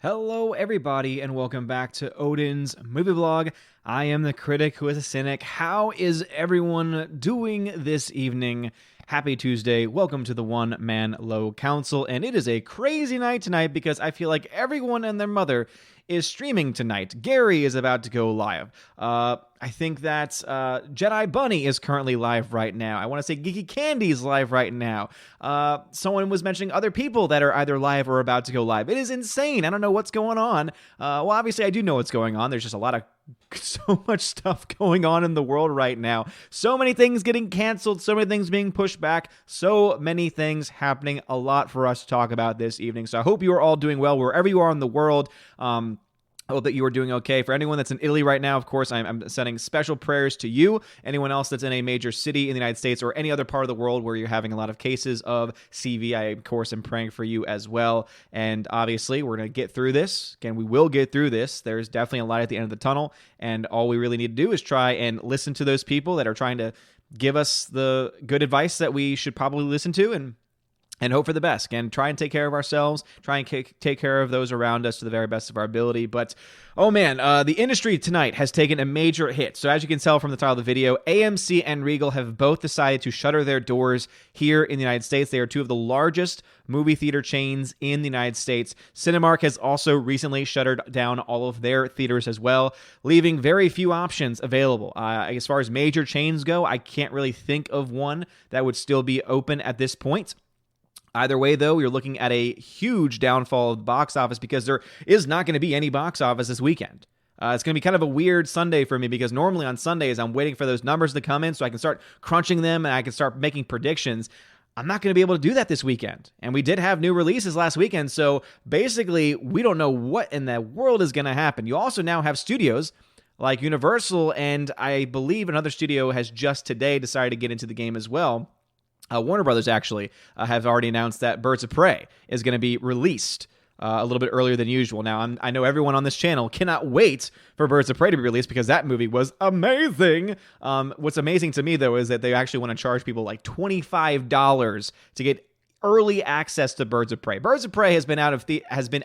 Hello, everybody, and welcome back to Odin's Movie Vlog. I am the critic who is a cynic. How is everyone doing this evening? Happy Tuesday. Welcome to the One Man Low Council. And it is a crazy night tonight because I feel like everyone and their mother is streaming tonight. Gary is about to go live. I think that Jedi Bunny is currently live right now. I want to say Geeky Candy is live right now. Someone was mentioning other people that are either live or about to go live. It is insane. I don't know what's going on. Well, obviously, I do know what's going on. There's just so much stuff going on in the world right now. So many things getting canceled, so many things being pushed back, so many things happening. A lot for us to talk about this evening. So I hope you are all doing well wherever you are in the world. I hope that you are doing okay. For anyone that's in Italy right now, of course, I'm sending special prayers to you. Anyone else that's in a major city in the United States or any other part of the world where you're having a lot of cases of CV, I, of course, am praying for you as well. And obviously, we're going to get through this. Again, we will get through this. There's definitely a light at the end of the tunnel. And all we really need to do is try and listen to those people that are trying to give us the good advice that we should probably listen to and hope for the best, and try and take care of ourselves, try and take care of those around us to the very best of our ability. But, oh man, the industry tonight has taken a major hit. So as you can tell from the title of the video, AMC and Regal have both decided to shutter their doors here in the United States. They are two of the largest movie theater chains in the United States. Cinemark has also recently shuttered down all of their theaters as well, leaving very few options available. As far as major chains go, I can't really think of one that would still be open at this point. Either way, though, you're looking at a huge downfall of the box office because there is not going to be any box office this weekend. It's going to be kind of a weird Sunday for me because normally on Sundays, I'm waiting for those numbers to come in so I can start crunching them and I can start making predictions. I'm not going to be able to do that this weekend. And we did have new releases last weekend, so basically, we don't know what in the world is going to happen. You also now have studios like Universal, and I believe another studio has just today decided to get into the game as well. Warner Brothers actually have already announced that Birds of Prey is going to be released a little bit earlier than usual. Now, I know everyone on this channel cannot wait for Birds of Prey to be released because that movie was amazing. What's amazing to me, though, is that they actually want to charge people like $25 to get early access to Birds of Prey. Birds of Prey has been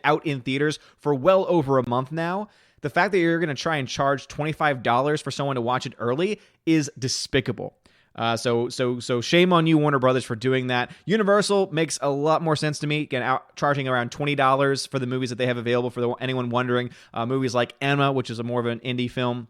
out in theaters for well over a month now. The fact that you're going to try and charge $25 for someone to watch it early is despicable. So shame on you, Warner Brothers, for doing that. Universal makes a lot more sense to me. Again, charging around $20 for the movies that they have available. For anyone wondering, movies like Emma, which is more of an indie film,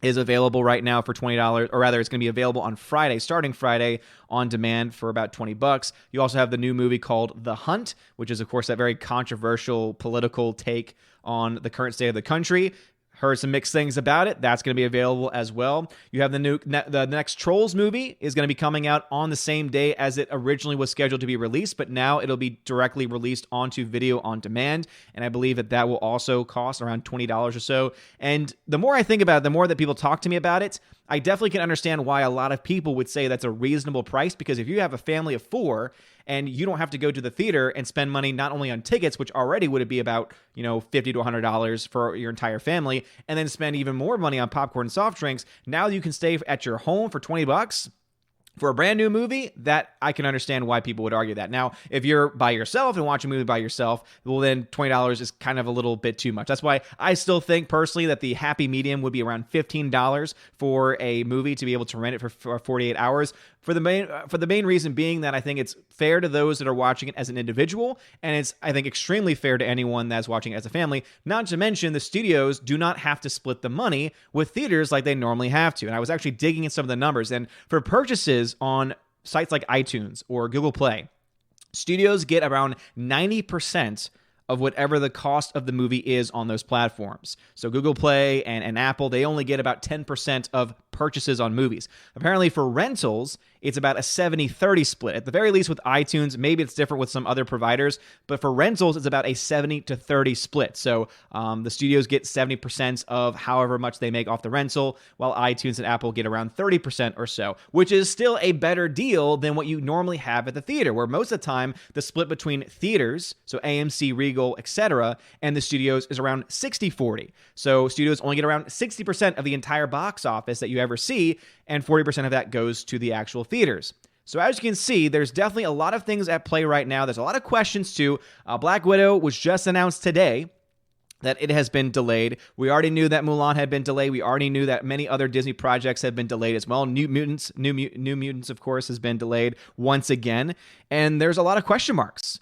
is available right now for $20, or rather, it's going to be available on Friday, starting Friday, on demand for about $20. You also have the new movie called The Hunt, which is, of course, that very controversial political take on the current state of the country. Heard some mixed things about it. That's going to be available as well. You have the next Trolls movie is going to be coming out on the same day as it originally was scheduled to be released, but now it'll be directly released onto video on demand, and I believe that will also cost around $20 or so. And the more I think about it, the more that people talk to me about it, I definitely can understand why a lot of people would say that's a reasonable price, because if you have a family of four and you don't have to go to the theater and spend money not only on tickets, which already would be about, $50 to $100 for your entire family, and then spend even more money on popcorn and soft drinks, now you can stay at your home for $20 for a brand new movie. That I can understand why people would argue that. Now, if you're by yourself and watch a movie by yourself, well, then $20 is kind of a little bit too much. That's why I still think personally that the happy medium would be around $15 for a movie to be able to rent it for 48 hours. For the main reason being that I think it's fair to those that are watching it as an individual, and it's, I think, extremely fair to anyone that's watching it as a family. Not to mention, the studios do not have to split the money with theaters like they normally have to. And I was actually digging in some of the numbers, and for purchases on sites like iTunes or Google Play, studios get around 90% of whatever the cost of the movie is on those platforms. So Google Play and Apple, they only get about 10% of purchases on movies. Apparently for rentals, it's about a 70-30 split. At the very least with iTunes, maybe it's different with some other providers, but for rentals, it's about a 70-30 split. So the studios get 70% of however much they make off the rental, while iTunes and Apple get around 30% or so, which is still a better deal than what you normally have at the theater, where most of the time, the split between theaters, so AMC, Regal, etc., and the studios is around 60-40. So studios only get around 60% of the entire box office that you ever see, and 40% of that goes to the actual theaters. So as you can see, there's definitely a lot of things at play right now. There's a lot of questions too. Black Widow was just announced today. that it has been delayed. We already knew that Mulan had been delayed. We already knew that many other Disney projects have been delayed as well. New Mutants, of course, has been delayed once again. And there's a lot of question marks.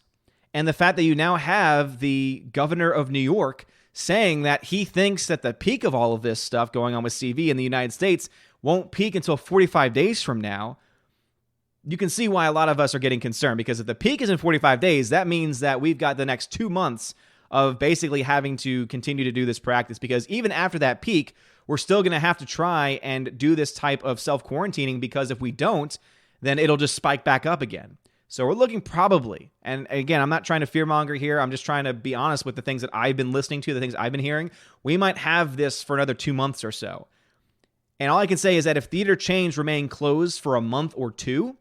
And the fact that you now have the governor of New York saying that he thinks that the peak of all of this stuff going on with CV in the United States won't peak until 45 days from now, you can see why a lot of us are getting concerned. Because if the peak is in 45 days, that means that we've got the next 2 months of basically having to continue to do this practice, because even after that peak, we're still going to have to try and do this type of self-quarantining, because if we don't, then it'll just spike back up again. So we're looking probably, and again, I'm not trying to fearmonger here, I'm just trying to be honest with the things that I've been listening to, the things I've been hearing, we might have this for another 2 months or so. And all I can say is that if theater chains remain closed for a month or two,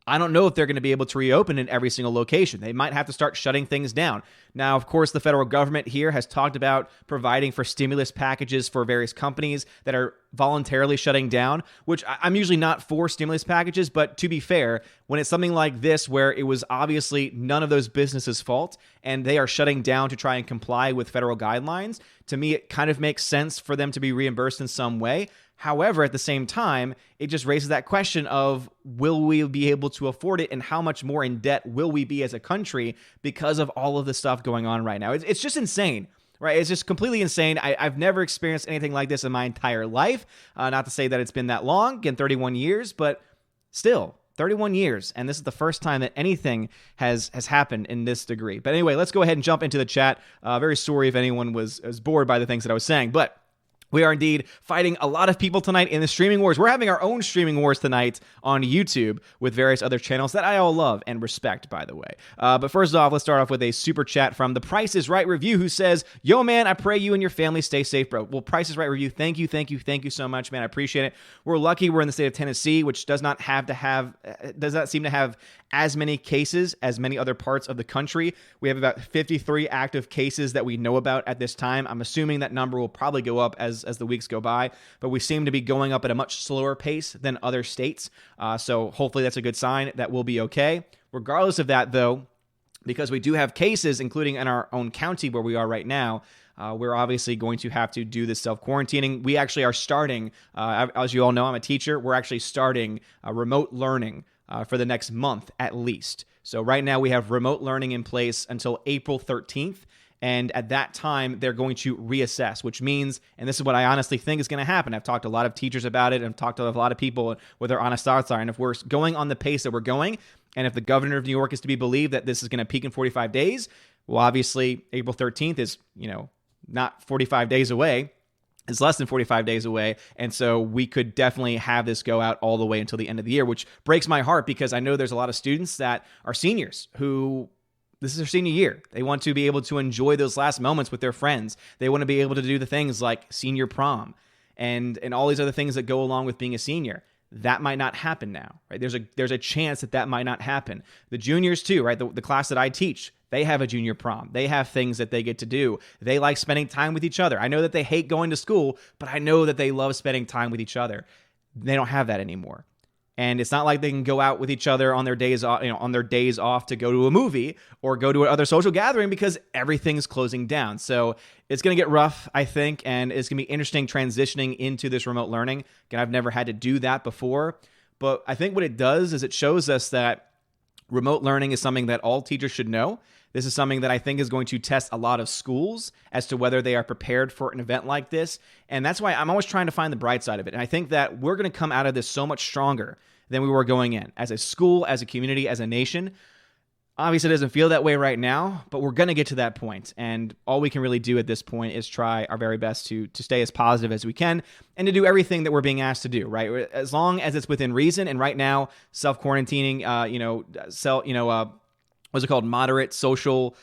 I don't know if they're going to be able to reopen in every single location. They might have to start shutting things down. Now, of course, the federal government here has talked about providing for stimulus packages for various companies that are voluntarily shutting down, which I'm usually not for stimulus packages. But to be fair, when it's something like this, where it was obviously none of those businesses' fault and they are shutting down to try and comply with federal guidelines, to me, it kind of makes sense for them to be reimbursed in some way. However, at the same time, it just raises that question of, will we be able to afford it, and how much more in debt will we be as a country because of all of the stuff going on right now? It's just insane, right? It's just completely insane. I've never experienced anything like this in my entire life. Not to say that it's been that long, again, 31 years, but still, 31 years, and this is the first time that anything has happened in this degree. But anyway, let's go ahead and jump into the chat. Very sorry if anyone was bored by the things that I was saying, but we are indeed fighting a lot of people tonight in the streaming wars. We're having our own streaming wars tonight on YouTube with various other channels that I all love and respect, by the way. But first off, let's start off with a super chat from The Price is Right Review, who says, "Yo, man, I pray you and your family stay safe, bro." Well, Price is Right Review, thank you so much, man. I appreciate it. We're lucky we're in the state of Tennessee, which does not seem to have as many cases as many other parts of the country. We have about 53 active cases that we know about at this time. I'm assuming that number will probably go up as the weeks go by, but we seem to be going up at a much slower pace than other states. So hopefully that's a good sign that we'll be okay. Regardless of that, though, because we do have cases, including in our own county where we are right now, we're obviously going to have to do this self-quarantining. We actually are starting, as you all know, I'm a teacher. We're actually starting remote learning for the next month at least. So right now we have remote learning in place until April 13th. And at that time, they're going to reassess, which means, and this is what I honestly think is going to happen. I've talked to a lot of teachers about it, and I've talked to a lot of people what their honest thoughts are. And if we're going on the pace that we're going, and if the governor of New York is to be believed that this is going to peak in 45 days, well, obviously, April 13th is, not 45 days away. It's less than 45 days away. And so we could definitely have this go out all the way until the end of the year, which breaks my heart because I know there's a lot of students that are seniors who this is their senior year. They want to be able to enjoy those last moments with their friends. They want to be able to do the things like senior prom and all these other things that go along with being a senior. That might not happen now, right? There's a chance that might not happen. The juniors too, right? The class that I teach, they have a junior prom. They have things that they get to do. They like spending time with each other. I know that they hate going to school, but I know that they love spending time with each other. They don't have that anymore. And it's not like they can go out with each other on their days off, on their days off to go to a movie or go to another social gathering because everything's closing down. So it's going to get rough, I think, and it's going to be interesting transitioning into this remote learning. Again, I've never had to do that before, but I think what it does is it shows us that remote learning is something that all teachers should know. This is something that I think is going to test a lot of schools as to whether they are prepared for an event like this. And that's why I'm always trying to find the bright side of it. And I think that we're going to come out of this so much stronger than we were going in as a school, as a community, as a nation. Obviously, it doesn't feel that way right now, but we're going to get to that point. And all we can really do at this point is try our very best to stay as positive as we can and to do everything that we're being asked to do, right? As long as it's within reason. And right now, self-quarantining, what's it called? Moderate social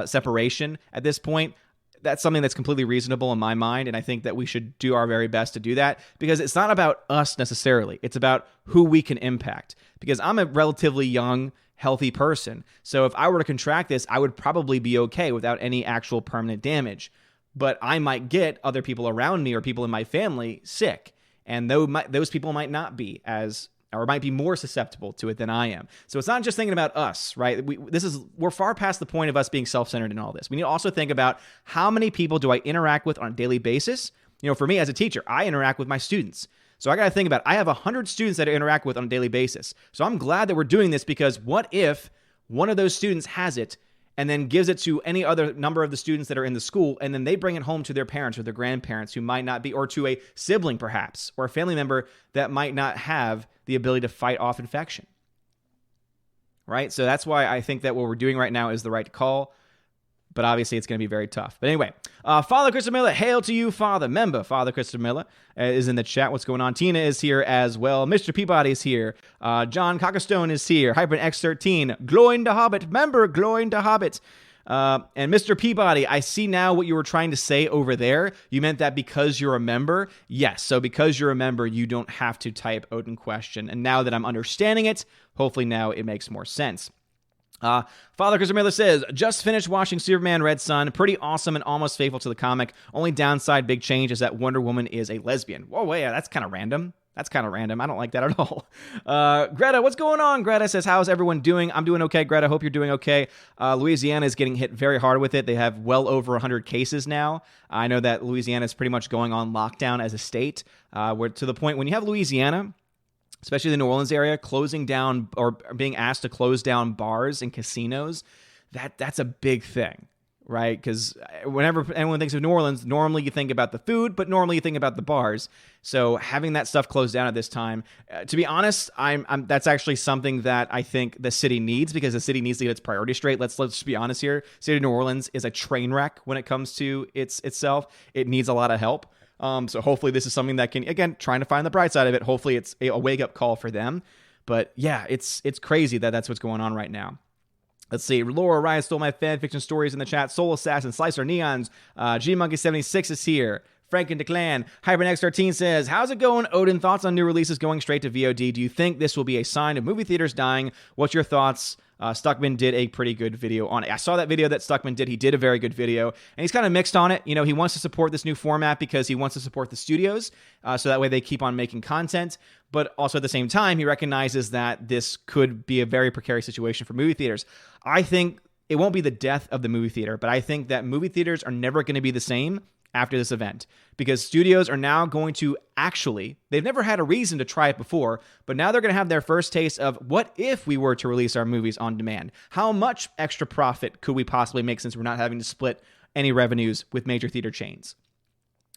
separation at this point. That's something that's completely reasonable in my mind, and I think that we should do our very best to do that because it's not about us necessarily. It's about who we can impact because I'm a relatively young, healthy person. So if I were to contract this, I would probably be okay without any actual permanent damage. But I might get other people around me or people in my family sick, and those people might not be as or might be more susceptible to it than I am. So it's not just thinking about us, right? We're far past the point of us being self-centered in all this. We need to also think about how many people do I interact with on a daily basis. For me as a teacher, I interact with my students. So I got to think about, I have 100 students that I interact with on a daily basis. So I'm glad that we're doing this, because what if one of those students has it and then gives it to any other number of the students that are in the school, and then they bring it home to their parents or their grandparents who might not be, or to a sibling perhaps, or a family member that might not have the ability to fight off infection, right? So that's why I think that what we're doing right now is the right call. But obviously, it's going to be very tough. But anyway, Father Christopher Miller, hail to you, Father. Member, Father Christopher Miller is in the chat. What's going on? Tina is here as well. Mr. Peabody is here. John Cockastone is here. Hyper X13. Gloin to Hobbit. Member, Gloin to Hobbit. And Mr. Peabody, I see now what you were trying to say over there. You meant that because you're a member? Yes, so because you're a member, you don't have to type Odin question. And now that I'm understanding it, hopefully now it makes more sense. Father Christopher Miller says, just finished watching Superman Red Son. Pretty awesome and almost faithful to the comic. Only downside, big change, is that Wonder Woman is a lesbian. Whoa, wait, that's kind of random. I don't like that at all. Greta, what's going on? Greta says, how's everyone doing? I'm doing okay, Greta. Hope you're doing okay. Louisiana is getting hit very hard with it. They have well over 100 cases now. I know that Louisiana is pretty much going on lockdown as a state, where to the point when you have Louisiana, especially the New Orleans area, closing down or being asked to close down bars and casinos, that's a big thing, right? Because whenever anyone thinks of New Orleans, normally you think about the food, but normally you think about the bars. So having that stuff closed down at this time, to be honest, that's actually something that I think the city needs, because the city needs to get its priorities straight. Let's just be honest here. City of New Orleans is a train wreck when it comes to itself. It needs a lot of help. So hopefully this is something that can, again, trying to find the bright side of it. Hopefully it's a wake-up call for them. But yeah, it's crazy that that's what's going on right now. Let's see. Laura Ryan stole my fan fiction stories in the chat. Soul Assassin, Slicer Neons, G-Monkey76 is here. Franken DeClan. HyperNex13 says, how's it going, Odin? Thoughts on new releases going straight to VOD? Do you think this will be a sign of movie theaters dying? What's your thoughts? Stuckman did a pretty good video on it. I saw that video that Stuckman did. He did a very good video, and he's kind of mixed on it. He wants to support this new format because he wants to support the studios, so that way they keep on making content. But also at the same time, he recognizes that this could be a very precarious situation for movie theaters. I think it won't be the death of the movie theater, but I think that movie theaters are never going to be the same after this event, because studios are now going to they've never had a reason to try it before, but now they're going to have their first taste of what if we were to release our movies on demand? How much extra profit could we possibly make, since we're not having to split any revenues with major theater chains?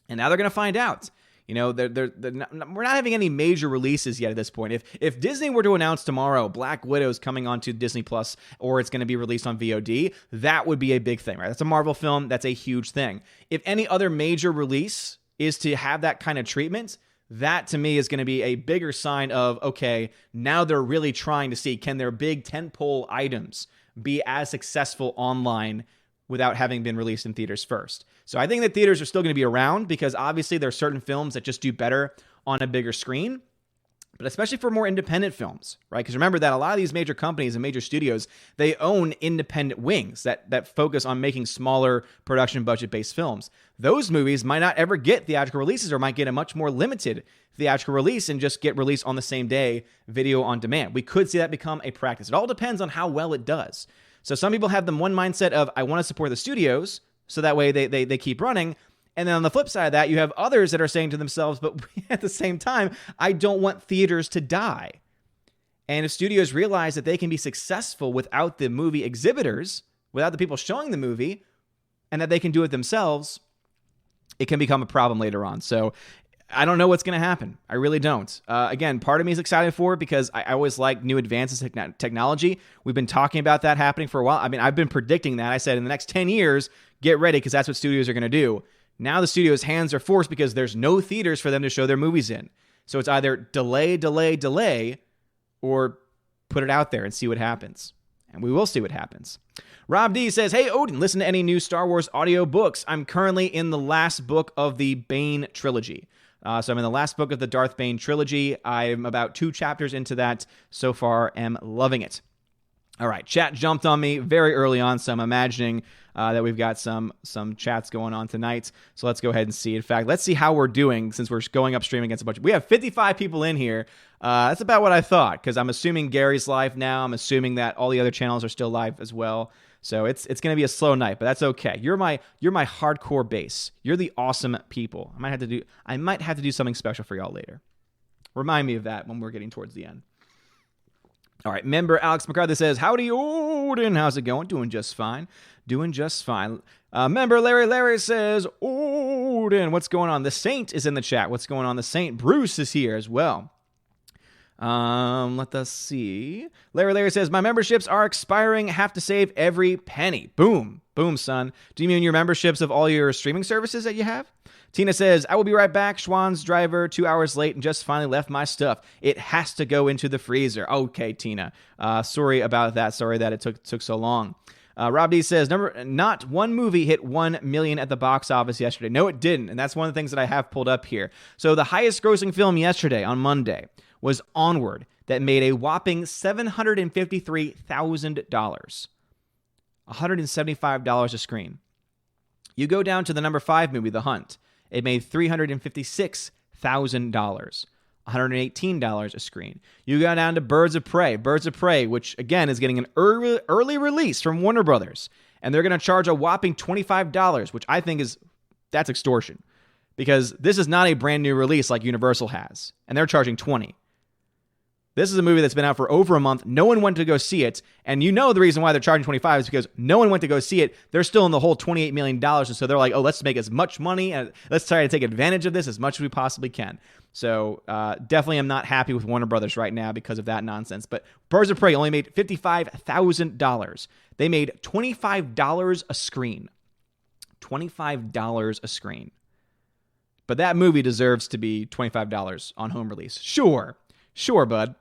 And now they're going to find out. We're not having any major releases yet at this point. If Disney were to announce tomorrow Black Widow's coming onto Disney Plus, or it's going to be released on VOD, that would be a big thing, right? That's a Marvel film. That's a huge thing. If any other major release is to have that kind of treatment, that to me is going to be a bigger sign of, okay, now they're really trying to see, can their big tentpole items be as successful online without having been released in theaters first. So I think that theaters are still going to be around, because obviously there are certain films that just do better on a bigger screen, but especially for more independent films, right? Because remember that a lot of these major companies and major studios, they own independent wings that focus on making smaller production budget-based films. Those movies might not ever get theatrical releases, or might get a much more limited theatrical release and just get released on the same day, video on demand. We could see that become a practice. It all depends on how well it does. So some people have the one mindset of, I want to support the studios, so that way they keep running. And then on the flip side of that, you have others that are saying to themselves, but at the same time, I don't want theaters to die. And if studios realize that they can be successful without the movie exhibitors, without the people showing the movie, and that they can do it themselves, it can become a problem later on. So I don't know what's going to happen. I really don't. Again, part of me is excited for it, because I always like new advances in technology. We've been talking about that happening for a while. I mean, I've been predicting that. I said in the next 10 years, get ready, because that's what studios are going to do. Now the studio's hands are forced, because there's no theaters for them to show their movies in. So it's either delay, or put it out there and see what happens. And we will see what happens. Rob D says, hey, Odin, listen to any new Star Wars audio books. I'm currently in the last book of the Bane trilogy. So I'm in the last book of the Darth Bane trilogy. I'm about 2 chapters into that. So far, am loving it. All right, chat jumped on me very early on, so I'm imagining that we've got some chats going on tonight. So let's go ahead and see. In fact, let's see how we're doing since we're going upstream against a bunch. We have 55 people in here. That's about what I thought, because I'm assuming Gary's live now. I'm assuming that all the other channels are still live as well. So it's going to be a slow night, but that's okay. You're my hardcore base. You're the awesome people. I might have to do something special for y'all later. Remind me of that when we're getting towards the end. All right, member Alex McCarthy says, "Howdy, Odin. How's it going? Doing just fine. Doing just fine." Member Larry says, "Odin, what's going on?" The Saint is in the chat. What's going on? The Saint Bruce is here as well. Let us see. Larry says, "My memberships are expiring. Have to save every penny." Boom. Boom, son. Do you mean your memberships of all your streaming services that you have? Tina says, "I will be right back. Schwann's driver 2 hours late and just finally left my stuff. It has to go into the freezer." Okay, Tina. Sorry about that. Sorry that it took so long. Rob D says, "Not one movie hit 1 million at the box office yesterday." No, it didn't. And that's one of the things that I have pulled up here. So the highest grossing film yesterday on Monday was Onward, that made a whopping $753,000. $175 a screen. You go down to the number 5 movie, The Hunt. It made $356,000. $118 a screen. You go down to Birds of Prey, which again is getting an early release from Warner Brothers, and they're going to charge a whopping $25, which I think that's extortion, because this is not a brand new release like Universal has, and they're charging $20. This is a movie that's been out for over a month. No one went to go see it. And you know the reason why they're charging $25 is because no one went to go see it. They're still in the whole $28 million. And so they're like, oh, let's make as much money and let's try to take advantage of this as much as we possibly can. So definitely am not happy with Warner Brothers right now because of that nonsense. But Birds of Prey only made $55,000. They made $25 a screen. $25 a screen. But that movie deserves to be $25 on home release. Sure, bud.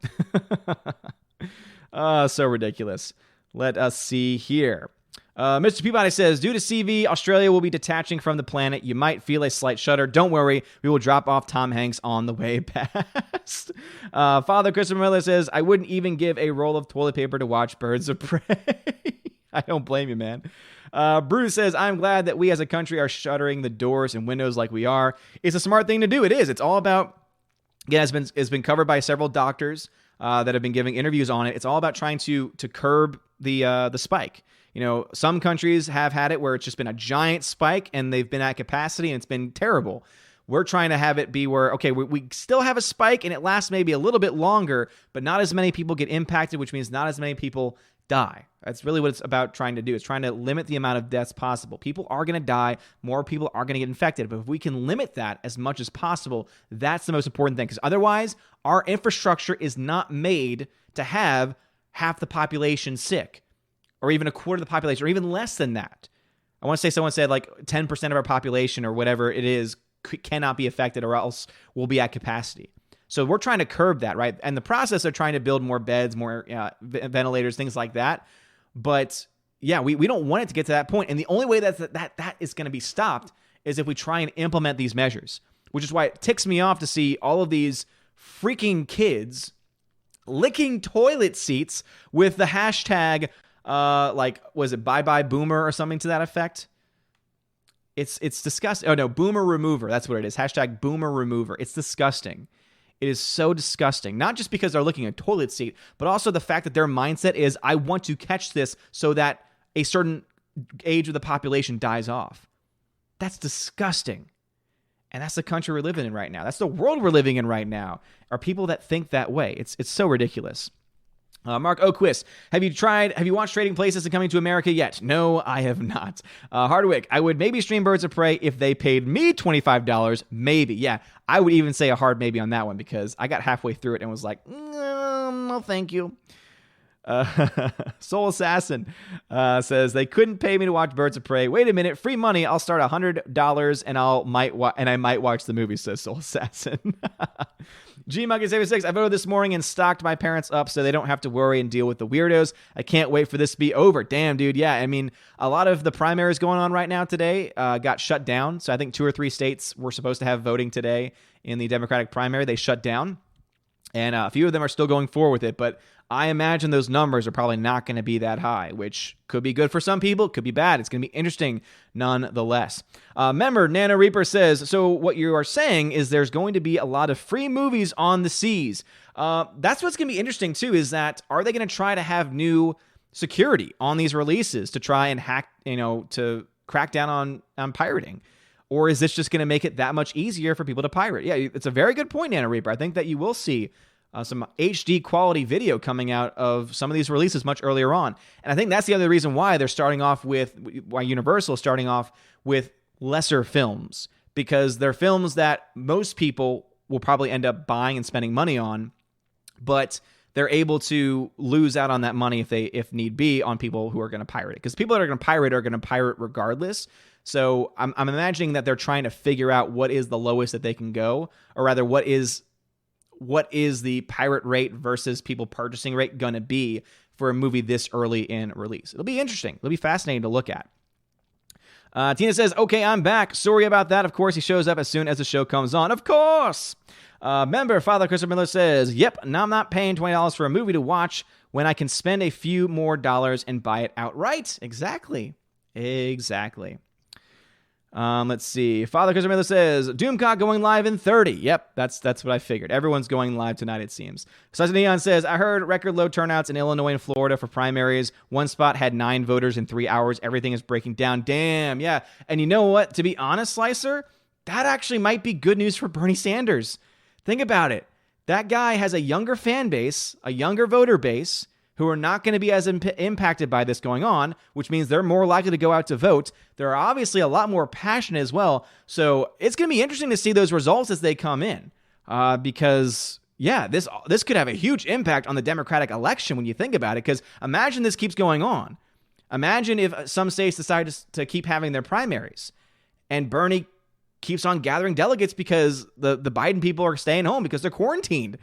So ridiculous. Let us see here. Mr. Peabody says, "Due to CV, Australia will be detaching from the planet. You might feel a slight shudder. Don't worry. We will drop off Tom Hanks on the way past." Father Christopher Miller says, "I wouldn't even give a roll of toilet paper to watch Birds of Prey." I don't blame you, man. Bruce says, "I'm glad that we as a country are shuttering the doors and windows like we are. It's a smart thing to do. It is. It's all about..." Again, it's been covered by several doctors that have been giving interviews on it. It's all about trying to curb the spike. You know, some countries have had it where it's just been a giant spike and they've been at capacity and it's been terrible. We're trying to have it be where, okay, we still have a spike and it lasts maybe a little bit longer, but not as many people get impacted, which means not as many people die. That's really what it's about trying to do. It's trying to limit the amount of deaths possible. People are going to die. More people are going to get infected. But if we can limit that as much as possible, that's the most important thing. Because otherwise, our infrastructure is not made to have half the population sick, or even a quarter of the population, or even less than that. I want to say someone said like 10% of our population or whatever it is cannot be affected, or else we'll be at capacity. So we're trying to curb that, right? And the process of trying to build more beds, more ventilators, things like that. But yeah, we don't want it to get to that point. And the only way that is going to be stopped is if we try and implement these measures, which is why it ticks me off to see all of these freaking kids licking toilet seats with the hashtag, was it bye bye boomer or something to that effect? It's disgusting. Oh no, boomer remover. That's what it is. Hashtag boomer remover. It's disgusting. It is so disgusting, not just because they're looking at a toilet seat, but also the fact that their mindset is, I want to catch this so that a certain age of the population dies off. That's disgusting. And that's the country we're living in right now. That's the world we're living in right now, are people that think that way. It's so ridiculous. Mark O'Quist, have you watched Trading Places and Coming to America yet? No, I have not. Hardwick, I would maybe stream Birds of Prey if they paid me $25. Maybe. Yeah, I would even say a hard maybe on that one, because I got halfway through it and was like, no, thank you. Soul Assassin says, they couldn't pay me to watch Birds of Prey. Wait a minute, free money. I'll start $100 and I might watch the movie, says Soul Assassin. G-Monkey76, I voted this morning and stocked my parents up so they don't have to worry and deal with the weirdos. I can't wait for this to be over. Damn, dude. Yeah, I mean, a lot of the primaries going on right now today got shut down. So I think 2 or 3 states were supposed to have voting today in the Democratic primary. They shut down. And a few of them are still going forward with it, but I imagine those numbers are probably not going to be that high, which could be good for some people, could be bad. It's going to be interesting nonetheless. Member Nana Reaper says, so what you are saying is there's going to be a lot of free movies on the seas. That's what's going to be interesting too, is that are they going to try to have new security on these releases to try and hack, to crack down on pirating? Or is this just going to make it that much easier for people to pirate? Yeah, it's a very good point, Nana Reaper. I think that you will see some HD quality video coming out of some of these releases much earlier on. And I think that's the other reason why why Universal is starting off with lesser films, because they're films that most people will probably end up buying and spending money on, but they're able to lose out on that money if need be on people who are going to pirate it. Because people that are going to pirate regardless. So I'm imagining that they're trying to figure out what is the lowest that they can go, or rather what is the pirate rate versus people purchasing rate going to be for a movie this early in release. It'll be interesting. It'll be fascinating to look at. Tina says, okay, I'm back. Sorry about that. Of course, he shows up as soon as the show comes on. Of course. Member Father Christopher Miller says, yep, now I'm not paying $20 for a movie to watch when I can spend a few more dollars and buy it outright. Exactly. Let's see. Father Christopher Miller says, Doomcock going live in 30. Yep, that's what I figured. Everyone's going live tonight, it seems. Sergeant Neon says, I heard record low turnouts in Illinois and Florida for primaries. One spot had 9 voters in 3 hours. Everything is breaking down. Damn, yeah. And you know what? To be honest, Slicer, that actually might be good news for Bernie Sanders. Think about it. That guy has a younger fan base, a younger voter base, who are not going to be as impacted by this going on, which means they're more likely to go out to vote. They're obviously a lot more passionate as well. So it's going to be interesting to see those results as they come in. Because, yeah, this could have a huge impact on the Democratic election when you think about it. Because imagine this keeps going on. Imagine if some states decide to keep having their primaries and Bernie keeps on gathering delegates because the Biden people are staying home because they're quarantined.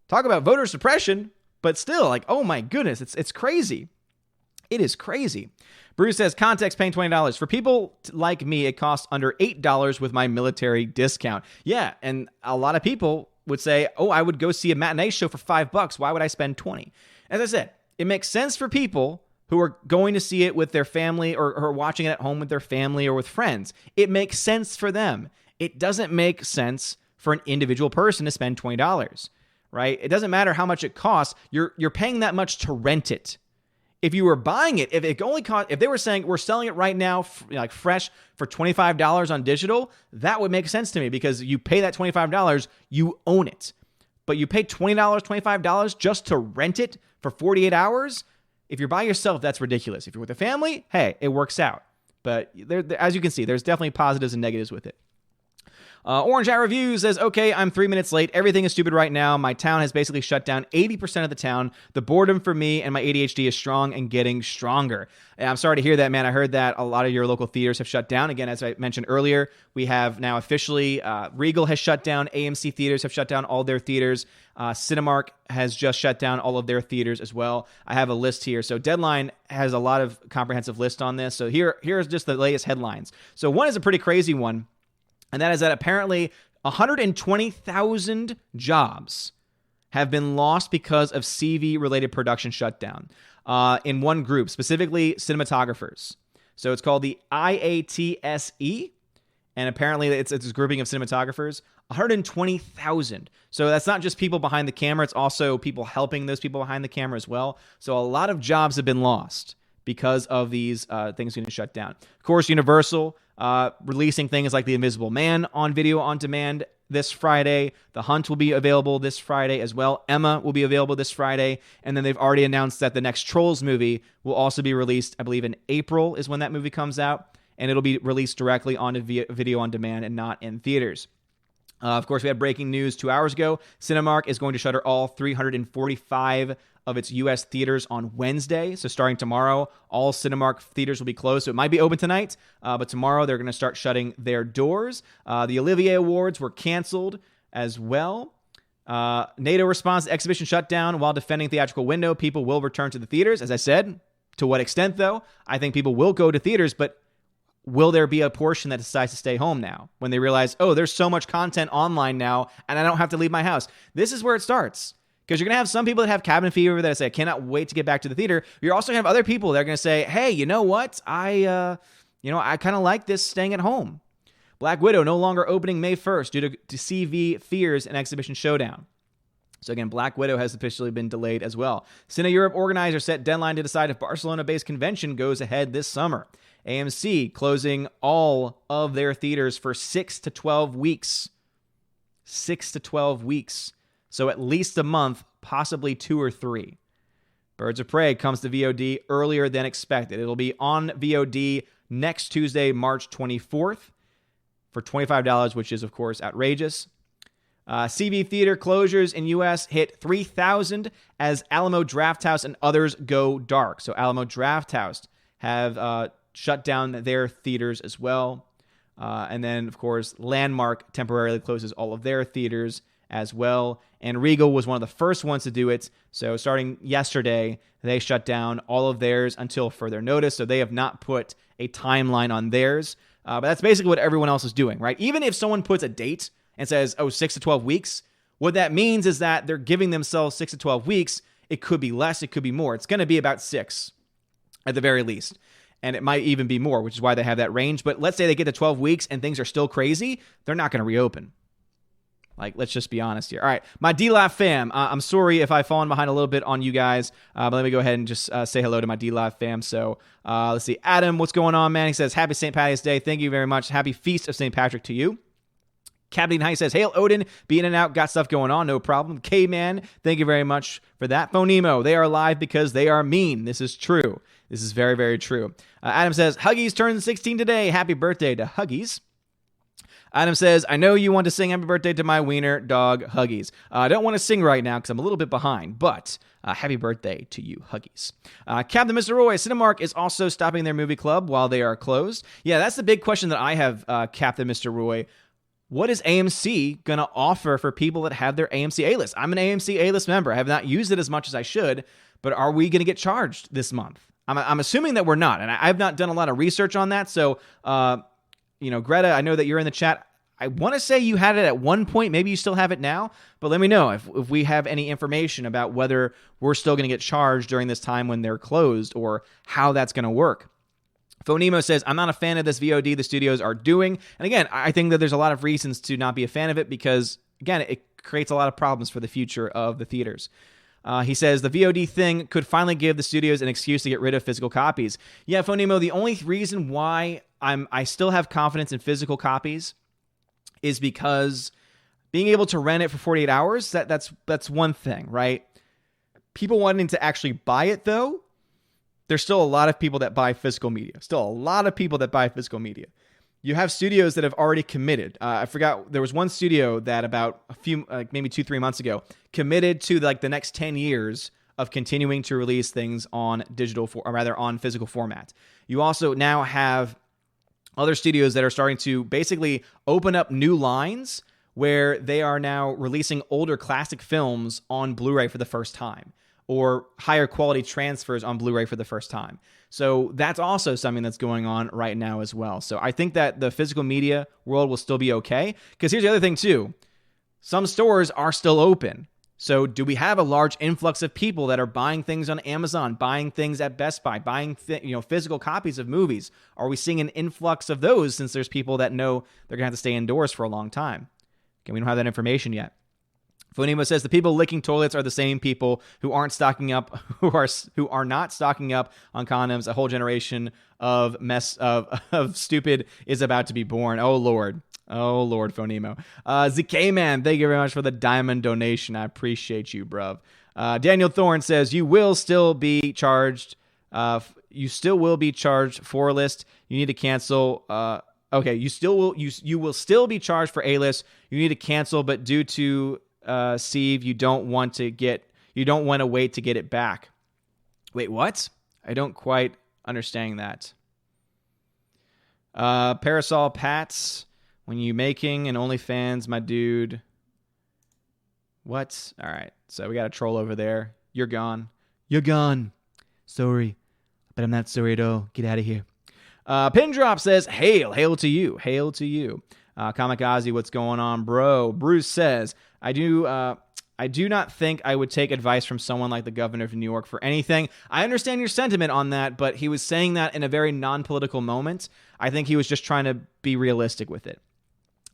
Talk about voter suppression. But still, oh my goodness, it's crazy. It is crazy. Bruce says, context paying $20. For people like me, it costs under $8 with my military discount. Yeah, and a lot of people would say, oh, I would go see a matinee show for $5. Why would I spend $20? As I said, it makes sense for people who are going to see it with their family or are watching it at home with their family or with friends. It makes sense for them. It doesn't make sense for an individual person to spend $20. Right? It doesn't matter how much it costs. You're paying that much to rent it. If you were buying it, if they were saying we're selling it right now, fresh for $25 on digital, that would make sense to me because you pay that $25, you own it. But you pay $20, $25 just to rent it for 48 hours. If you're by yourself, that's ridiculous. If you're with a family, hey, it works out. But as you can see, there's definitely positives and negatives with it. Orange Eye Review says, okay, I'm 3 minutes late. Everything is stupid right now. My town has basically shut down 80% of the town. The boredom for me and my ADHD is strong and getting stronger. And I'm sorry to hear that, man. I heard that a lot of your local theaters have shut down. Again, as I mentioned earlier, we have now officially, Regal has shut down. AMC theaters have shut down all their theaters. Cinemark has just shut down all of their theaters as well. I have a list here. So Deadline has a lot of comprehensive list on this. So here's just the latest headlines. So one is a pretty crazy one. And that is that apparently 120,000 jobs have been lost because of CV-related production shutdown in one group, specifically cinematographers. So it's called the IATSE, and apparently it's a grouping of cinematographers. 120,000. So that's not just people behind the camera, it's also people helping those people behind the camera as well. So a lot of jobs have been lost because of these things getting shut down. Of course, Universal releasing things like The Invisible Man on video on demand this Friday. The Hunt will be available this Friday as well. Emma will be available this Friday. And then they've already announced that the next Trolls movie will also be released, I believe in April is when that movie comes out. And it'll be released directly on video on demand and not in theaters. Of course, we had breaking news 2 hours ago. Cinemark is going to shutter all 345 of its U.S. theaters on Wednesday. So starting tomorrow, all Cinemark theaters will be closed. So it might be open tonight, but tomorrow they're going to start shutting their doors. The Olivier Awards were canceled as well. NATO responds to exhibition shutdown while defending theatrical window. People will return to the theaters. As I said, to what extent, though? I think people will go to theaters, but will there be a portion that decides to stay home now when they realize, oh, there's so much content online now and I don't have to leave my house? This is where it starts. Because you're going to have some people that have cabin fever that say, I cannot wait to get back to the theater. You're also going to have other people that are going to say, hey, you know what? I kind of like this staying at home. Black Widow no longer opening May 1st due to CV fears and exhibition showdown. So again, Black Widow has officially been delayed as well. Cine Europe organizer set deadline to decide if Barcelona-based convention goes ahead this summer. AMC closing all of their theaters for 6 to 12 weeks. 6 to 12 weeks. So at least a month, possibly 2 or 3. Birds of Prey comes to VOD earlier than expected. It'll be on VOD next Tuesday, March 24th for $25, which is, of course, outrageous. CV theater closures in U.S. hit 3,000 as Alamo Drafthouse and others go dark. So Alamo Drafthouse have shut down their theaters as well. And then, of course, Landmark temporarily closes all of their theaters as well. And Regal was one of the first ones to do it. So starting yesterday, they shut down all of theirs until further notice. So they have not put a timeline on theirs. But that's basically what everyone else is doing, right? Even if someone puts a date and says, 6 to 12 weeks, what that means is that they're giving themselves 6 to 12 weeks. It could be less, it could be more. It's going to be about 6 at the very least. And it might even be more, which is why they have that range. But let's say they get to 12 weeks and things are still crazy, they're not going to reopen. Like, let's just be honest here. All right, my D-Live fam, I'm sorry if I've fallen behind a little bit on you guys, but let me go ahead and just say hello to my D-Live fam. So let's see. Adam, what's going on, man? He says, happy St. Patty's Day. Thank you very much. Happy Feast of St. Patrick to you. Captain High says, hail Odin, be in and out, got stuff going on, no problem. K-Man, thank you very much for that. Phonemo, they are live because they are mean. This is true. This is very, very true. Adam says, Huggies turns 16 today. Happy birthday to Huggies. Adam says, I know you want to sing happy birthday to my wiener dog, Huggies. I don't want to sing right now because I'm a little bit behind, but happy birthday to you, Huggies. Captain Mr. Roy, Cinemark is also stopping their movie club while they are closed. Yeah, that's the big question that I have, Captain Mr. Roy. What is AMC going to offer for people that have their AMC A-list? I'm an AMC A-list member. I have not used it as much as I should, but are we going to get charged this month? I'm assuming that we're not, and I've not done a lot of research on that, so... Greta, I know that you're in the chat. I want to say you had it at one point. Maybe you still have it now, but let me know if we have any information about whether we're still going to get charged during this time when they're closed or how that's going to work. Phonemo says, I'm not a fan of this VOD the studios are doing. And again, I think that there's a lot of reasons to not be a fan of it because, again, it creates a lot of problems for the future of the theaters. He says, the VOD thing could finally give the studios an excuse to get rid of physical copies. Yeah, Phonemo, the only reason why I still have confidence in physical copies is because being able to rent it for 48 hours, that's one thing, right? People wanting to actually buy it, though, there's still a lot of people that buy physical media. You have studios that have already committed. I forgot, there was one studio that about maybe 2-3 months ago committed to the next 10 years of continuing to release things on on physical format. You also now have other studios that are starting to basically open up new lines where they are now releasing older classic films on Blu-ray for the first time, or higher quality transfers on Blu-ray for the first time. So that's also something that's going on right now as well. So I think that the physical media world will still be okay. Because here's the other thing too. Some stores are still open. So do we have a large influx of people that are buying things on Amazon, buying things at Best Buy, buying physical copies of movies? Are we seeing an influx of those since there's people that know they're going to have to stay indoors for a long time? Okay, we don't have that information yet. Phonemo says the people licking toilets are the same people who aren't stocking up, who are not stocking up on condoms. A whole generation of stupid is about to be born. Oh Lord, Phonemo. ZK Man, thank you very much for the diamond donation. I appreciate you, bruv. Daniel Thorne says you will still be charged. You still will be charged for a list. You need to cancel. Okay, you will still be charged for a list. You need to cancel, but due to Steve, you don't want to wait to get it back. Wait, what? I don't quite understand that. Parasol Pats, when you making an OnlyFans, my dude. What? All right, so we got a troll over there. You're gone. Sorry, but I'm not sorry at all. Get out of here. Pindrop says, hail to you. Hail to you. Kamikaze, what's going on, bro? Bruce says, I do not think I would take advice from someone like the governor of New York for anything. I understand your sentiment on that, but he was saying that in a very non-political moment. I think he was just trying to be realistic with it.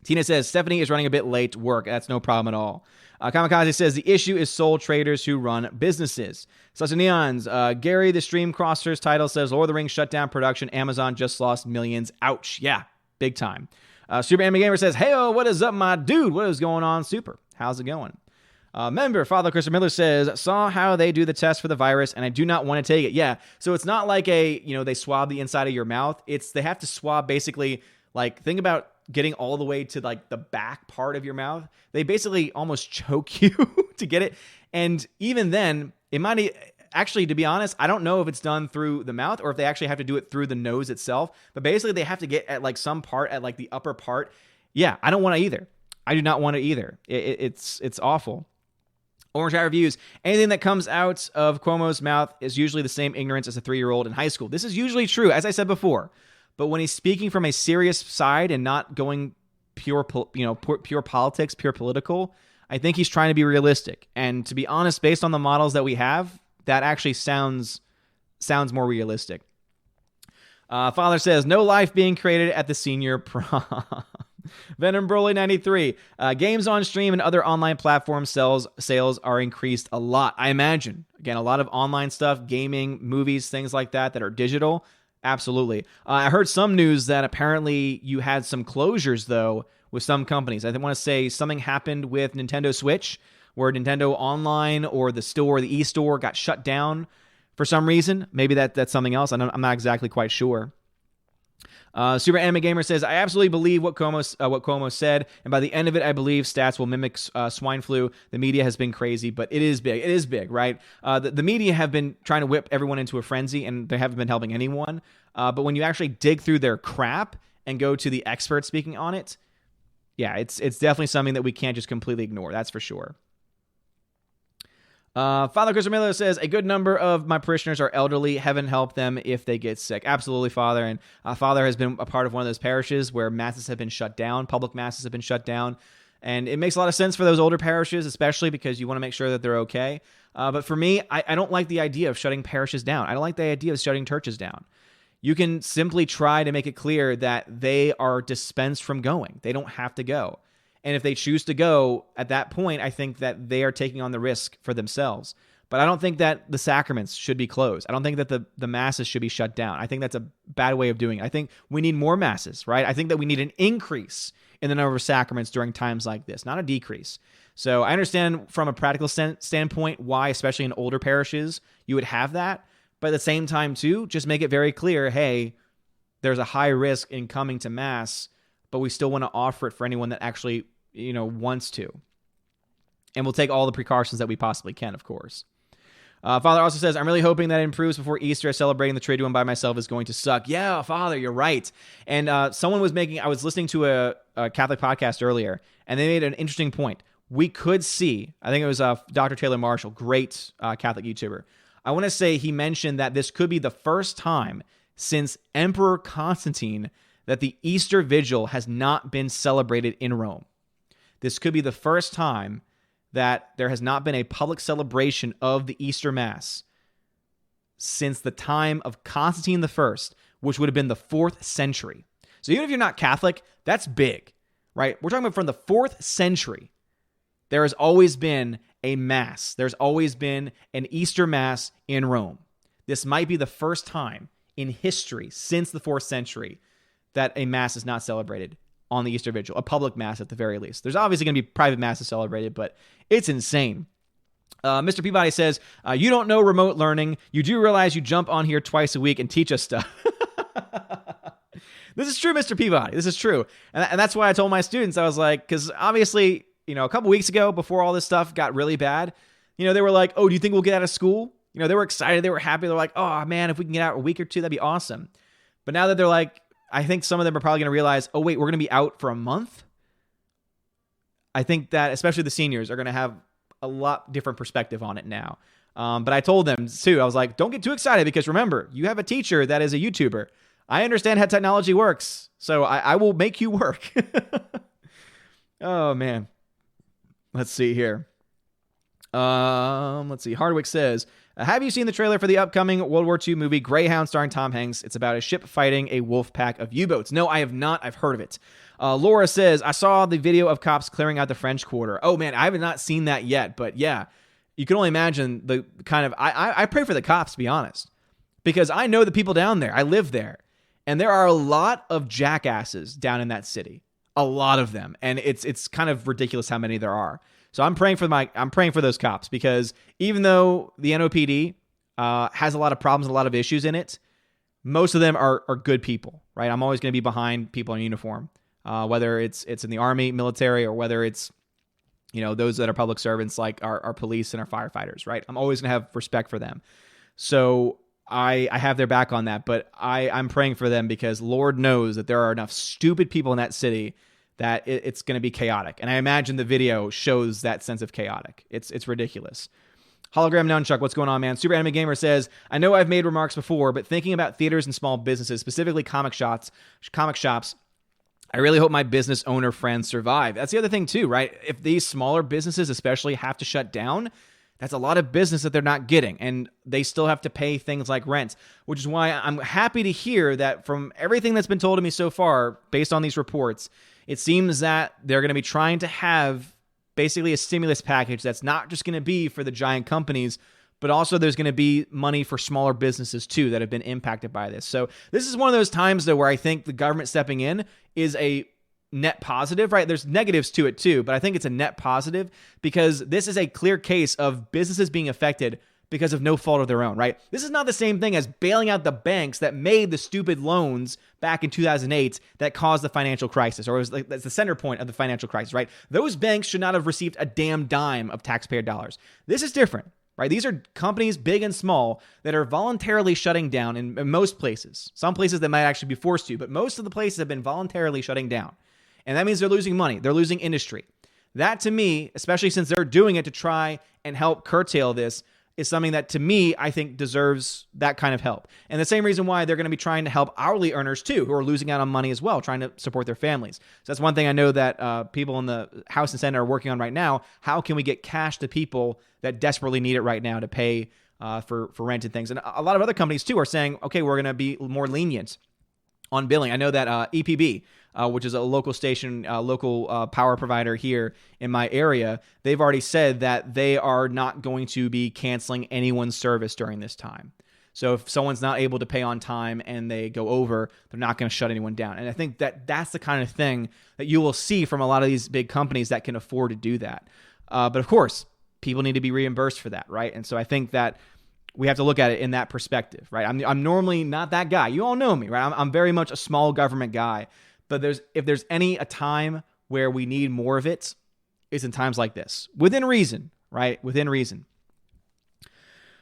Tina says, Stephanie is running a bit late to work. That's no problem at all. Kamikaze says, the issue is sole traders who run businesses. Sasha Neons, Gary, the Stream Crossers title says, Lord of the Rings shut down production. Amazon just lost millions. Ouch. Yeah, big time. Super Anime Gamer says, heyo, what is up, my dude? What is going on, Super? How's it going? Member, Father Christopher Miller says, saw how they do the test for the virus, and I do not want to take it. Yeah, so it's not like they swab the inside of your mouth. They have to swab basically, like, think about getting all the way to, like, the back part of your mouth. They basically almost choke you to get it. And even then, it might actually, to be honest, I don't know if it's done through the mouth or if they actually have to do it through the nose itself. But basically, they have to get at, like, some part, at, like, the upper part. Yeah, I don't want to either. I do not want it either. It's awful. Orange Eye Reviews, anything that comes out of Cuomo's mouth is usually the same ignorance as a 3-year-old in high school. This is usually true, as I said before. But when he's speaking from a serious side and not going pure politics, pure political, I think he's trying to be realistic. And to be honest, based on the models that we have, that actually sounds more realistic. Father says, no life being created at the senior prom. Venom Broly 93. Games on stream and other online platform sales are increased a lot. I imagine. Again, a lot of online stuff, gaming, movies, things like that are digital. Absolutely. I heard some news that apparently you had some closures, though, with some companies. I want to say something happened with Nintendo Switch, where Nintendo Online or the store, the e-store, got shut down for some reason. Maybe that's something else. I'm not exactly quite sure. Super Anime Gamer says, I absolutely believe what Cuomo said, and by the end of it, I believe stats will mimic swine flu. The media has been crazy, but it is big. It is big, right? The media have been trying to whip everyone into a frenzy, and they haven't been helping anyone. But when you actually dig through their crap and go to the experts speaking on it, yeah, it's definitely something that we can't just completely ignore. That's for sure. Father Christopher Miller says, a good number of my parishioners are elderly. Heaven help them if they get sick. Absolutely, Father. And Father has been a part of one of those parishes where masses have been shut down. Public masses have been shut down. And it makes a lot of sense for those older parishes, especially because you want to make sure that they're okay. But for me, I don't like the idea of shutting parishes down. I don't like the idea of shutting churches down. You can simply try to make it clear that they are dispensed from going. They don't have to go. And if they choose to go, at that point, I think that they are taking on the risk for themselves. But I don't think that the sacraments should be closed. I don't think that the masses should be shut down. I think that's a bad way of doing it. I think we need more masses, right? I think that we need an increase in the number of sacraments during times like this, not a decrease. So I understand from a practical standpoint why, especially in older parishes, you would have that. But at the same time, too, just make it very clear, hey, there's a high risk in coming to Mass, but we still want to offer it for anyone that actually wants to. And we'll take all the precautions that we possibly can, of course. Father also says, I'm really hoping that it improves before Easter. Celebrating the Triduum by myself is going to suck. Yeah, Father, you're right. And I was listening to a Catholic podcast earlier, and they made an interesting point. We could see, I think it was Dr. Taylor Marshall, great Catholic YouTuber. I want to say he mentioned that this could be the first time since Emperor Constantine that the Easter Vigil has not been celebrated in Rome. This could be the first time that there has not been a public celebration of the Easter Mass since the time of Constantine I, which would have been the 4th century. So even if you're not Catholic, that's big, right? We're talking about from the 4th century. There has always been a Mass. There's always been an Easter Mass in Rome. This might be the first time in history since the 4th century that a Mass is not celebrated on the Easter Vigil, a public Mass at the very least. There's obviously going to be private Masses celebrated, but it's insane. Mr. Peabody says, you don't know remote learning. You do realize you jump on here twice a week and teach us stuff. This is true, Mr. Peabody. This is true. And that's why I told my students, I was like, because obviously, a couple weeks ago, before all this stuff got really bad, they were like, oh, do you think we'll get out of school? They were excited. They were happy. They're like, oh, man, if we can get out a week or two, that'd be awesome. But now that they're like, I think some of them are probably going to realize, oh, wait, we're going to be out for a month. I think that especially the seniors are going to have a lot different perspective on it now. But I told them, too, I was like, don't get too excited because remember, you have a teacher that is a YouTuber. I understand how technology works, so I will make you work. Oh, man. Let's see here. Let's see. Hardwick says, have you seen the trailer for the upcoming World War II movie Greyhound starring Tom Hanks? It's about a ship fighting a wolf pack of U-boats. No, I have not. I've heard of it. Laura says, I saw the video of cops clearing out the French Quarter. Oh, man, I have not seen that yet. But yeah, you can only imagine the kind of... I pray for the cops, to be honest, because I know the people down there. I live there. And there are a lot of jackasses down in that city. A lot of them. And it's kind of ridiculous how many there are. So I'm praying for those cops, because even though the NOPD has a lot of problems and a lot of issues in it, most of them are good people, right? I'm always going to be behind people in uniform, whether it's in the army, military, or whether it's, those that are public servants like our police and our firefighters, right? I'm always going to have respect for them. So I have their back on that, but I'm praying for them, because Lord knows that there are enough stupid people in that city that it's going to be chaotic. And I imagine the video shows that sense of chaotic. It's ridiculous. Hologram Nunchuck, what's going on, man? Super Anime Gamer says, I know I've made remarks before, but thinking about theaters and small businesses, specifically comic shops, I really hope my business owner friends survive. That's the other thing too, right? If these smaller businesses especially have to shut down, that's a lot of business that they're not getting, and they still have to pay things like rent, which is why I'm happy to hear that from everything that's been told to me so far, based on these reports, it seems that they're going to be trying to have basically a stimulus package that's not just going to be for the giant companies, but also there's going to be money for smaller businesses too that have been impacted by this. So this is one of those times though where I think the government stepping in is a net positive, right? There's negatives to it too, but I think it's a net positive, because this is a clear case of businesses being affected because of no fault of their own, right? This is not the same thing as bailing out the banks that made the stupid loans back in 2008 that caused the financial crisis, or that's the center point of the financial crisis, right? Those banks should not have received a damn dime of taxpayer dollars. This is different, right? These are companies, big and small, that are voluntarily shutting down in most places. Some places that might actually be forced to, but most of the places have been voluntarily shutting down. And that means they're losing money. They're losing industry. That, to me, especially since they're doing it to try and help curtail this, is something that, to me, I think deserves that kind of help. And the same reason why they're going to be trying to help hourly earners, too, who are losing out on money as well, trying to support their families. So that's one thing I know that people in the House and Senate are working on right now. How can we get cash to people that desperately need it right now to pay for rent and things? And a lot of other companies, too, are saying, okay, we're going to be more lenient on billing. I know that EPB, which is a local station, local power provider here in my area, they've already said that they are not going to be canceling anyone's service during this time. So if someone's not able to pay on time and they go over, they're not going to shut anyone down. And I think that that's the kind of thing that you will see from a lot of these big companies that can afford to do that. But of course, people need to be reimbursed for that, right? And so I think that we have to look at it in that perspective, right? I'm normally not that guy. You all know me, right? I'm very much a small government guy. But if there's a time where we need more of it, it's in times like this. Within reason, right? Within reason.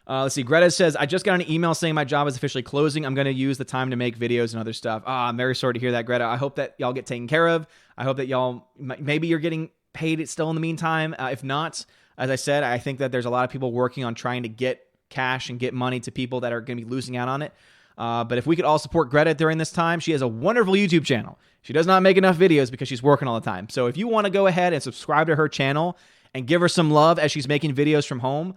Let's see. Greta says, I just got an email saying my job is officially closing. I'm going to use the time to make videos and other stuff. I'm very sorry to hear that, Greta. I hope that y'all get taken care of. I hope that y'all, maybe you're getting paid still in the meantime. If not, as I said, I think that there's a lot of people working on trying to get cash and get money to people that are going to be losing out on it. But if we could all support Greta during this time, she has a wonderful YouTube channel. She does not make enough videos because she's working all the time. So if you want to go ahead and subscribe to her channel and give her some love as she's making videos from home,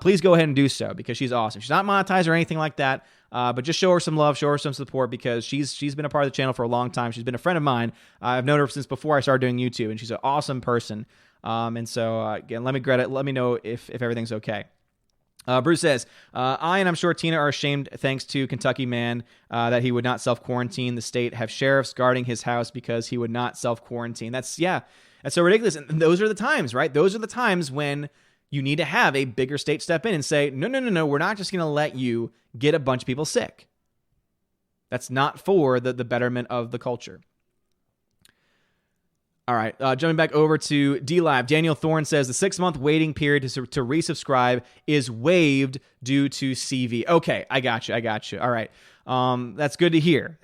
please go ahead and do so, because she's awesome. She's not monetized or anything like that, but just show her some love, show her some support, because she's been a part of the channel for a long time. She's been a friend of mine. I've known her since before I started doing YouTube, and she's an awesome person. And so again, let me know if everything's okay. Bruce says, I and I'm sure Tina are ashamed, thanks to Kentucky man, that he would not self-quarantine. The state have sheriffs guarding his house because he would not self-quarantine. That's so ridiculous. And those are the times, right? Those are the times when you need to have a bigger state step in and say, no, we're not just going to let you get a bunch of people sick. That's not for the betterment of the culture. All right, jumping back over to D-Live. Daniel Thorne says the 6-month waiting period to resubscribe is waived due to CV. Okay, I got you. All right, that's good to hear.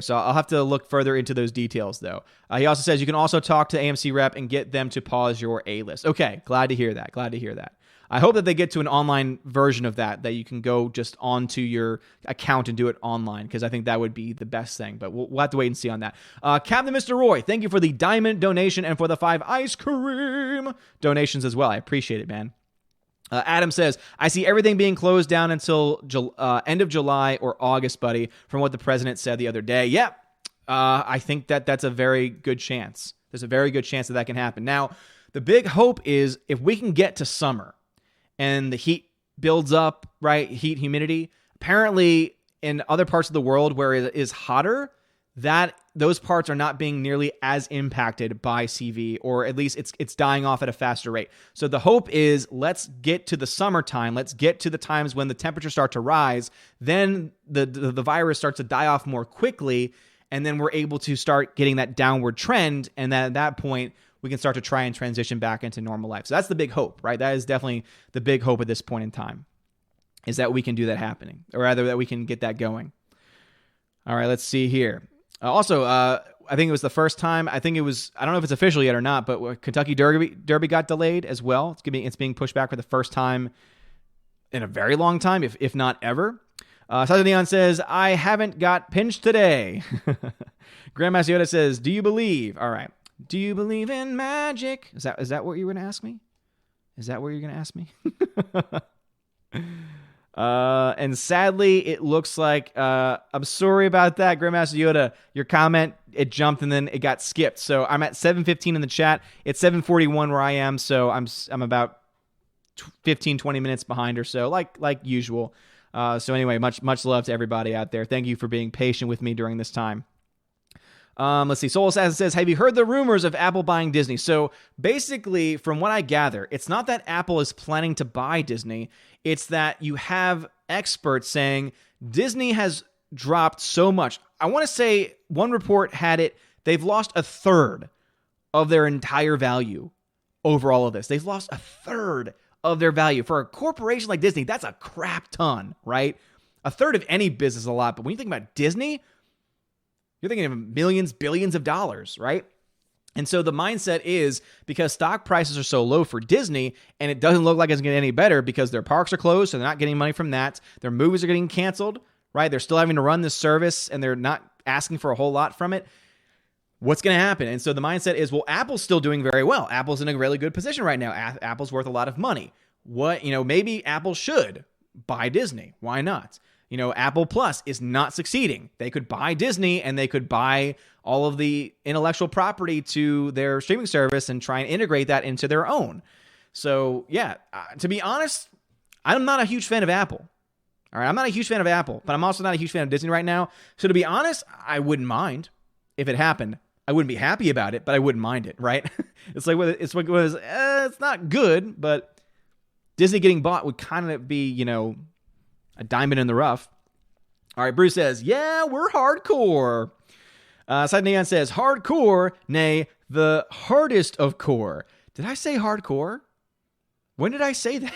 So I'll have to look further into those details, though. He also says you can also talk to AMC rep and get them to pause your A-list. Okay, glad to hear that. I hope that they get to an online version of that you can go just onto your account and do it online, because I think that would be the best thing. But we'll have to wait and see on that. Captain Mr. Roy, thank you for the diamond donation and for the 5 ice cream donations as well. I appreciate it, man. Adam says, I see everything being closed down until end of July or August, buddy, from what the president said the other day. Yep. I think that's a very good chance. There's a very good chance that can happen. Now, the big hope is if we can get to summer and the heat builds up, right? Heat, humidity. Apparently, in other parts of the world where it is hotter, that those parts are not being nearly as impacted by CV, or at least it's dying off at a faster rate. So the hope is, let's get to the summertime. Let's get to the times when the temperatures start to rise. Then the virus starts to die off more quickly, and then we're able to start getting that downward trend. And then at that point, we can start to try and transition back into normal life. So that's the big hope, right? That is definitely the big hope at this point in time, is that we can do that happening, or rather that we can get that going. All right, let's see here. Also, I think it was the first time, I don't know if it's official yet or not, but Kentucky Derby got delayed as well. It's being pushed back for the first time in a very long time, if not ever. Sajid Neon says, I haven't got pinched today. Grandmaster Yoda says, do you believe? All right. Do you believe in magic? Is that what you were going to ask me? Is that what you're going to ask me? And sadly, it looks like, I'm sorry about that, Grandmaster Yoda. Your comment, it jumped and then it got skipped. So I'm at 7:15 in the chat. It's 7:41 where I am. So I'm about 15, 20 minutes behind or so, like usual. So anyway, much love to everybody out there. Thank you for being patient with me during this time. Let's see. Soul Assassin says, have you heard the rumors of Apple buying Disney? So basically, from what I gather, it's not that Apple is planning to buy Disney. It's that you have experts saying Disney has dropped so much. I want to say one report had it, they've lost a third of their entire value over all of this. They've lost a third of their value. For a corporation like Disney, that's a crap ton, right? A third of any business is a lot. But when you think about Disney, you're thinking of millions, billions of dollars, right? And so the mindset is, because stock prices are so low for Disney, and it doesn't look like it's getting any better because their parks are closed, so they're not getting money from that. Their movies are getting canceled, right? They're still having to run this service, and they're not asking for a whole lot from it. What's going to happen? And so the mindset is, well, Apple's still doing very well. Apple's in a really good position right now. Apple's worth a lot of money. Maybe Apple should buy Disney. Why not? Apple Plus is not succeeding. They could buy Disney, and they could buy all of the intellectual property to their streaming service and try and integrate that into their own. So, yeah, to be honest, I'm not a huge fan of Apple. All right, I'm not a huge fan of Apple, but I'm also not a huge fan of Disney right now. So to be honest, I wouldn't mind if it happened. I wouldn't be happy about it, but I wouldn't mind it, right? It's not good, but Disney getting bought would kind of be, a diamond in the rough. All right, Bruce says, yeah, we're hardcore. Side Neon says, hardcore, nay, the hardest of core. Did I say hardcore? When did I say that?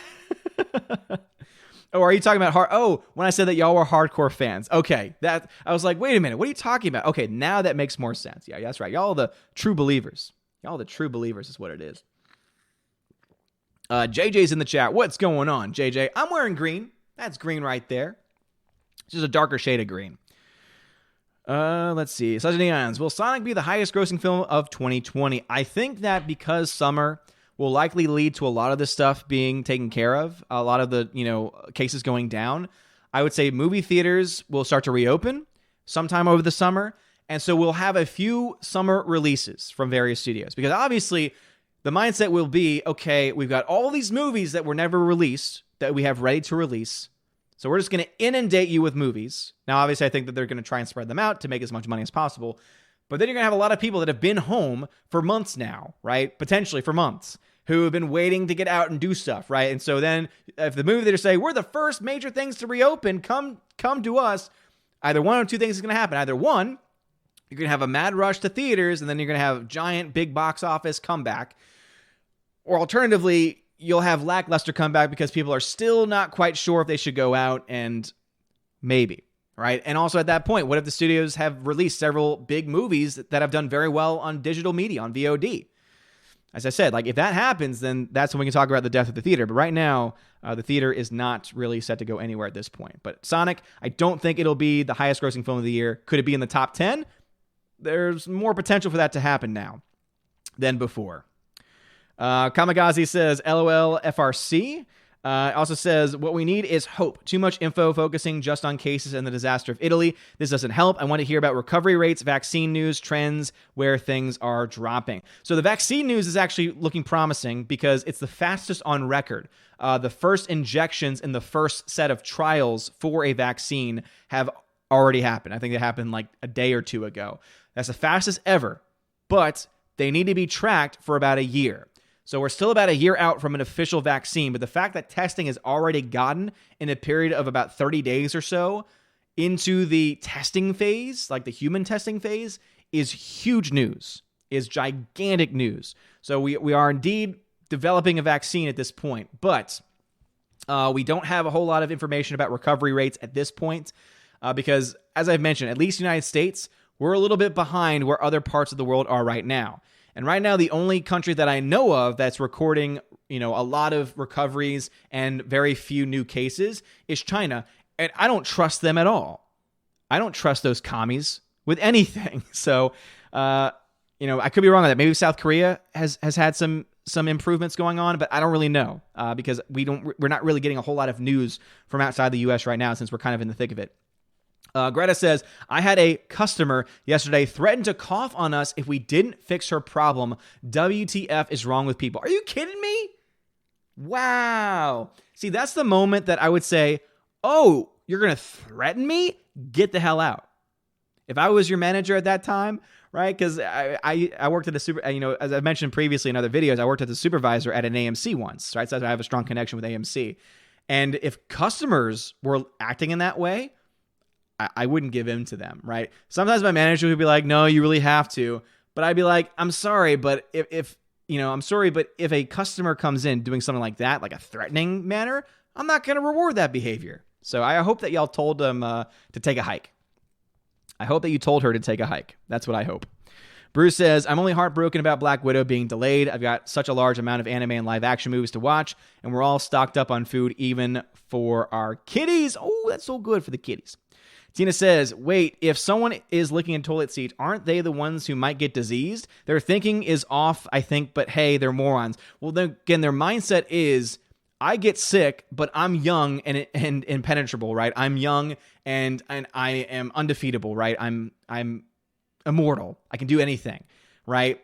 Oh, are you talking about when I said that y'all were hardcore fans. Okay, I was like, wait a minute, what are you talking about? Okay, now that makes more sense. Yeah, that's right. Y'all are the true believers. Y'all the true believers is what it is. JJ's in the chat. What's going on, JJ? I'm wearing green. That's green right there. It's just a darker shade of green. Let's see. Such Neons. Will Sonic be the highest grossing film of 2020? I think that because summer will likely lead to a lot of this stuff being taken care of, a lot of the, cases going down. I would say movie theaters will start to reopen sometime over the summer. And so we'll have a few summer releases from various studios, because obviously the mindset will be, okay, we've got all these movies that were never released that we have ready to release. So we're just going to inundate you with movies. Now, obviously, I think that they're going to try and spread them out to make as much money as possible. But then you're going to have a lot of people that have been home for months now, right? Potentially for months, who have been waiting to get out and do stuff, right? And so then if the movie theaters say, we're the first major things to reopen, come to us, either one or two things is going to happen. Either one, you're going to have a mad rush to theaters, and then you're going to have giant big box office comeback. Or alternatively, you'll have lackluster comeback because people are still not quite sure if they should go out, and maybe, right? And also at that point, what if the studios have released several big movies that have done very well on digital media, on VOD? as I said, like if that happens, then that's when we can talk about the death of the theater. But right now, the theater is not really set to go anywhere at this point. But Sonic, I don't think it'll be the highest grossing film of the year. Could it be in the top 10? There's more potential for that to happen now than before. Kamikaze says, LOL FRC. Also says, what we need is hope. Too much info focusing just on cases and the disaster of Italy. This doesn't help. I want to hear about recovery rates, vaccine news, trends, where things are dropping. So the vaccine news is actually looking promising because it's the fastest on record. The first injections in the first set of trials for a vaccine have already happened. I think it happened like a day or two ago. That's the fastest ever, but they need to be tracked for about a year. So we're still about a year out from an official vaccine, but the fact that testing has already gotten in a period of about 30 days or so into the testing phase, like the human testing phase, is huge news, is gigantic news. So we are indeed developing a vaccine at this point, but we don't have a whole lot of information about recovery rates at this point because, as I've mentioned, at least the United States, we're a little bit behind where other parts of the world are right now. And right now, the only country that I know of that's recording, a lot of recoveries and very few new cases is China. And I don't trust them at all. I don't trust those commies with anything. So, I could be wrong on that. Maybe South Korea has had some improvements going on, but I don't really know because we're not really getting a whole lot of news from outside the U.S. right now since we're kind of in the thick of it. Greta says, I had a customer yesterday threaten to cough on us if we didn't fix her problem. WTF is wrong with people. Are you kidding me? Wow. See, that's the moment that I would say, oh, you're going to threaten me? Get the hell out. If I was your manager at that time, right? Because I worked at as I mentioned previously in other videos, I worked as a supervisor at an AMC once, right? So I have a strong connection with AMC. And if customers were acting in that way, I wouldn't give in to them, right? Sometimes my manager would be like, no, you really have to. But I'd be like, I'm sorry, but if a customer comes in doing something like that, like a threatening manner, I'm not going to reward that behavior. So I hope that y'all told them to take a hike. I hope that you told her to take a hike. That's what I hope. Bruce says, I'm only heartbroken about Black Widow being delayed. I've got such a large amount of anime and live action movies to watch, and we're all stocked up on food, even for our kitties. Oh, that's so good for the kitties. Tina says, wait, if someone is licking a toilet seat, aren't they the ones who might get diseased? Their thinking is off, I think, but hey, they're morons. Well, then again, their mindset is, I get sick, but I'm young and impenetrable, right? I'm young and I am undefeatable, right? I'm immortal. I can do anything, right?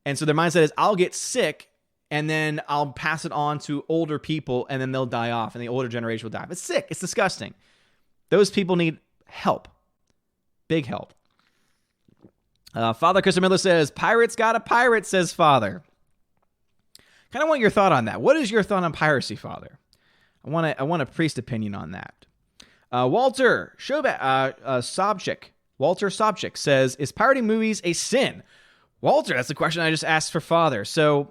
And so their mindset is, I'll get sick and then I'll pass it on to older people and then they'll die off and the older generation will die. It's sick. It's disgusting. Those people need help. Big help. Father Christopher Miller says, pirates got a pirate, says Father. Kind of want your thought on that. What is your thought on piracy, Father? I want a priest opinion on that. Walter Sobchik says, is pirating movies a sin? Walter, that's the question I just asked for Father. So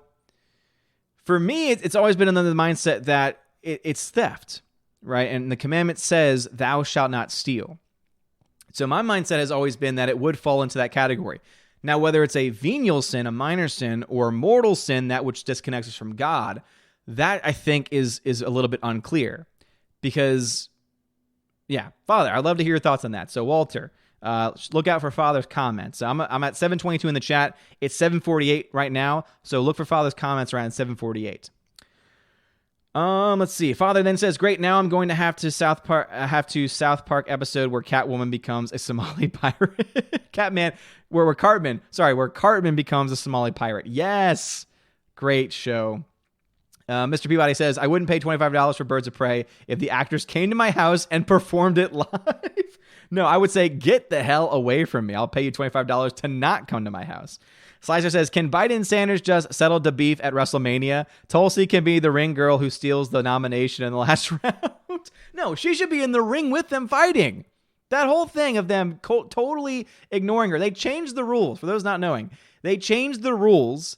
for me, it's always been under the mindset that it's theft, right? And the commandment says, thou shalt not steal. So my mindset has always been that it would fall into that category. Now, whether it's a venial sin, a minor sin, or mortal sin, that which disconnects us from God, that I think is a little bit unclear. Because, yeah, Father, I'd love to hear your thoughts on that. So, Walter, look out for Father's comments. I'm at 722 in the chat. It's 748 right now. So look for Father's comments around 748. Let's see. Father then says, great, now I'm going to have to South Park episode where Catwoman becomes a Somali pirate. where Cartman becomes a Somali pirate. Yes. Great show. Mr. Peabody says, I wouldn't pay $25 for Birds of Prey if the actors came to my house and performed it live. No, I would say, get the hell away from me. I'll pay you $25 to not come to my house. Slicer says, can Biden and Sanders just settle the beef at WrestleMania? Tulsi can be the ring girl who steals the nomination in the last round. No, she should be in the ring with them fighting. That whole thing of them totally ignoring her. They changed the rules, for those not knowing. They changed the rules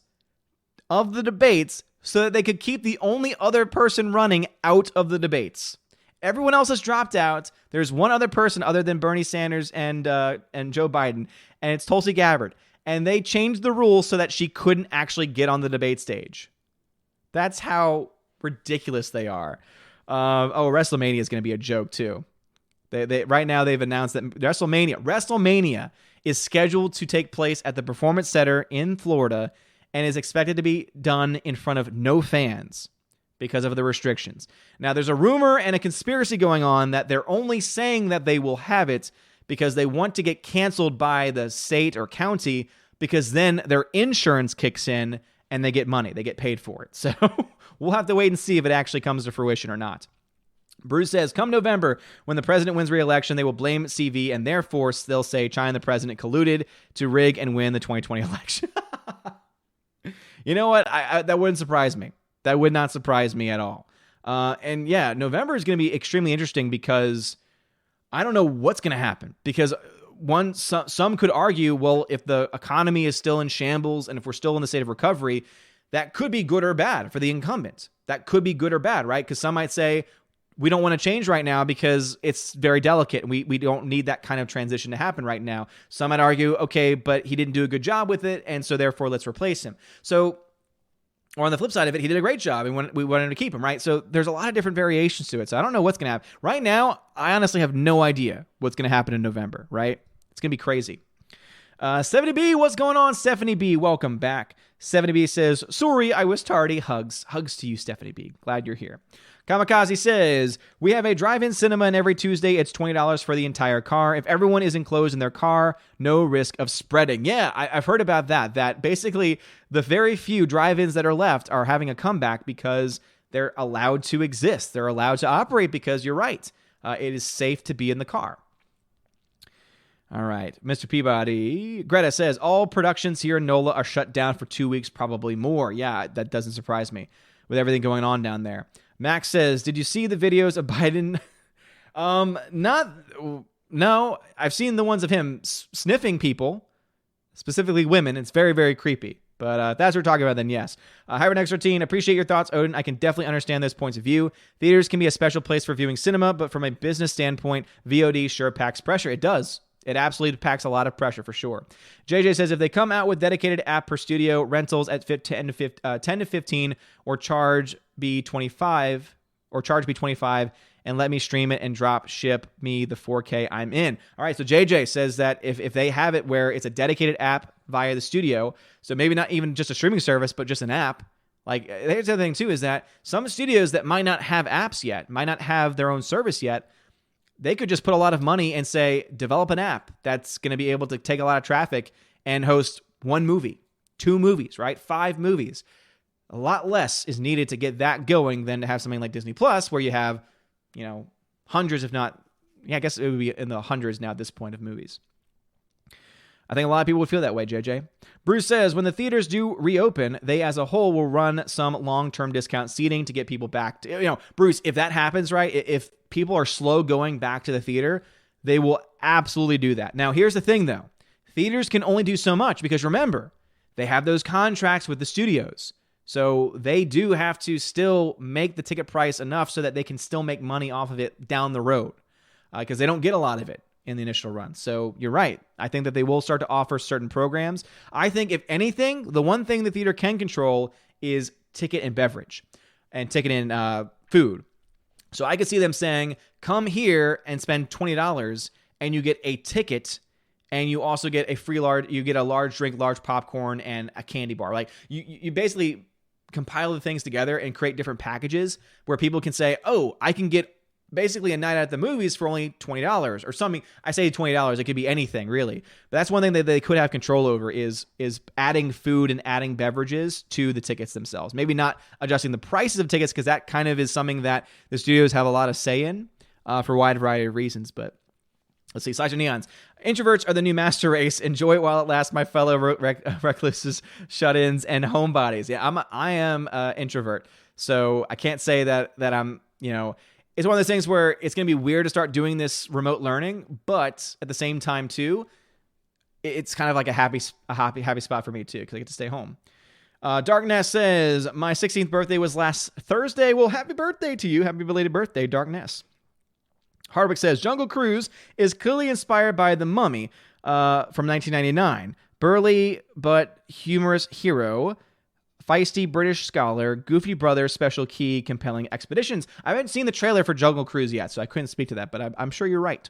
of the debates so that they could keep the only other person running out of the debates. Everyone else has dropped out. There's one other person other than Bernie Sanders and Joe Biden, and it's Tulsi Gabbard. and they changed the rules so that she couldn't actually get on the debate stage. That's how ridiculous they are. WrestleMania is going to be a joke too. They right now they've announced that WrestleMania is scheduled to take place at the Performance Center in Florida and is expected to be done in front of no fans because of the restrictions. Now, there's a rumor and a conspiracy going on that they're only saying that they will have it because they want to get canceled by the state or county, because then their insurance kicks in and they get money. They get paid for it. So we'll have to wait and see if it actually comes to fruition or not. Bruce says, come November, when the president wins re-election, they will blame CV, and therefore they'll say China and the president colluded to rig and win the 2020 election. You know what? That wouldn't surprise me. That would not surprise me at all. And yeah, November is going to be extremely interesting because I don't know what's going to happen. Because some could argue, well, if the economy is still in shambles and if we're still in the state of recovery, that could be good or bad for the incumbent. That could be good or bad, right? Because some might say, we don't want to change right now because it's very delicate and we don't need that kind of transition to happen right now. Some might argue, okay, but he didn't do a good job with it, and so therefore let's replace him. So, or on the flip side of it, he did a great job and we wanted to keep him, right? So there's a lot of different variations to it. So I don't know what's going to happen. Right now, I honestly have no idea what's going to happen in November, right? It's going to be crazy. 70B, what's going on? Stephanie B, welcome back. 70B says, sorry, I was tardy. Hugs. Hugs to you, Stephanie B. Glad you're here. Kamikaze says, we have a drive-in cinema, and every Tuesday it's $20 for the entire car. If everyone is enclosed in their car, no risk of spreading. Yeah, I've heard about that. That basically the very few drive-ins that are left are having a comeback because they're allowed to exist. They're allowed to operate because you're right. It is safe to be in the car. All right, Mr. Peabody. Greta says, all productions here in NOLA are shut down for 2 weeks, probably more. Yeah, that doesn't surprise me with everything going on down there. Max says, did you see the videos of Biden? No, I've seen the ones of him sniffing people, specifically women. It's very, very creepy. But if that's what we're talking about, then yes. Hypernex13, appreciate your thoughts, Odin. I can definitely understand those points of view. Theaters can be a special place for viewing cinema, but from a business standpoint, VOD sure packs pressure. It does. It absolutely packs a lot of pressure for sure. JJ says, if they come out with dedicated app per studio rentals at 10 to 15 or charge B25 and let me stream it and drop ship me the 4K, I'm in. All right, so JJ says that if they have it where it's a dedicated app via the studio, so maybe not even just a streaming service, but just an app. Like, here's the other thing too, is that some studios that might not have apps yet, might not have their own service yet, they could just put a lot of money and say, develop an app that's going to be able to take a lot of traffic and host 1 movie, 2 movies, right? 5 movies. A lot less is needed to get that going than to have something like Disney Plus, where you have, hundreds, if not, I guess it would be in the hundreds now at this point of movies. I think a lot of people would feel that way, JJ. Bruce says, when the theaters do reopen, they as a whole will run some long-term discount seating to get people back to, Bruce, if that happens, right, if people are slow going back to the theater, they will absolutely do that. Now, here's the thing, though. Theaters can only do so much because, remember, they have those contracts with the studios. So they do have to still make the ticket price enough so that they can still make money off of it down the road because they don't get a lot of it in the initial run. So you're right. I think that they will start to offer certain programs. I think, if anything, the one thing the theater can control is ticket and beverage and ticket and food. So I could see them saying, come here and spend $20 and you get a ticket and you also get a large drink, large popcorn, and a candy bar. Like you basically compile the things together and create different packages where people can say, oh, I can get basically a night at the movies for only $20 or something. I say $20, it could be anything really. But that's one thing that they could have control over is adding food and adding beverages to the tickets themselves. Maybe not adjusting the prices of tickets because that kind of is something that the studios have a lot of say in for a wide variety of reasons. But let's see. Slash Neons. Introverts are the new master race. Enjoy it while it lasts, my fellow recluses, shut-ins, and homebodies. Yeah, I am an introvert. So I can't say that I'm, it's one of those things where it's going to be weird to start doing this remote learning, but at the same time too, it's kind of like a happy spot for me too, because I get to stay home. Darkness says, my 16th birthday was last Thursday. Well, happy birthday to you. Happy belated birthday, Darkness. Hardwick says, Jungle Cruise is clearly inspired by The Mummy from 1999, Burly but humorous hero, feisty British scholar, goofy brother, special key, compelling expeditions. I haven't seen the trailer for Jungle Cruise yet, so I couldn't speak to that, but I'm sure you're right.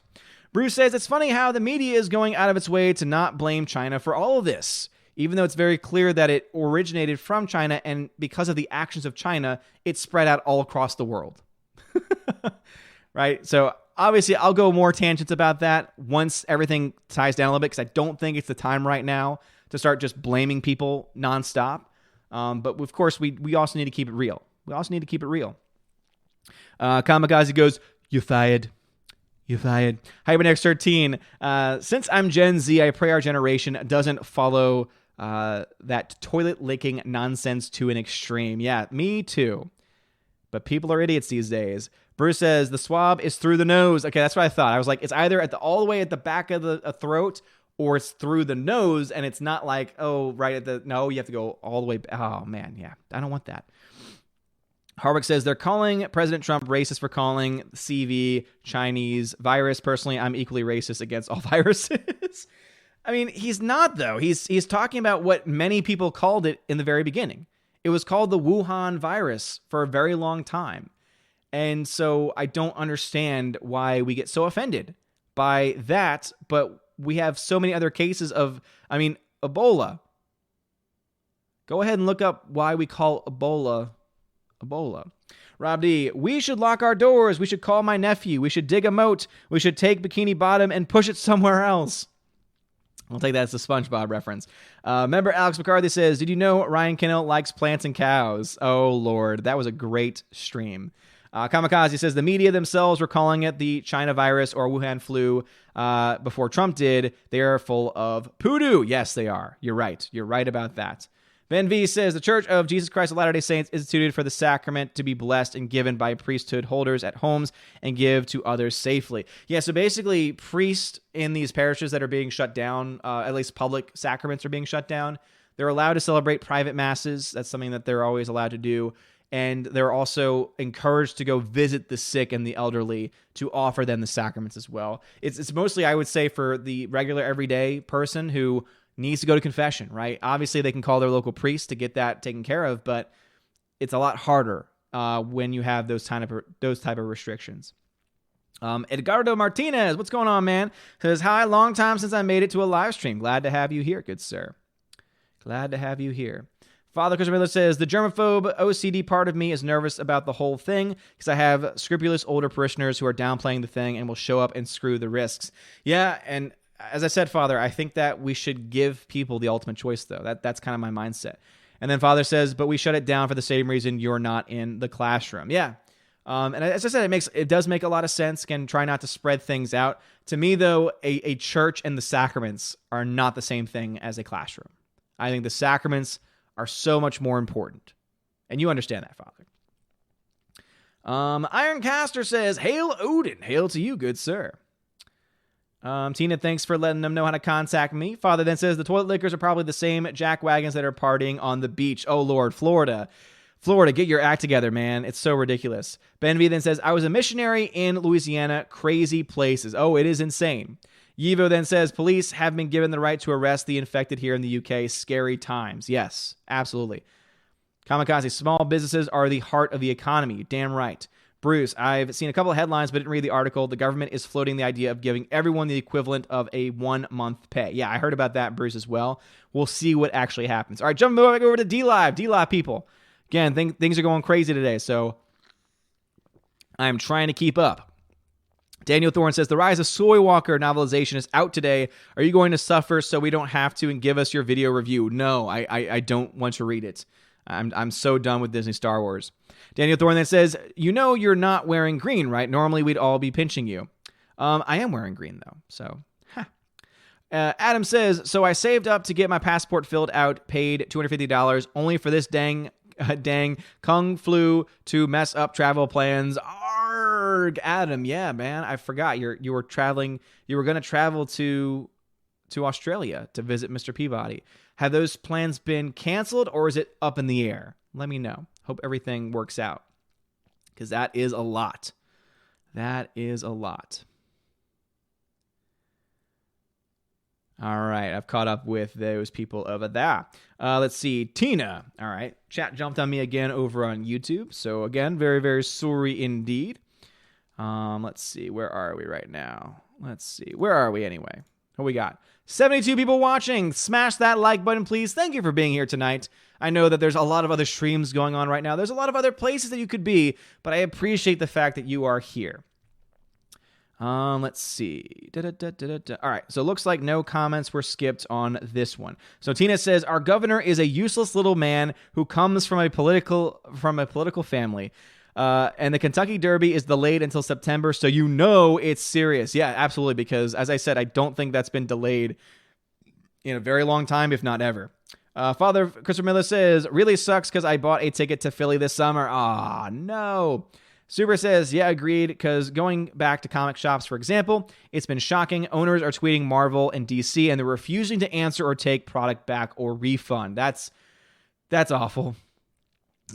Bruce says, it's funny how the media is going out of its way to not blame China for all of this, even though it's very clear that it originated from China, and because of the actions of China, it spread out all across the world. Right? So obviously, I'll go more tangents about that once everything ties down a little bit, because I don't think it's the time right now to start just blaming people nonstop. But of course, we also need to keep it real. Kamikaze goes, "You fired. You fired." HyperNext13. Since I'm Gen Z, I pray our generation doesn't follow that toilet licking nonsense to an extreme. Yeah, me too. But people are idiots these days. Bruce says, the swab is through the nose. Okay, that's what I thought. I was like, it's either all the way at the back of the throat, or it's through the nose, and it's not like, right at the... No, you have to go all the way... Oh, man, yeah. I don't want that. Harwick says, they're calling President Trump racist for calling CV Chinese virus. Personally, I'm equally racist against all viruses. I mean, he's not, though. He's talking about what many people called it in the very beginning. It was called the Wuhan virus for a very long time. And so I don't understand why we get so offended by that, but we have so many other cases of, Ebola. Go ahead and look up why we call Ebola. Rob D, we should lock our doors. We should call my nephew. We should dig a moat. We should take Bikini Bottom and push it somewhere else. I'll take that as a SpongeBob reference. Member Alex McCarthy says, did you know Ryan Kinno likes plants and cows? Oh, Lord. That was a great stream. Kamikaze says the media themselves were calling it the China virus or Wuhan flu before Trump did. They are full of poodoo. Yes, they are. You're right. You're right about that. Ben V says the Church of Jesus Christ of Latter-day Saints instituted for the sacrament to be blessed and given by priesthood holders at homes and give to others safely. Yeah, so basically priests in these parishes that are being shut down, at least public sacraments are being shut down, they're allowed to celebrate private masses. That's something that they're always allowed to do. And they're also encouraged to go visit the sick and the elderly to offer them the sacraments as well. It's mostly, I would say, for the regular everyday person who needs to go to confession, right? Obviously, they can call their local priest to get that taken care of, but it's a lot harder when you have those type of restrictions. Edgardo Martinez, what's going on, man? Says, hi, long time since I made it to a live stream. Glad to have you here, good sir. Glad to have you here. Father Christopher Miller says, the germaphobe OCD part of me is nervous about the whole thing because I have scrupulous older parishioners who are downplaying the thing and will show up and screw the risks. Yeah, and as I said, Father, I think that we should give people the ultimate choice, though. That's kind of my mindset. And then Father says, but we shut it down for the same reason you're not in the classroom. Yeah. And as I said, it does make a lot of sense. Again, try not to spread things out. To me, though, a church and the sacraments are not the same thing as a classroom. I think the sacraments are so much more important. And you understand that, Father. Ironcaster says, hail Odin. Hail to you, good sir. Tina, thanks for letting them know how to contact me. Father then says, the toilet lickers are probably the same jack wagons that are partying on the beach. Oh, Lord, Florida, get your act together, man. It's so ridiculous. Ben V then says, I was a missionary in Louisiana. Crazy places. Oh, it is insane. Yivo then says, police have been given the right to arrest the infected here in the UK. Scary times. Yes, absolutely. Kamikaze, small businesses are the heart of the economy. Damn right. Bruce, I've seen a couple of headlines, but didn't read the article. The government is floating the idea of giving everyone the equivalent of a 1-month pay. Yeah, I heard about that, Bruce, as well. We'll see what actually happens. All right, jumping back over to D-Live. D-Live people. Again, things are going crazy today, so I'm trying to keep up. Daniel Thorne says, the Rise of Soy Walker novelization is out today. Are you going to suffer so we don't have to and give us your video review? No, I don't want to read it. I'm so done with Disney Star Wars. Daniel Thorne then says, you know you're not wearing green, right? Normally we'd all be pinching you. I am wearing green, though, so... Adam says, so I saved up to get my passport filled out, paid $250, only for this dang Kung flu to mess up travel plans. Arg, Adam, yeah, man, I forgot. You were traveling. You were going to travel to Australia to visit Mr. Peabody. Have those plans been canceled, or is it up in the air? Let me know. Hope everything works out, because that is a lot. That is a lot. All right, I've caught up with those people over there. Let's see, Tina. All right, chat jumped on me again over on YouTube. So again, very, very sorry indeed. Let's see, where are we right now? Let's see, where are we anyway? What we got? 72 people watching. Smash that like button, please. Thank you for being here tonight. I know that there's a lot of other streams going on right now. There's a lot of other places that you could be, but I appreciate the fact that you are here. Let's see. All right, so it looks like no comments were skipped on this one. So Tina says, our governor is a useless little man who comes from a political family. And the Kentucky Derby is delayed until September, so you know it's serious. Yeah, absolutely, because as I said, I don't think that's been delayed in a very long time, if not ever. Father Christopher Miller says, really sucks because I bought a ticket to Philly this summer. Aw, no. Super says, yeah, agreed, because going back to comic shops, for example, it's been shocking. Owners are tweeting Marvel and DC, and they're refusing to answer or take product back or refund. That's awful.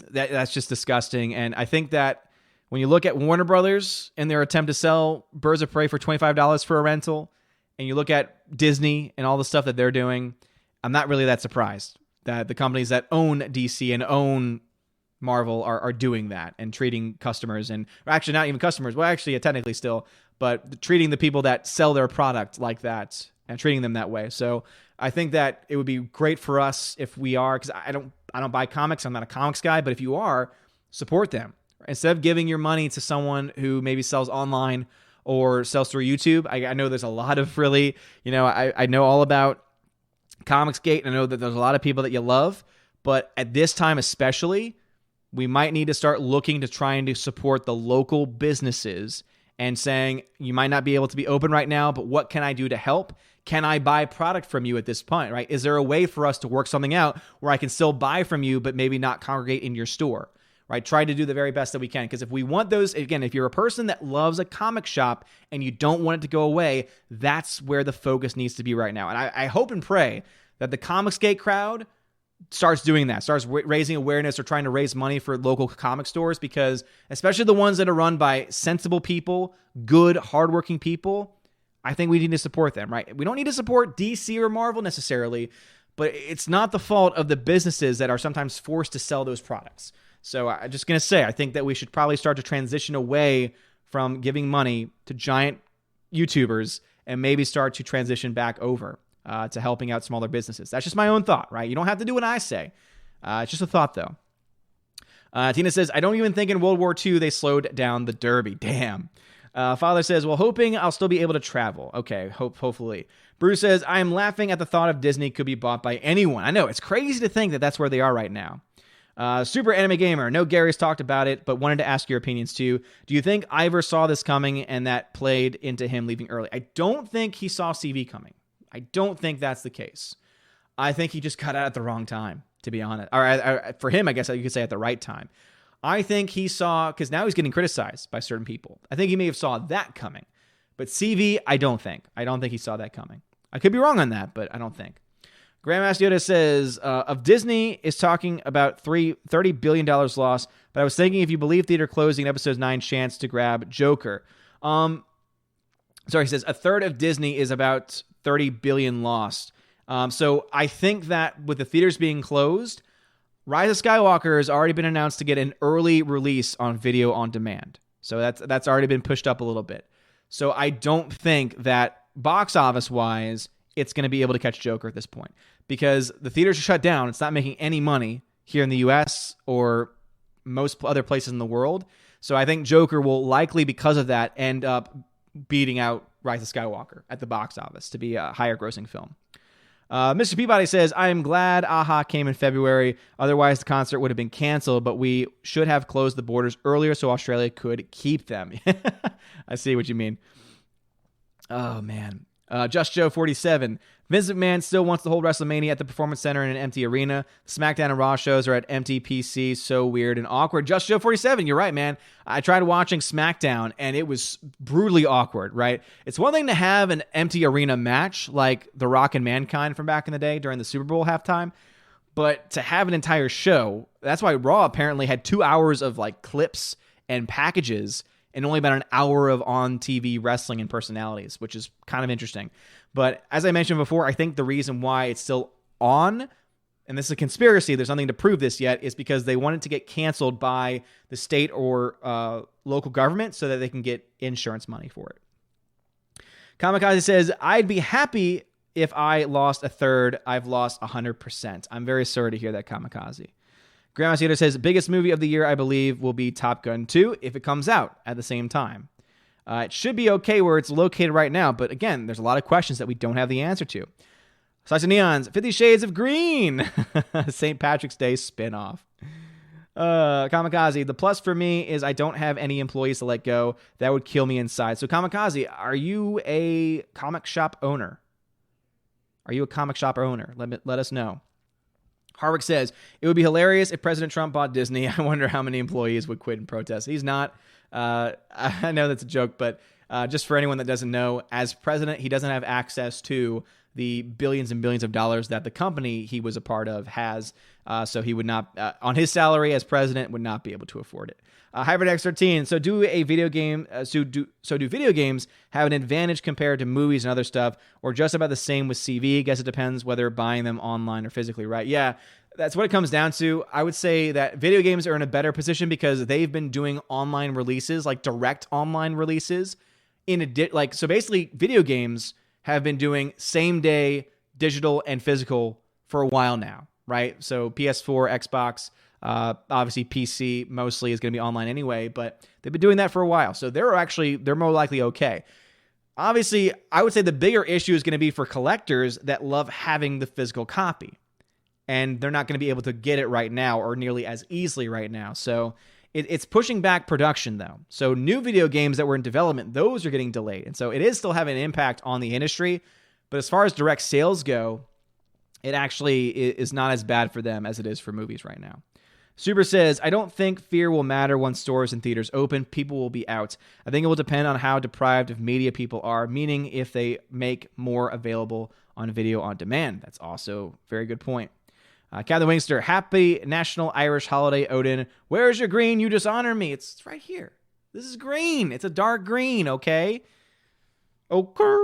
That's just disgusting. And I think that when you look at Warner Brothers and their attempt to sell Birds of Prey for $25 for a rental, and you look at Disney and all the stuff that they're doing, I'm not really that surprised that the companies that own DC and own Marvel are doing that and treating customers, and actually not even customers, well, actually technically still, but treating the people that sell their product like that and treating them that way. So I think that it would be great for us if we are, because I don't buy comics. I'm not a comics guy, but if you are, support them. Instead of giving your money to someone who maybe sells online or sells through YouTube. I know there's a lot of really, I know all about Comicsgate. I know that there's a lot of people that you love, but at this time especially, we might need to start looking to trying to support the local businesses and saying, you might not be able to be open right now, but what can I do to help? Can I buy product from you at this point, right? Is there a way for us to work something out where I can still buy from you, but maybe not congregate in your store, right? Try to do the very best that we can. Because if we want those, again, if you're a person that loves a comic shop and you don't want it to go away, that's where the focus needs to be right now. And I hope and pray that the Comicsgate crowd starts doing that, starts raising awareness or trying to raise money for local comic stores, because especially the ones that are run by sensible people, good, hardworking people, I think we need to support them, right? We don't need to support DC or Marvel necessarily, but it's not the fault of the businesses that are sometimes forced to sell those products. So I'm just going to say, I think that we should probably start to transition away from giving money to giant YouTubers and maybe start to transition back over to helping out smaller businesses. That's just my own thought, right? You don't have to do what I say. It's just a thought, though. Tina says, I don't even think in World War II they slowed down the Derby. Damn. Father says, well, hoping I'll still be able to travel. Okay, hopefully. Bruce says, I am laughing at the thought of Disney could be bought by anyone. I know, it's crazy to think that that's where they are right now. Super Anime Gamer, no, Gary's talked about it, but wanted to ask your opinions too. Do you think Ivor saw this coming and that played into him leaving early? I don't think he saw CV coming. I don't think that's the case. I think he just got out at the wrong time, to be honest. Or for him, I guess you could say at the right time. I think he saw, because now he's getting criticized by certain people. I think he may have saw that coming. But CV, I don't think. I don't think he saw that coming. I could be wrong on that, but I don't think. Grandmaster Yoda says, of Disney is talking about $30 billion loss, but I was thinking if you believe theater closing, episode 9 chance to grab Joker. He says a third of Disney is about $30 billion lost. So I think that with the theaters being closed, Rise of Skywalker has already been announced to get an early release on video on demand. So that's already been pushed up a little bit. So I don't think that box office wise, it's going to be able to catch Joker at this point, because the theaters are shut down. It's not making any money here in the US or most other places in the world. So I think Joker will likely, because of that, end up beating out Rise of Skywalker at the box office to be a higher grossing film. Mr. Peabody says, I am glad AHA came in February. Otherwise, the concert would have been canceled, but we should have closed the borders earlier so Australia could keep them. I see what you mean. Oh, man. Just Joe 47. Vince McMahon still wants to hold WrestleMania at the Performance Center in an empty arena. SmackDown and Raw shows are at empty PC. So weird and awkward. Just Joe 47. You're right, man. I tried watching SmackDown and it was brutally awkward, right? It's one thing to have an empty arena match like The Rock and Mankind from back in the day during the Super Bowl halftime, but to have an entire show, that's why Raw apparently had 2 hours of like clips and packages and only about an hour of on-TV wrestling and personalities, which is kind of interesting. But as I mentioned before, I think the reason why it's still on, and this is a conspiracy, there's nothing to prove this yet, is because they want it to get canceled by the state or local government so that they can get insurance money for it. Kamikaze says, I'd be happy if I lost a third. I've lost 100%. I'm very sorry to hear that, Kamikaze. Grandma Cedar says, biggest movie of the year, I believe, will be Top Gun 2 if it comes out at the same time. It should be okay where it's located right now, but again, there's a lot of questions that we don't have the answer to. Slice of Neons, 50 Shades of Green, St. Patrick's Day spinoff. Kamikaze, the plus for me is I don't have any employees to let go. That would kill me inside. So Kamikaze, are you a comic shop owner? Are you a comic shop owner? Let us know. Harwick says, it would be hilarious if President Trump bought Disney. I wonder how many employees would quit and protest. He's not. I know that's a joke, but just for anyone that doesn't know, as president, he doesn't have access to the billions and billions of dollars that the company he was a part of has. So he would not, on his salary as president, would not be able to afford it. Hybrid X13. So do video games have an advantage compared to movies and other stuff, or just about the same with CV? I guess it depends whether buying them online or physically, right? Yeah, that's what it comes down to. I would say that video games are in a better position because they've been doing online releases, like direct online releases. So basically, video games have been doing same day digital and physical for a while now, right? So PS4, Xbox, obviously PC mostly is going to be online anyway, but they've been doing that for a while. So they're more likely okay. Obviously, I would say the bigger issue is going to be for collectors that love having the physical copy, and they're not going to be able to get it right now or nearly as easily right now. So it's pushing back production, though. So new video games that were in development, those are getting delayed. And so it is still having an impact on the industry. But as far as direct sales go, it actually is not as bad for them as it is for movies right now. Super says, I don't think fear will matter once stores and theaters open. People will be out. I think it will depend on how deprived of media people are, meaning if they make more available on video on demand. That's also a very good point. Captain Wingster, happy National Irish Holiday, Odin. Where's your green? You dishonor me. It's right here. This is green. It's a dark green, okay? Okay.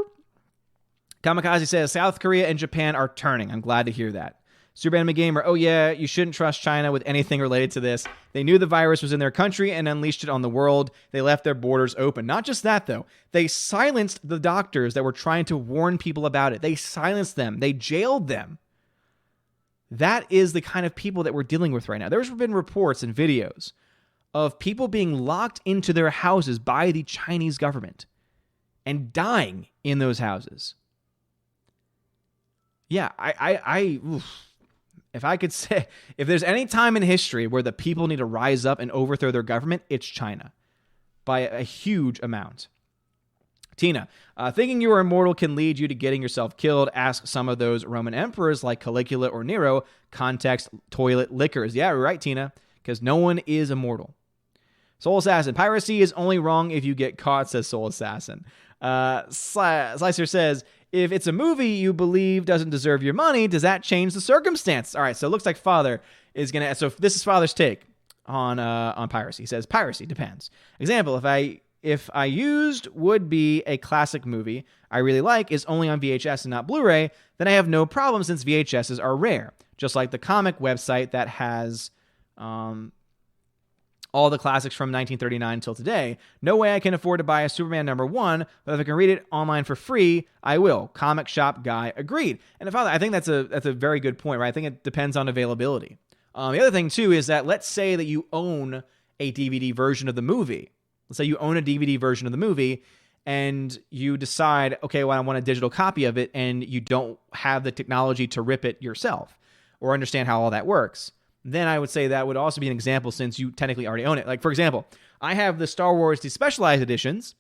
Kamikaze says, South Korea and Japan are turning. I'm glad to hear that. Super Anime Gamer, oh yeah, you shouldn't trust China with anything related to this. They knew the virus was in their country and unleashed it on the world. They left their borders open. Not just that, though. They silenced the doctors that were trying to warn people about it. They silenced them. They jailed them. That is the kind of people that we're dealing with right now. There's been reports and videos of people being locked into their houses by the Chinese government and dying in those houses. Yeah, if I could say, if there's any time in history where the people need to rise up and overthrow their government, it's China by a huge amount. Tina, thinking you are immortal can lead you to getting yourself killed. Ask some of those Roman emperors like Caligula or Nero. Context, toilet liquors. Yeah, right, Tina, because no one is immortal. Soul Assassin, piracy is only wrong if you get caught, says Soul Assassin. Slicer says, if it's a movie you believe doesn't deserve your money, does that change the circumstance? All right, so it looks like Father is going to... So this is Father's take on piracy. He says, piracy depends. Example, if I used would be a classic movie I really like is only on VHS and not Blu-ray, then I have no problem since VHSs are rare. Just like the comic website that has all the classics from 1939 until today. No way I can afford to buy a Superman #1, but if I can read it online for free, I will. Comic shop guy agreed. And Father, I think that's a very good point, right? I think it depends on availability. The other thing too is that let's say that you own a DVD version of the movie. Let's say you own a DVD version of the movie and you decide, okay, well, I want a digital copy of it, and you don't have the technology to rip it yourself or understand how all that works. Then I would say that would also be an example since you technically already own it. Like, for example, I have the Star Wars Despecialized editions,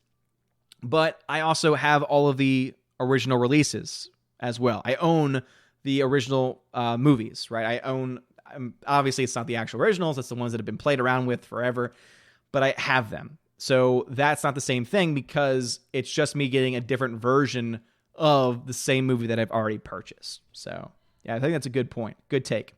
but I also have all of the original releases as well. I own the original movies, right? Obviously, it's not the actual originals. It's the ones that have been played around with forever, but I have them. So that's not the same thing because it's just me getting a different version of the same movie that I've already purchased. So, yeah, I think that's a good point. Good take.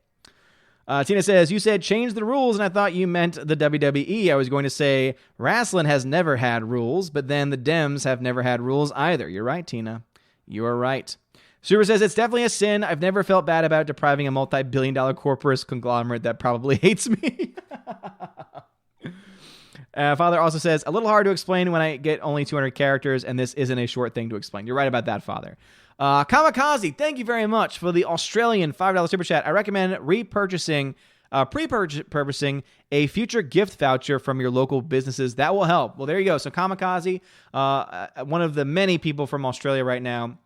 Tina says, you said change the rules, and I thought you meant the WWE. I was going to say wrestling has never had rules, but then the Dems have never had rules either. You're right, Tina. You are right. Super says, it's definitely a sin. I've never felt bad about depriving a multi-billion-dollar corporate conglomerate that probably hates me. Father also says, a little hard to explain when I get only 200 characters, and this isn't a short thing to explain. You're right about that, Father. Kamikaze, thank you very much for the Australian $5 super chat. I recommend pre-purchasing a future gift voucher from your local businesses. That will help. Well, there you go. So Kamikaze, one of the many people from Australia right now.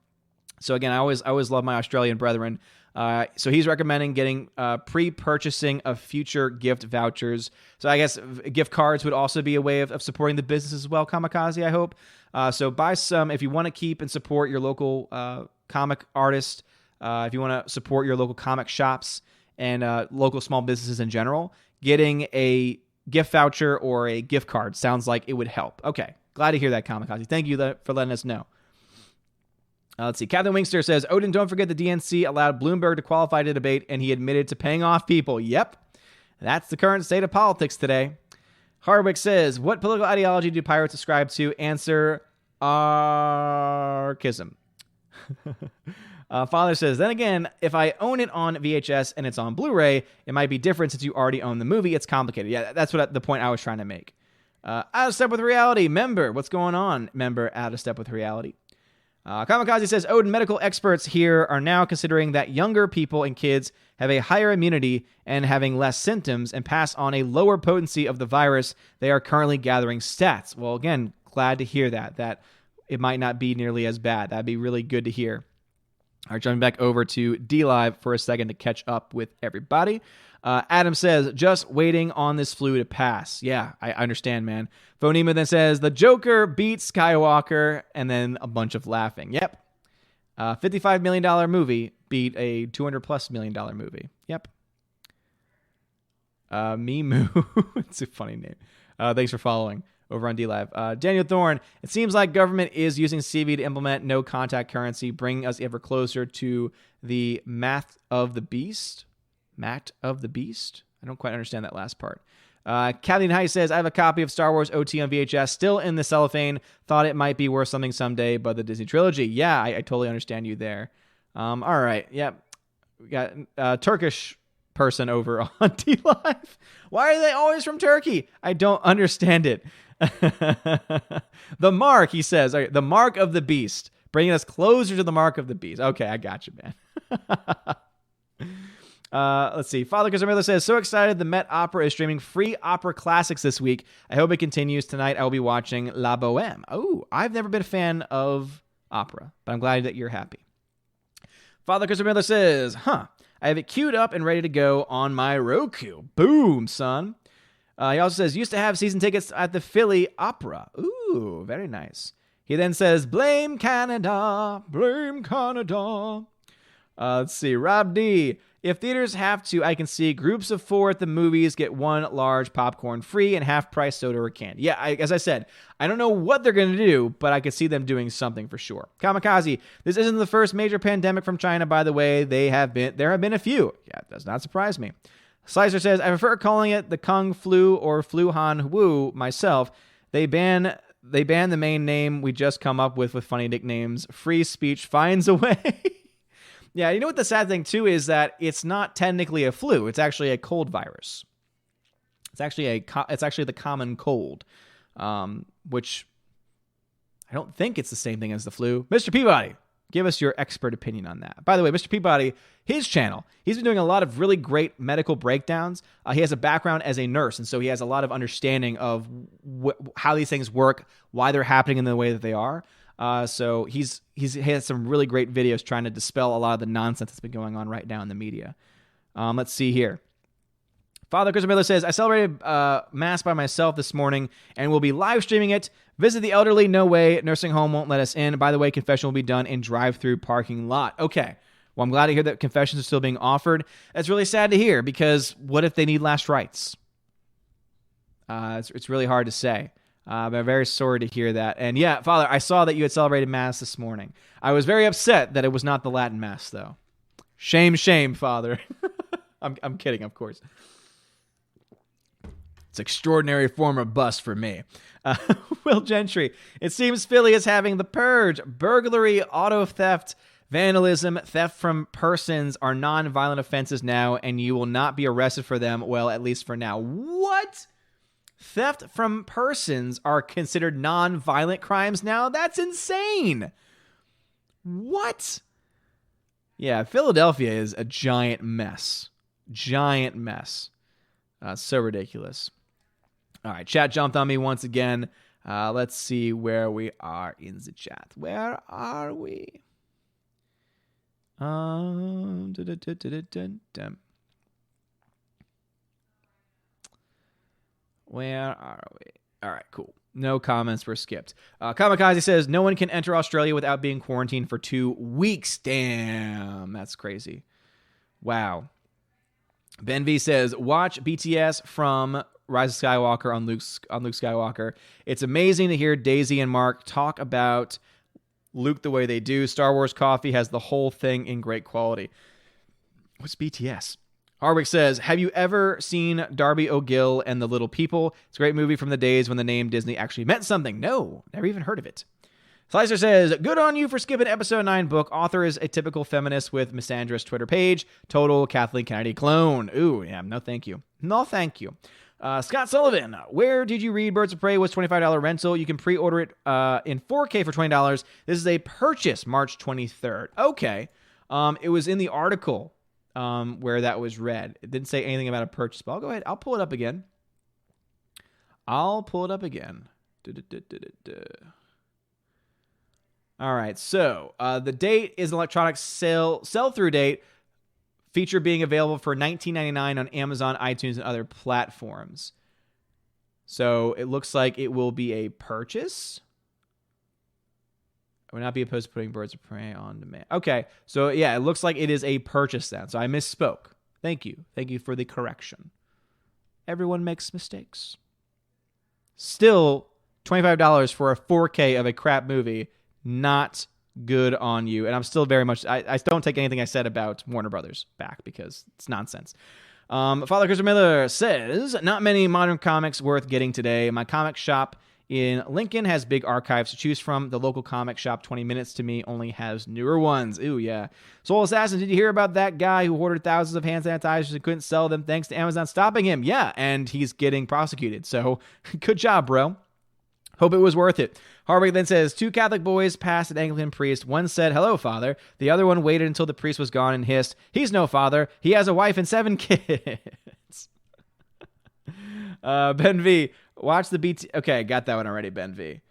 So again, I always love my Australian brethren. So he's recommending getting pre-purchasing of future gift vouchers. So I guess gift cards would also be a way of supporting the business as well, Kamikaze, I hope. So buy some if you want to keep and support your local comic artist, if you want to support your local comic shops and local small businesses in general, getting a gift voucher or a gift card sounds like it would help. Okay, glad to hear that, Kamikaze. Thank you for letting us know. Let's see. Captain Wingster says, Odin, don't forget the DNC allowed Bloomberg to qualify to debate, and he admitted to paying off people. Yep. That's the current state of politics today. Hardwick says, what political ideology do pirates ascribe to? Answer, Archism. Father says, then again, if I own it on VHS and it's on Blu-ray, it might be different since you already own the movie. It's complicated. Yeah, that's what the point I was trying to make. Out of step with reality. Member, what's going on? Member, out of step with reality. Kamikaze says, Odin, medical experts here are now considering that younger people and kids have a higher immunity and having less symptoms and pass on a lower potency of the virus. They are currently gathering stats. Well, again, glad to hear that it might not be nearly as bad. That'd be really good to hear. All right, jumping back over to D-Live for a second to catch up with everybody. Adam says, just waiting on this flu to pass. Yeah, I understand, man. Phonema then says, the Joker beats Skywalker, and then a bunch of laughing. Yep. $55 million movie beat a $200+ million movie. Yep. Mimu. It's a funny name. Thanks for following over on DLive. Daniel Thorne, it seems like government is using CV to implement no contact currency, bringing us ever closer to the math of the beast. Matt of the Beast? I don't quite understand that last part. Kathleen High says, I have a copy of Star Wars OT on VHS still in the cellophane. Thought it might be worth something someday, but the Disney trilogy. Yeah, I totally understand you there. All right. Yep. We got a Turkish person over on D-Live. Why are they always from Turkey? I don't understand it. The mark, he says. Okay, the mark of the beast. Bringing us closer to the mark of the beast. Okay, I got you, man. Let's see. Father Casamilla says, so excited the Met Opera is streaming free opera classics this week. I hope it continues. Tonight I will be watching La Boheme. Oh, I've never been a fan of opera, but I'm glad that you're happy. Father Casamilla says, I have it queued up and ready to go on my Roku. Boom, son. He also says, used to have season tickets at the Philly Opera. Ooh, very nice. He then says, blame Canada, blame Canada. Let's see. Rob D. If theaters have to, I can see groups of 4 at the movies get 1 large popcorn free and half-price soda or can. Yeah, as I said, I don't know what they're going to do, but I could see them doing something for sure. Kamikaze, this isn't the first major pandemic from China, by the way. There have been a few. Yeah, it does not surprise me. Slicer says, I prefer calling it the Kung Flu or Fluhan Wu myself. They ban the main name we just come up with funny nicknames. Free speech finds a way. Yeah, you know what the sad thing, too, is that it's not technically a flu. It's actually a cold virus. It's actually the common cold, which I don't think it's the same thing as the flu. Mr. Peabody, give us your expert opinion on that. By the way, Mr. Peabody, his channel, he's been doing a lot of really great medical breakdowns. He has a background as a nurse, and so he has a lot of understanding of how these things work, why they're happening in the way that they are. So he has some really great videos trying to dispel a lot of the nonsense that's been going on right now in the media. Let's see here. Father Christopher Miller says, I celebrated Mass by myself this morning and will be live streaming it. Visit the elderly, no way. Nursing home won't let us in. By the way, confession will be done in drive-through parking lot. Okay. Well, I'm glad to hear that confessions are still being offered. That's really sad to hear because what if they need last rites? It's really hard to say. I'm very sorry to hear that. And yeah, Father, I saw that you had celebrated Mass this morning. I was very upset that it was not the Latin Mass, though. Shame, Father. I'm kidding, of course. It's an extraordinary form of bust for me. Will Gentry, it seems Philly is having the purge. Burglary, auto theft, vandalism, theft from persons are non-violent offenses now, and you will not be arrested for them, well, at least for now. What? Theft from persons are considered non-violent crimes now? That's insane. What? Yeah, Philadelphia is a giant mess. Giant mess. So ridiculous. All right, chat jumped on me once again. Let's see where we are in the chat. Where are we? Where are we? All right, cool. No comments were skipped. Kamikaze says, no one can enter Australia without being quarantined for 2 weeks. Damn, that's crazy. Wow. Ben V says, watch BTS from Rise of Skywalker on Luke Skywalker. It's amazing to hear Daisy and Mark talk about Luke the way they do. Star Wars Coffee has the whole thing in great quality. What's BTS? Harwick says, have you ever seen Darby O'Gill and the Little People? It's a great movie from the days when the name Disney actually meant something. No, never even heard of it. Slicer says, good on you for skipping episode 9 book. Author is a typical feminist with misandrous Twitter page. Total Kathleen Kennedy clone. Ooh, yeah, no thank you. No thank you. Scott Sullivan, where did you read Birds of Prey was $25 rental? You can pre-order it in 4K for $20. This is a purchase March 23rd. Okay. It was in the article where that was read. It didn't say anything about a purchase, but I'll go ahead. I'll pull it up again. All right, so the date is electronic sell-through date, feature being available for $19.99 on Amazon, iTunes, and other platforms. So it looks like it will be a purchase. I would not be opposed to putting Birds of Prey on demand. Okay, so yeah, it looks like it is a purchase then. So I misspoke. Thank you. Thank you for the correction. Everyone makes mistakes. Still, $25 for a 4K of a crap movie. Not good on you. And I'm still very much, I don't take anything I said about Warner Brothers back because it's nonsense. Father Christopher Miller says, not many modern comics worth getting today. My comic shop in Lincoln has big archives to choose from. The local comic shop 20 minutes to me only has newer ones. Ooh, yeah. Soul Assassin, did you hear about that guy who ordered thousands of hand sanitizers and couldn't sell them thanks to Amazon stopping him? Yeah, and he's getting prosecuted. So good job, bro. Hope it was worth it. Harvick then says, 2 Catholic boys passed an Anglican priest. One said, hello, father. The other one waited until the priest was gone and hissed, he's no father. He has a wife and 7 kids. Ben V, watch the BT. Okay, got that one already, Ben V.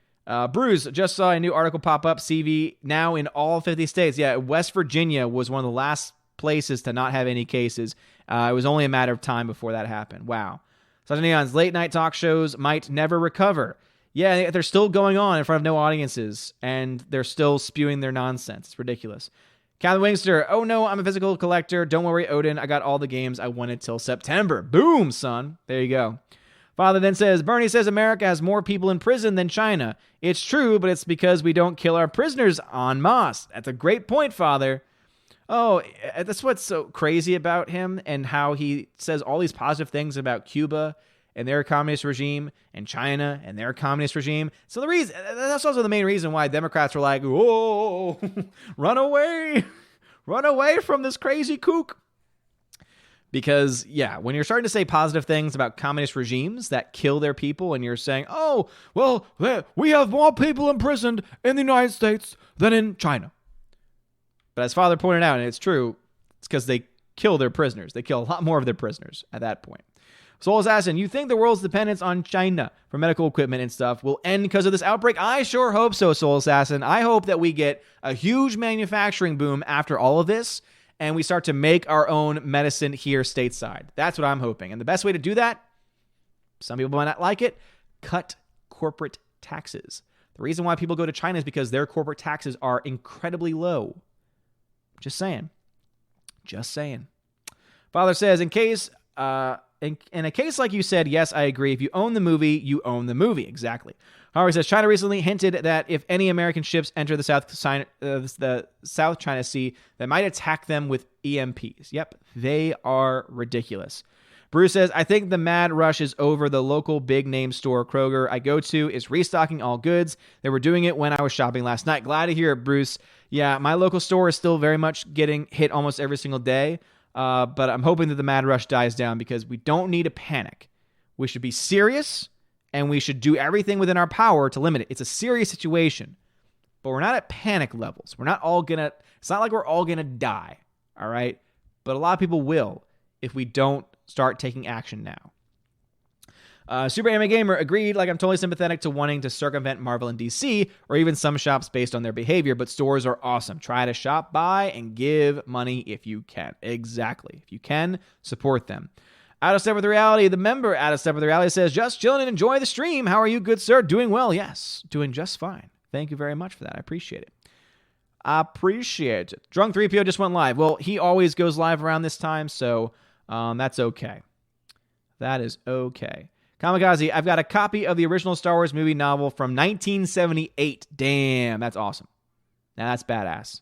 Bruce, just saw a new article pop up. CV now in all 50 states. Yeah, West Virginia was one of the last places to not have any cases. It was only a matter of time before that happened. Wow. Sergeant Neon's late night talk shows might never recover. Yeah, they're still going on in front of no audiences, and they're still spewing their nonsense. It's ridiculous. Calvin Wingster, oh no, I'm a physical collector. Don't worry, Odin. I got all the games I wanted till September. Boom, son. There you go. Father then says, Bernie says America has more people in prison than China. It's true, but it's because we don't kill our prisoners en masse. That's a great point, Father. Oh, that's what's so crazy about him and how he says all these positive things about Cuba and their communist regime, and China and their communist regime. So that's also the main reason why Democrats were like, whoa, run away from this crazy kook. Because, yeah, when you're starting to say positive things about communist regimes that kill their people, and you're saying, oh, well, we have more people imprisoned in the United States than in China. But as Father pointed out, and it's true, it's because they kill their prisoners. They kill a lot more of their prisoners at that point. Soul Assassin, you think the world's dependence on China for medical equipment and stuff will end because of this outbreak? I sure hope so, Soul Assassin. I hope that we get a huge manufacturing boom after all of this, and we start to make our own medicine here stateside. That's what I'm hoping. And the best way to do that, some people might not like it, cut corporate taxes. The reason why people go to China is because their corporate taxes are incredibly low. Just saying. Father says, in case in a case like you said, yes, I agree. If you own the movie, you own the movie. Exactly. Harvey says, China recently hinted that if any American ships enter the South China Sea, they might attack them with EMPs. Yep, they are ridiculous. Bruce says, I think the mad rush is over. The local big-name store, Kroger, I go to is restocking all goods. They were doing it when I was shopping last night. Glad to hear it, Bruce. Yeah, my local store is still very much getting hit almost every single day, but I'm hoping that the mad rush dies down because we don't need a panic. We should be serious, and we should do everything within our power to limit it. It's a serious situation, but we're not at panic levels. We're not all going to, it's not like we're all going to die, all right? But a lot of people will if we don't start taking action now. Super Anime Gamer agreed, like I'm totally sympathetic to wanting to circumvent Marvel and DC, or even some shops based on their behavior, but stores are awesome. Try to shop, buy, and give money if you can. Exactly. If you can, support them. Out of Step with Reality, the member Out of Step with Reality says, just chilling and enjoy the stream. How are you, good sir? Doing well? Yes, doing just fine. Thank you very much for that. I appreciate it. Drunk 3PO just went live. Well, he always goes live around this time, so that's okay. That is okay. Kamikaze, I've got a copy of the original Star Wars movie novel from 1978. Damn, that's awesome. Now that's badass.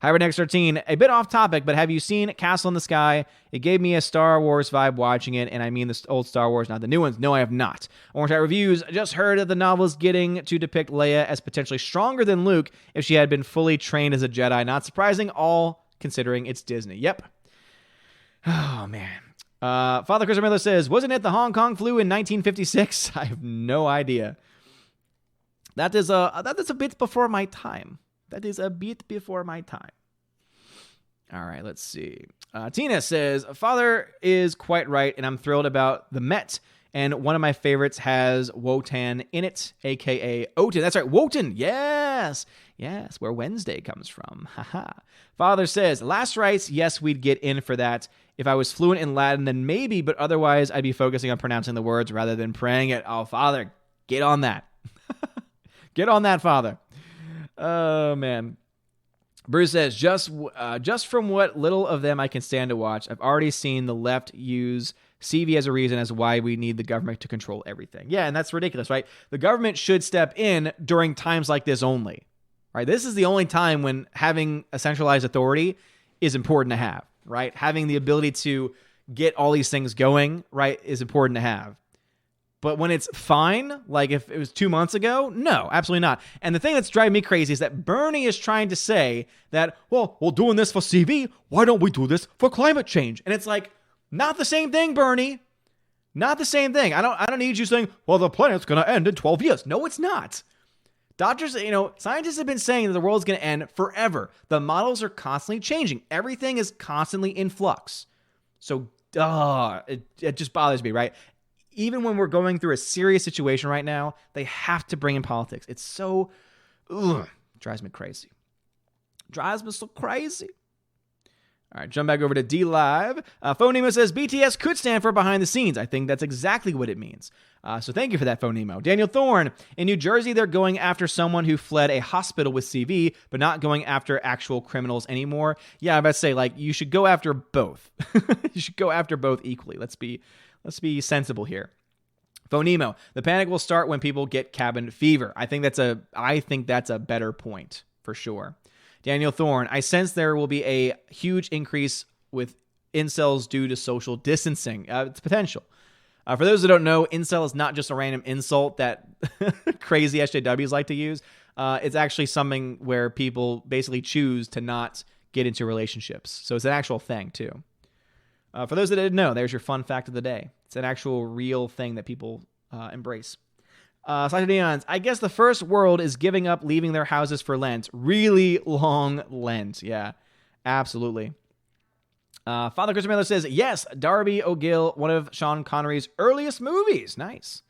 Hypernex 13, a bit off topic, but have you seen Castle in the Sky? It gave me a Star Wars vibe watching it, and I mean the old Star Wars, not the new ones. No, I have not. Orange Hat Reviews, just heard that the novel is getting to depict Leia as potentially stronger than Luke if she had been fully trained as a Jedi. Not surprising, all considering it's Disney. Yep. Oh, man. Father Christopher Miller says, wasn't it the Hong Kong flu in 1956? I have no idea. That is a bit before my time. That is a bit before my time. All right, let's see. Tina says, Father is quite right, and I'm thrilled about the Met. And one of my favorites has Wotan in it, a.k.a. Oten. That's right, Wotan. Yes. Yes, where Wednesday comes from. Haha. Father says, last rites, yes, we'd get in for that. If I was fluent in Latin, then maybe, but otherwise I'd be focusing on pronouncing the words rather than praying it. Oh, Father, get on that. Get on that, Father. Oh, man. Bruce says, just from what little of them I can stand to watch, I've already seen the left use CV as a reason as why we need the government to control everything. Yeah, and that's ridiculous, right? The government should step in during times like this only, right? This is the only time when having a centralized authority is important to have, right? Having the ability to get all these things going, right, is important to have. But when it's fine, like if it was 2 months ago, no, absolutely not. And the thing that's driving me crazy is that Bernie is trying to say that, well, we're doing this for CV. Why don't we do this for climate change? And it's like, not the same thing, Bernie. Not the same thing. I don't need you saying, well, the planet's going to end in 12 years. No, it's not. Doctors, scientists have been saying that the world's going to end forever. The models are constantly changing. Everything is constantly in flux. So, it just bothers me, right? Even when we're going through a serious situation right now, they have to bring in politics. It's so, drives me crazy. Drives me so crazy. All right, jump back over to D Live. Phonemo says, BTS could stand for behind the scenes. I think that's exactly what it means. So thank you for that, Phonemo. Daniel Thorne, in New Jersey, they're going after someone who fled a hospital with CV, but not going after actual criminals anymore. Yeah, I'm about to say, you should go after both. You should go after both equally. Let's be sensible here. Phonemo, the panic will start when people get cabin fever. I think that's a better point for sure. Daniel Thorne, I sense there will be a huge increase with incels due to social distancing. It's potential. For those that don't know, incel is not just a random insult that crazy SJWs like to use. It's actually something where people basically choose to not get into relationships. So it's an actual thing too. For those that didn't know, there's your fun fact of the day. It's an actual real thing that people embrace. Sasha Deons, I guess the first world is giving up leaving their houses for Lent. Really long Lent. Yeah, absolutely. Father Christopher Miller says, yes, Darby O'Gill, one of Sean Connery's earliest movies. Nice.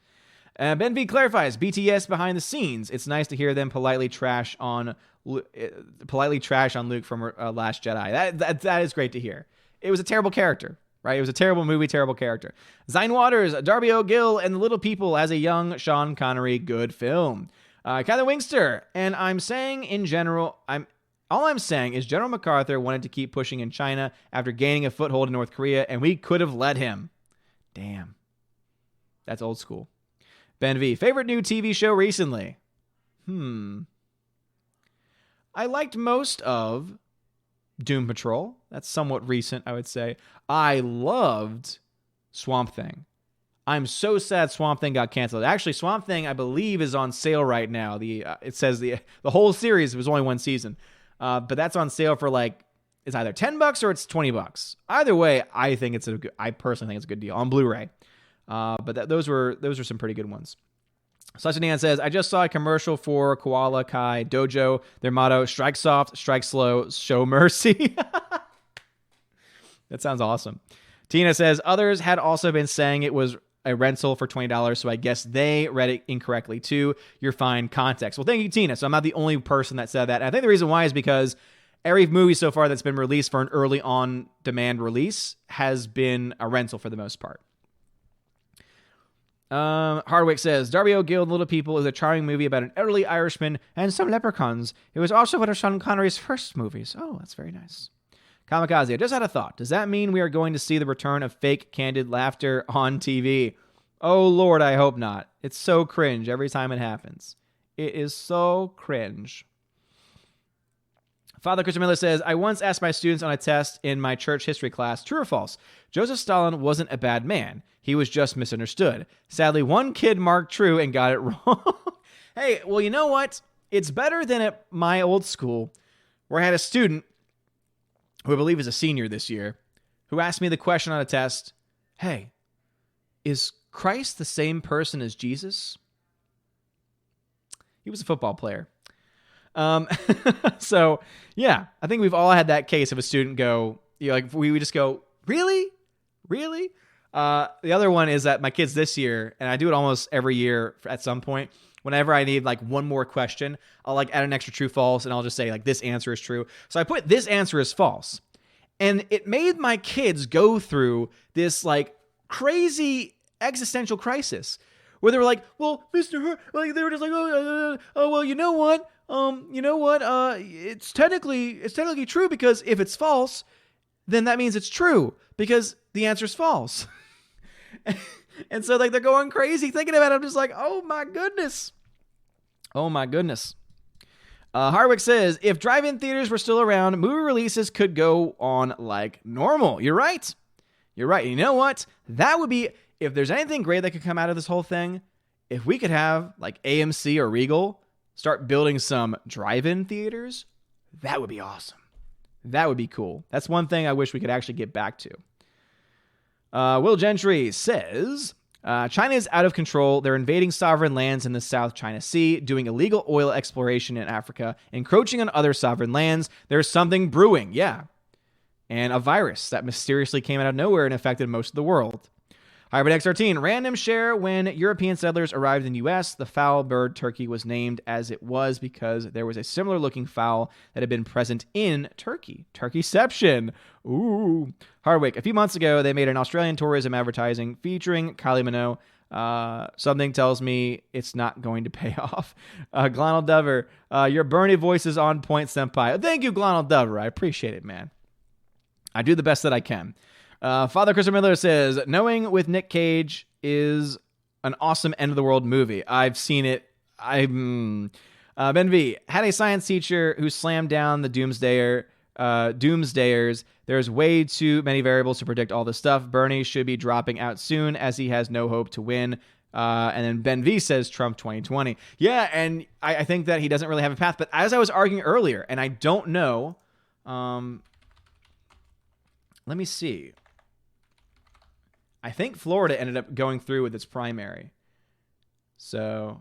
Ben V clarifies, BTS behind the scenes. It's nice to hear them politely trash on Luke from Last Jedi. That is great to hear. It was a terrible character. Right? It was a terrible movie, terrible character. Zine Waters, Darby O'Gill, and the Little People as a young Sean Connery, good film. Kyler Wingster, and all I'm saying is General MacArthur wanted to keep pushing in China after gaining a foothold in North Korea, and we could have let him. Damn. That's old school. Ben V, favorite new TV show recently? I liked most of Doom Patrol. That's somewhat recent, I would say. I loved Swamp Thing. I'm so sad Swamp Thing got canceled. Actually, Swamp Thing, I believe, is on sale right now. It says the whole series was only one season, but that's on sale for it's either $10 or it's $20. Either way, I personally think it's a good deal on Blu-ray. But those were some pretty good ones. Sashanan says, I just saw a commercial for Koala Kai Dojo. Their motto, strike soft, strike slow, show mercy. That sounds awesome. Tina says, others had also been saying it was a rental for $20, so I guess they read it incorrectly too. You're fine. Context. Well, thank you, Tina. So I'm not the only person that said that. And I think the reason why is because every movie so far that's been released for an early on-demand release has been a rental for the most part. Hardwick says, Darby O'Gill and Little People is a charming movie about an elderly Irishman and some leprechauns. It was also one of Sean Connery's first movies. Oh, that's very nice. Kamikaze, I just had a thought. Does that mean we are going to see the return of fake candid laughter on TV? Oh, Lord, I hope not. It's so cringe every time it happens. It is so cringe. Father Christian Miller says, I once asked my students on a test in my church history class, true or false, Joseph Stalin wasn't a bad man. He was just misunderstood. Sadly, one kid marked true and got it wrong. Hey, well, you know what? It's better than at my old school where I had a student who I believe is a senior this year who asked me the question on a test, hey, is Christ the same person as Jesus? He was a football player. So yeah, I think we've all had that case of a student go, we would just go, really? The other one is that my kids this year, and I do it almost every year at some point, whenever I need one more question, I'll add an extra true false and I'll just say this answer is true. So I put this answer is false. And it made my kids go through this crazy existential crisis where they were like, well, Mr. Hur, they were just like, well, you know what? It's technically true because if it's false, then that means it's true because the answer is false. And so they're going crazy thinking about it. I'm just like, oh my goodness. Hardwick says, if drive-in theaters were still around, movie releases could go on like normal. You're right. You know what? That would be, if there's anything great that could come out of this whole thing, if we could have AMC or Regal start building some drive-in theaters, that would be awesome. That would be cool. That's one thing I wish we could actually get back to. Will Gentry says, China is out of control. They're invading sovereign lands in the South China Sea, doing illegal oil exploration in Africa, encroaching on other sovereign lands. There's something brewing, yeah. And a virus that mysteriously came out of nowhere and affected most of the world. Hybrid X13, random share when European settlers arrived in the U.S., the fowl bird turkey was named as it was because there was a similar looking fowl that had been present in Turkey. Turkeyception. Ooh. Hardwick, a few months ago, they made an Australian tourism advertising featuring Kylie Minogue. Something tells me it's not going to pay off. Glonald Dover, your Bernie voice is on point, senpai. Thank you, Glonald Dover. I appreciate it, man. I do the best that I can. Father Christopher Miller says, Knowing with Nick Cage is an awesome end-of-the-world movie. I've seen it. Ben V, had a science teacher who slammed down the doomsdayers. There's way too many variables to predict all this stuff. Bernie should be dropping out soon as he has no hope to win. And then Ben V says Trump 2020. Yeah, and I think that he doesn't really have a path. But as I was arguing earlier, and I don't know, let me see. I think Florida ended up going through with its primary. So,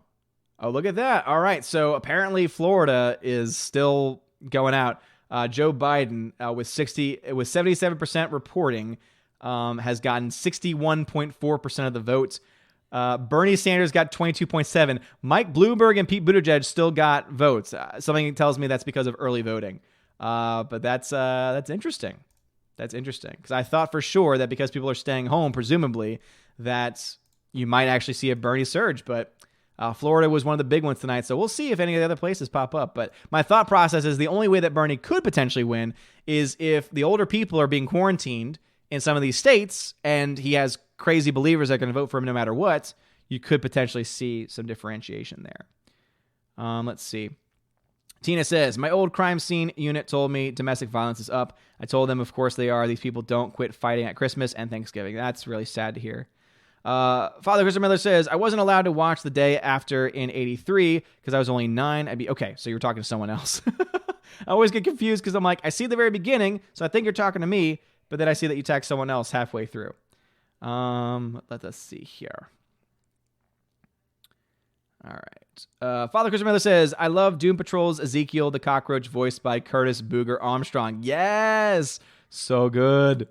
oh, look at that. All right. So apparently Florida is still going out. Joe Biden with 77% reporting has gotten 61.4% of the votes. Bernie Sanders got 22.7. Mike Bloomberg and Pete Buttigieg still got votes. Something tells me that's because of early voting. But that's interesting. That's interesting because I thought for sure that because people are staying home, presumably, that you might actually see a Bernie surge. But Florida was one of the big ones tonight, so we'll see if any of the other places pop up. But my thought process is the only way that Bernie could potentially win is if the older people are being quarantined in some of these states and he has crazy believers that are going to vote for him no matter what, you could potentially see some differentiation there. Let's see. Tina says, my old crime scene unit told me domestic violence is up. I told them, of course they are. These people don't quit fighting at Christmas and Thanksgiving. That's really sad to hear. Father Christopher Miller says, I wasn't allowed to watch the day after in 83 because I was only 9. Okay, so you were talking to someone else. I always get confused because I'm like, I see the very beginning, so I think you're talking to me, but then I see that you text someone else halfway through. Let us see here. All right. Father Christopher Miller says, I love Doom Patrol's Ezekiel the Cockroach voiced by Curtis Booger Armstrong. Yes! So good.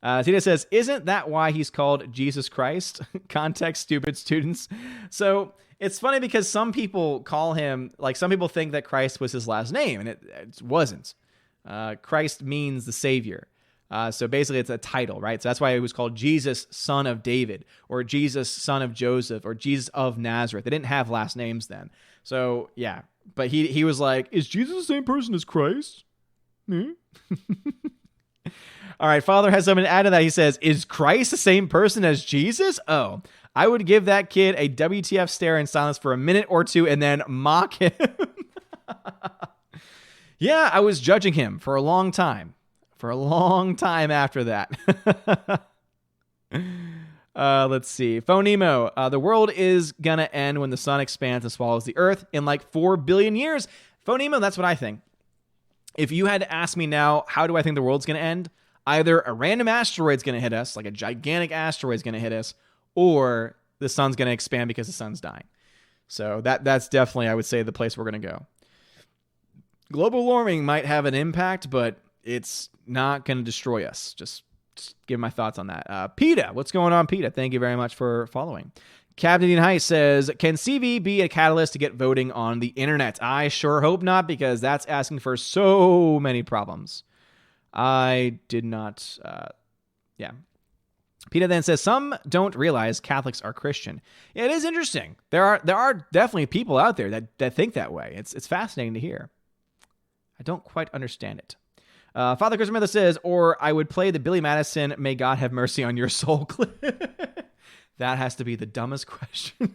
Tina says, isn't that why he's called Jesus Christ? Context, stupid students. So it's funny because some people call him, like some people think that Christ was his last name, and it wasn't. Christ means the Savior. So basically it's a title, right? So that's why it was called Jesus, son of David, or Jesus, son of Joseph, or Jesus of Nazareth. They didn't have last names then. So yeah, but he was like, is Jesus the same person as Christ? All right, Father has something to add to that. He says, is Christ the same person as Jesus? Oh, I would give that kid a WTF stare in silence for a minute or two and then mock him. Yeah, I was judging him for a long time. For a long time after that. Let's see. Phonemo. The world is going to end when the sun expands and swallows the earth in like 4 billion years. Phonemo, that's what I think. If you had to ask me now, how do I think the world's going to end? Either a random asteroid's going to hit us, like a gigantic asteroid's going to hit us, or the sun's going to expand because the sun's dying. So that's definitely, I would say, the place we're going to go. Global warming might have an impact, but it's not going to destroy us. Just give my thoughts on that. PETA, what's going on, PETA? Thank you very much for following. Captain Dean Heiss says, can CV be a catalyst to get voting on the internet? I sure hope not, because that's asking for so many problems. I did not, yeah. PETA then says, some don't realize Catholics are Christian. Yeah, it is interesting. There are definitely people out there that think that way. It's fascinating to hear. I don't quite understand it. Father Christopher Miller says, or I would play the Billy Madison, may God have mercy on your soul clip. That has to be the dumbest question.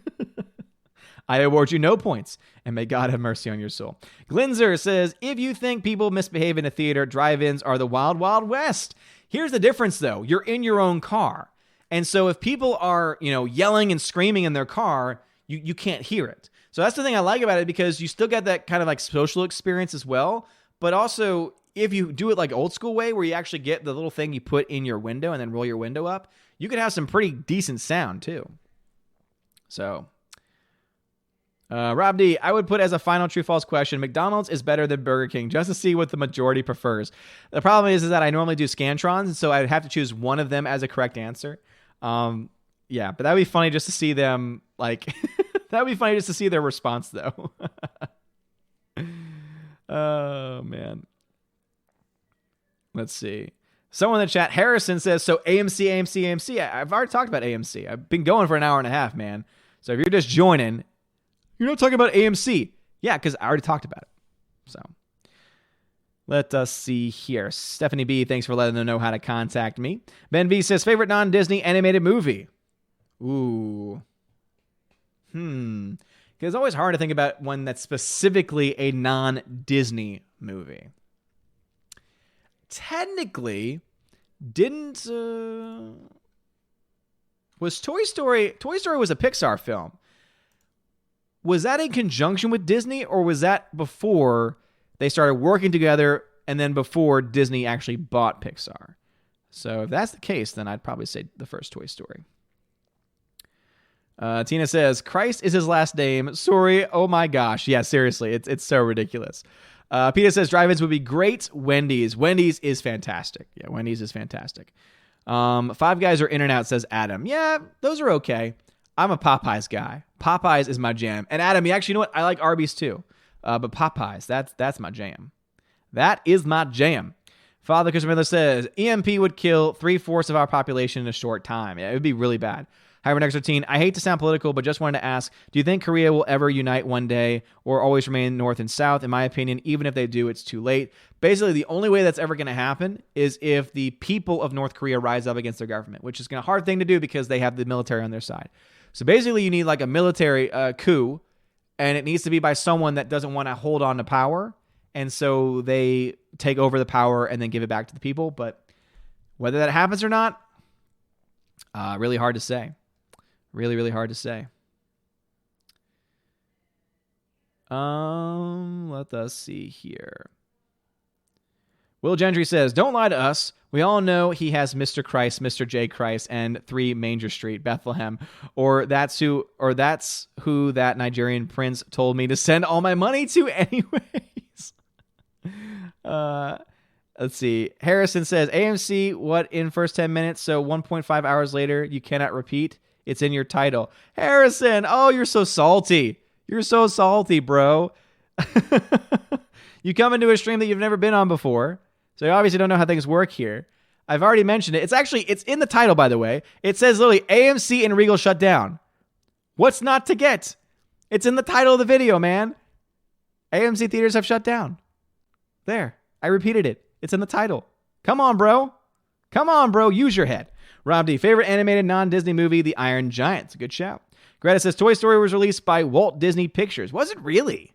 I award you no points, and may God have mercy on your soul. Glinzer says, if you think people misbehave in a theater, drive-ins are the wild, wild west. Here's the difference, though. You're in your own car. And so if people are, yelling and screaming in their car, you can't hear it. So that's the thing I like about it, because you still get that kind of like social experience as well. But also, if you do it like old school way, where you actually get the little thing you put in your window and then roll your window up, you could have some pretty decent sound too. So, Rob D, I would put as a final true-false question, McDonald's is better than Burger King, just to see what the majority prefers. The problem is that I normally do Scantrons, and so I'd have to choose one of them as a correct answer. Yeah, but that would be funny just to see them, like, that would be funny just to see their response, though. Oh, man. Let's see. Someone in the chat, Harrison says, so AMC. I've already talked about AMC. I've been going for an hour and a half, man. So if you're just joining, you're not talking about AMC. Yeah, because I already talked about it. So let us see here. Stephanie B, thanks for letting them know how to contact me. Ben V says, favorite non-Disney animated movie? Ooh. Because it's always hard to think about one that's specifically a non-Disney movie. Technically, was Toy Story was a Pixar film. Was that in conjunction with Disney, or was that before they started working together and then before Disney actually bought Pixar? So if that's the case, then I'd probably say the first Toy Story. Tina says, Christ is his last name. Sorry. Oh my gosh. Yeah, seriously. It's so ridiculous. Peter says drive-ins would be great. Wendy's is fantastic. Yeah, Wendy's is fantastic. Five Guys are in and out, says Adam. Yeah, those are okay. I'm a Popeyes guy. Popeyes is my jam. And Adam, you know what? I like Arby's too. But Popeyes, that's my jam. That is my jam. Father Christopher Miller says, EMP would kill 3/4 of our population in a short time. Yeah, it would be really bad. Hypernext 13, I hate to sound political, but just wanted to ask, do you think Korea will ever unite one day or always remain north and south? In my opinion, even if they do, it's too late. Basically, the only way that's ever going to happen is if the people of North Korea rise up against their government, which is a hard thing to do because they have the military on their side. So basically, you need like a military coup, and it needs to be by someone that doesn't want to hold on to power. And so they take over the power and then give it back to the people. But whether that happens or not, really hard to say. Really, really hard to say. Let us see here. Will Gentry says, don't lie to us. We all know he has Mr. Christ, Mr. J. Christ, and 3 Manger Street, Bethlehem. Or that's who that Nigerian prince told me to send all my money to anyways. Let's see. Harrison says, AMC, what in first 10 minutes? So 1.5 hours later, you cannot repeat. It's in your title. Harrison, oh, you're so salty. You're so salty, bro. You come into a stream that you've never been on before, so you obviously don't know how things work here. I've already mentioned it. It's in the title, by the way. It says literally AMC and Regal shut down. What's not to get? It's in the title of the video, man. AMC theaters have shut down. There. I repeated it. It's in the title. Come on, bro. Come on, bro. Use your head. Rob D, favorite animated non-Disney movie, The Iron Giant. It's a good shout. Greta says, Toy Story was released by Walt Disney Pictures. Was it really?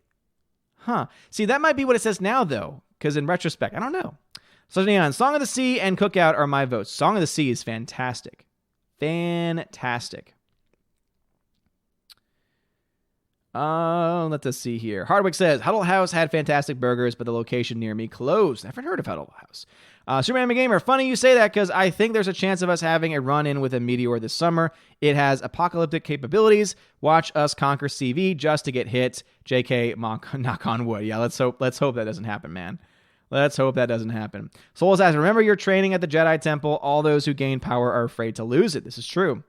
Huh. See, that might be what it says now, though, because in retrospect, I don't know. So, Neon, Song of the Sea and Cookout are my votes. Song of the Sea is fantastic. Fantastic. Let us see here. Hardwick says, Huddle House had fantastic burgers, but the location near me closed. I haven't heard of Huddle House. Superman Gamer, funny you say that because I think there's a chance of us having a run-in with a meteor this summer. It has apocalyptic capabilities. Watch us conquer CV just to get hit. JK, knock on wood. Yeah, let's hope that doesn't happen, man. Let's hope that doesn't happen. Souls asks, remember your training at the Jedi Temple. All those who gain power are afraid to lose it. This is true.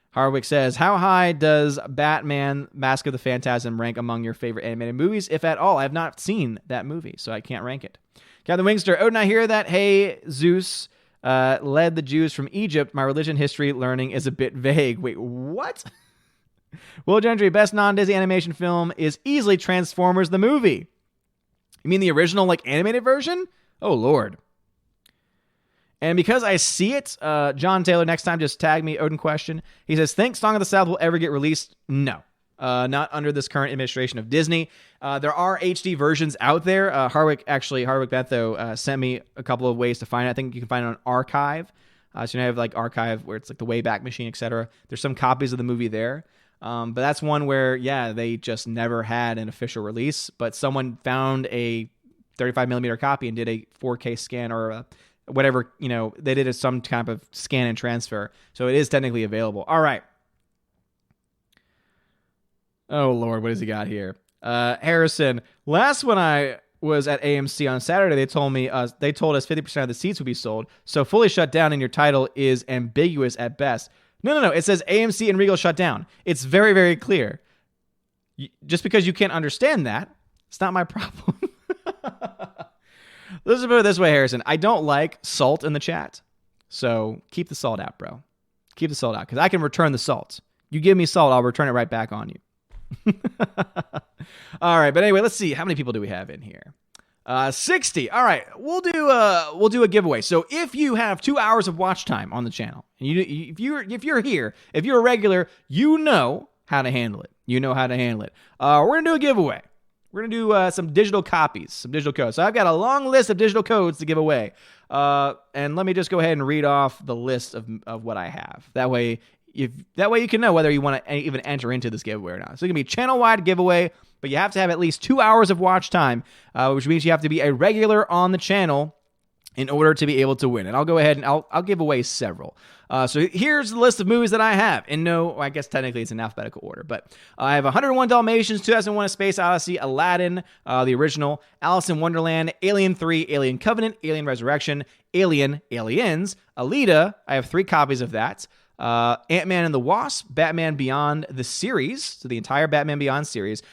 Hardwick says, how high does Batman Mask of the Phantasm rank among your favorite animated movies, if at all? I have not seen that movie, so I can't rank it. Captain Wingster, Odin, I hear that. Hey, Zeus led the Jews from Egypt. My religion history learning is a bit vague. Wait, what? Will Gentry, best non-Disney animation film is easily Transformers the movie. You mean the original, animated version? Oh, Lord. And because I see it, John Taylor, next time just tag me, Odin question. He says, think Song of the South will ever get released? No. Not under this current administration of Disney. There are HD versions out there. Hardwick Bentho sent me a couple of ways to find it. I think you can find it on Archive. So you have Archive where it's the Wayback Machine, etc. There's some copies of the movie there. But that's one where, they just never had an official release. But someone found a 35mm copy and did a 4K scan or whatever, they did some kind of scan and transfer. So it is technically available. All right. Oh, Lord, what has he got here? Harrison, last when I was at AMC on Saturday, they told us 50% of the seats would be sold. So fully shut down in your title is ambiguous at best. No. It says AMC and Regal shut down. It's very, very clear. Just because you can't understand that, it's not my problem. Let's put it this way, Harrison. I don't like salt in the chat. So keep the salt out, bro. Keep the salt out because I can return the salt. You give me salt, I'll return it right back on you. All right, but anyway, let's see. How many people do we have in here? 60. All right, we'll do a giveaway. So if you have 2 hours of watch time on the channel, and if you're here, if you're a regular, you know how to handle it. We're gonna do a giveaway. We're gonna do some digital copies, some digital codes. So I've got a long list of digital codes to give away. And let me just go ahead and read off the list of what I have. That way you can know whether you want to even enter into this giveaway or not. So it can be channel-wide giveaway, but you have to have at least 2 hours of watch time, which means you have to be a regular on the channel in order to be able to win. And I'll go ahead and I'll give away several. So here's the list of movies that I have. And no, I guess technically it's in alphabetical order, but I have 101 Dalmatians, 2001: A Space Odyssey, Aladdin, the original, Alice in Wonderland, Alien 3, Alien Covenant, Alien Resurrection, Aliens, Alita. I have 3 copies of that. Ant-Man and the Wasp, Batman Beyond the series, so the entire Batman Beyond series,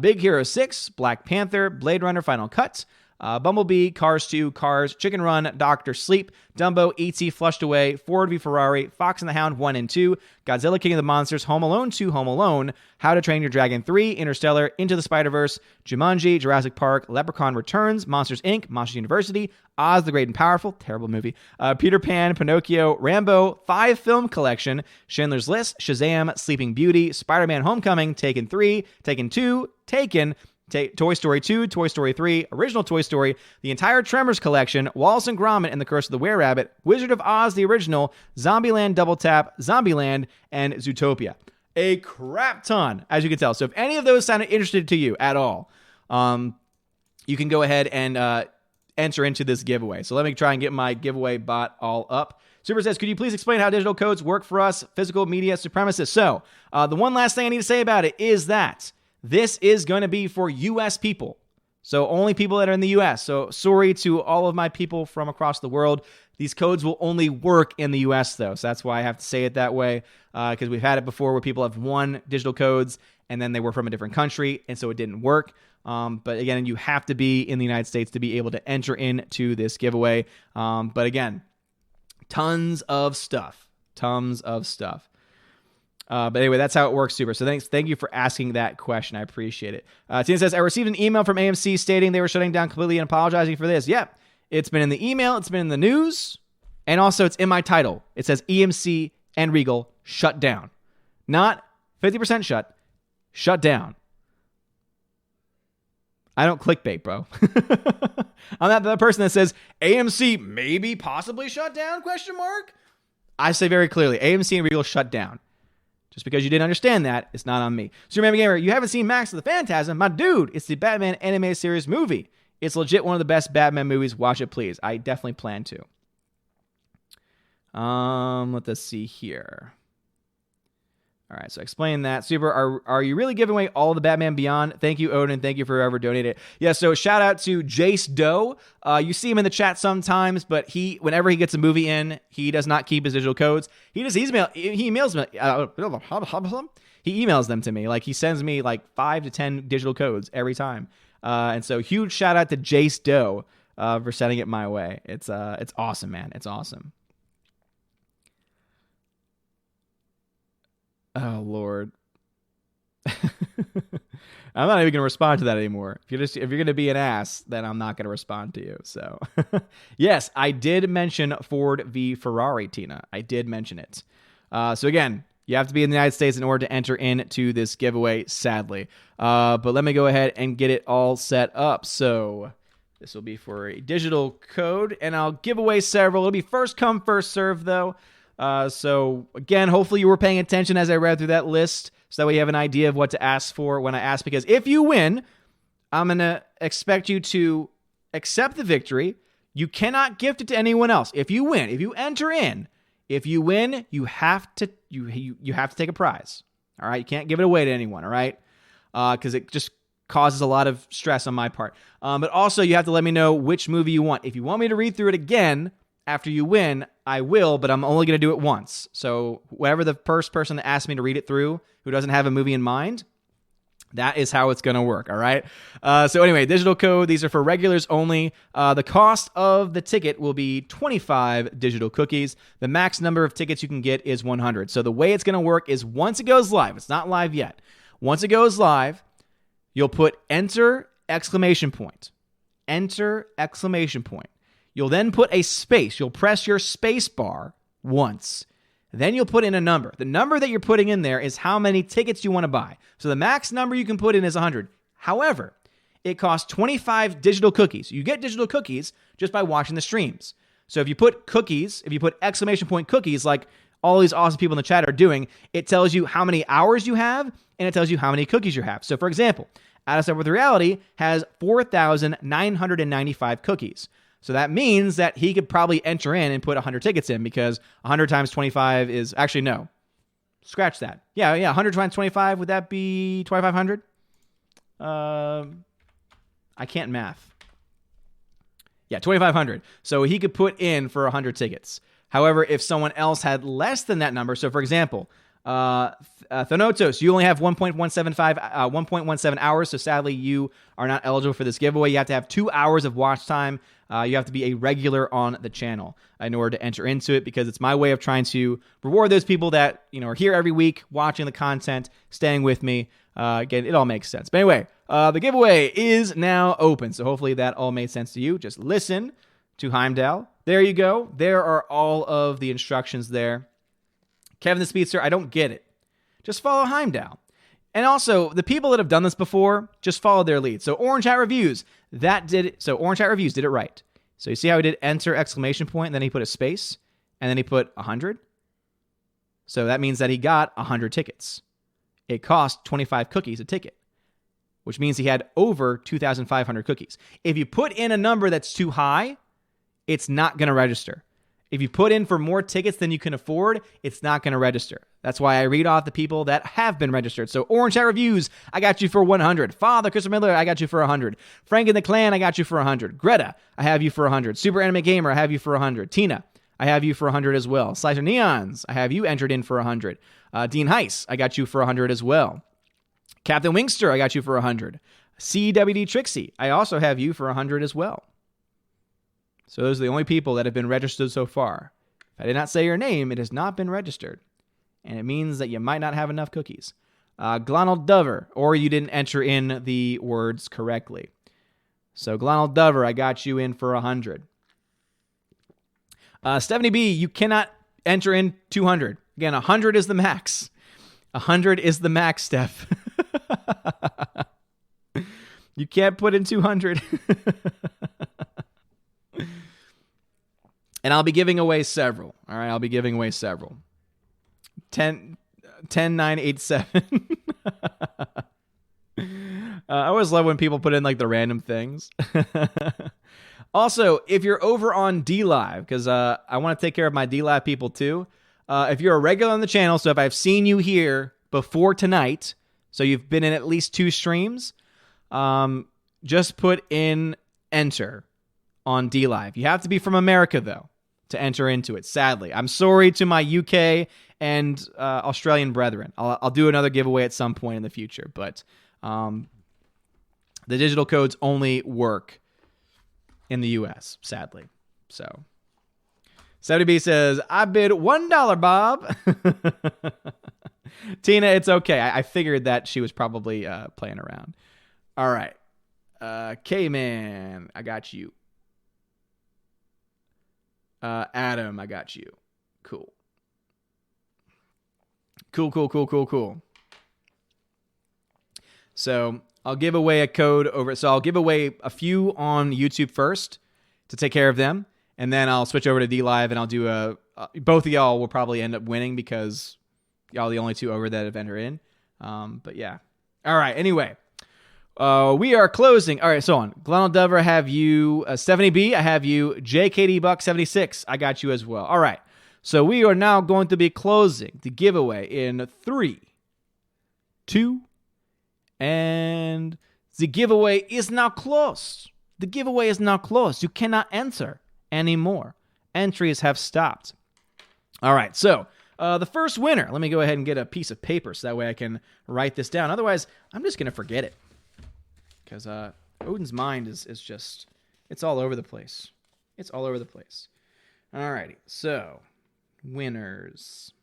Big Hero 6, Black Panther, Blade Runner Final Cut, Bumblebee, Cars 2, Cars, Chicken Run, Doctor Sleep, Dumbo, E.T. Flushed Away, Ford v Ferrari, Fox and the Hound 1 and 2, Godzilla King of the Monsters, Home Alone 2, Home Alone, How to Train Your Dragon 3, Interstellar, Into the Spider-Verse, Jumanji, Jurassic Park, Leprechaun Returns, Monsters Inc., Monsters University, Oz the Great and Powerful, terrible movie, Peter Pan, Pinocchio, Rambo, 5 Film Collection, Schindler's List, Shazam, Sleeping Beauty, Spider-Man Homecoming, Taken 3, Taken 2, Taken, Toy Story 2, Toy Story 3, Original Toy Story, the entire Tremors collection, Wallace and Gromit and the Curse of the Were-Rabbit, Wizard of Oz, the original, Zombieland Double Tap, Zombieland, and Zootopia. A crap ton, as you can tell. So if any of those sounded interested to you at all, you can go ahead and enter into this giveaway. So let me try and get my giveaway bot all up. Super says, could you please explain how digital codes work for us physical media supremacists? So the one last thing I need to say about it is that this is going to be for U.S. people. So only people that are in the U.S. So sorry to all of my people from across the world. These codes will only work in the U.S. though. So that's why I have to say it that way, because we've had it before where people have won digital codes and then they were from a different country and so it didn't work. But again, you have to be in the United States to be able to enter into this giveaway. But again, tons of stuff. But anyway, that's how it works, Super. So thank you for asking that question. I appreciate it. Tina says, I received an email from AMC stating they were shutting down completely and apologizing for this. Yep. It's been in the email. It's been in the news. And also it's in my title. It says EMC and Regal shut down. Not 50% shut down. I don't clickbait, bro. I'm not the person that says AMC maybe possibly shut down, ? I say very clearly, AMC and Regal shut down. Just because you didn't understand that, it's not on me. Superman Gamer, you haven't seen Max of the Phantasm? My dude, it's the Batman anime series movie. It's legit one of the best Batman movies. Watch it, please. I definitely plan to. Let us see here. All right, so explain that. Super, are you really giving away all the Batman Beyond? Thank you, Odin. Thank you for whoever donated. Yeah, so shout out to Jace Doe. You see him in the chat sometimes, but whenever he gets a movie in, he does not keep his digital codes. He emails me. He emails them to me. Like, he sends me like 5 to 10 digital codes every time. And so huge shout out to Jace Doe for sending it my way. It's awesome, man. It's awesome. Oh, Lord. I'm not even going to respond to that anymore. If you're going to be an ass, then I'm not going to respond to you. So, yes, I did mention Ford v Ferrari, Tina. I did mention it. So, again, you have to be in the United States in order to enter into this giveaway, sadly. But let me go ahead and get it all set up. So, this will be for a digital code, and I'll give away several. It'll be first come, first serve, though. So again, hopefully you were paying attention as I read through that list so that way you have an idea of what to ask for when I ask, because if you win, I'm going to expect you to accept the victory. You cannot gift it to anyone else. If you win, if you enter in, if you win, you have to take a prize. All right. You can't give it away to anyone. All right. Cause it just causes a lot of stress on my part. But also you have to let me know which movie you want. If you want me to read through it again, after you win, I will, but I'm only going to do it once. So whoever the first person that asked me to read it through, who doesn't have a movie in mind, that is how it's going to work, all right? So anyway, digital code, these are for regulars only. The cost of the ticket will be 25 digital cookies. The max number of tickets you can get is 100. So the way it's going to work is once it goes live, it's not live yet. Once it goes live, you'll put enter exclamation point. Enter exclamation point. You'll then put a space. You'll press your space bar once. Then you'll put in a number. The number that you're putting in there is how many tickets you want to buy. So the max number you can put in is 100. However, it costs 25 digital cookies. You get digital cookies just by watching the streams. So if you put cookies, if you put exclamation point cookies like all these awesome people in the chat are doing, it tells you how many hours you have and it tells you how many cookies you have. So for example, Out of Step with Reality has 4,995 cookies. So that means that he could probably enter in and put 100 tickets in because 100 times 25 is... Actually, no. Scratch that. Yeah, 100 times 25, would that be 2,500? I can't math. Yeah, 2,500. So he could put in for 100 tickets. However, if someone else had less than that number, so for example, Thanatos, you only have 1.17 hours, so sadly you are not eligible for this giveaway. You have to have 2 hours of watch time. You have to be a regular on the channel in order to enter into it, because it's my way of trying to reward those people that are here every week, watching the content, staying with me. Again, it all makes sense. But anyway, the giveaway is now open, so hopefully that all made sense to you. Just listen to Heimdall. There you go. There are all of the instructions there. Kevin the Speedster, I don't get it. Just follow Heimdall. And also, the people that have done this before, just follow their lead. So Orange Hat Reviews, Orange Hat Reviews did it right. So you see how he did enter exclamation point, and then he put a space, and then he put 100? So that means that he got 100 tickets. It cost 25 cookies a ticket, which means he had over 2,500 cookies. If you put in a number that's too high, it's not going to register. If you put in for more tickets than you can afford, it's not going to register. That's why I read off the people that have been registered. So Orange Hat Reviews, I got you for 100. Father Christopher Miller, I got you for 100. Frank and the Clan, I got you for 100. Greta, I have you for 100. Super Anime Gamer, I have you for 100. Tina, I have you for 100 as well. Slicer Neons, I have you entered in for 100. Dean Heiss, I got you for 100 as well. Captain Wingster, I got you for 100. CWD Trixie, I also have you for 100 as well. So those are the only people that have been registered so far. If I did not say your name, it has not been registered. And it means that you might not have enough cookies. Glonald Dover, or you didn't enter in the words correctly. So Glonald Dover, I got you in for 100. Stephanie B, you cannot enter in 200. Again, 100 is the max. 100 is the max, Steph. You can't put in 200. And I'll be giving away several. All right, I'll be giving away several. 10987. I always love when people put in like the random things. Also, if you're over on DLive, because I want to take care of my DLive people too. If you're a regular on the channel, so if I've seen you here before tonight, so you've been in at least 2 streams, just put in enter on DLive. You have to be from America, though, to enter into it, sadly. I'm sorry to my UK and Australian brethren. I'll do another giveaway at some point in the future, but the digital codes only work in the US, sadly. So, 70B says, I bid $1, Bob. Tina, it's okay. I figured that she was probably playing around. All right. K-Man, I got you. Adam, I got you. Cool. Cool. So I'll give away a code over. So I'll give away a few on YouTube first to take care of them. And then I'll switch over to DLive and I'll do both of y'all will probably end up winning because y'all are the only 2 over that have entered in. But yeah. All right. Anyway. We are closing. All right, so on. Glonald Dover, I have you. 70B, I have you. JKD Buck 76, I got you as well. All right, so we are now going to be closing the giveaway in 3, 2, and the giveaway is now closed. The giveaway is now closed. You cannot enter anymore. Entries have stopped. All right, so the first winner. Let me go ahead and get a piece of paper so that way I can write this down. Otherwise, I'm just going to forget it. Because Odin's mind is just, it's all over the place. It's all over the place. Alrighty, so, winners.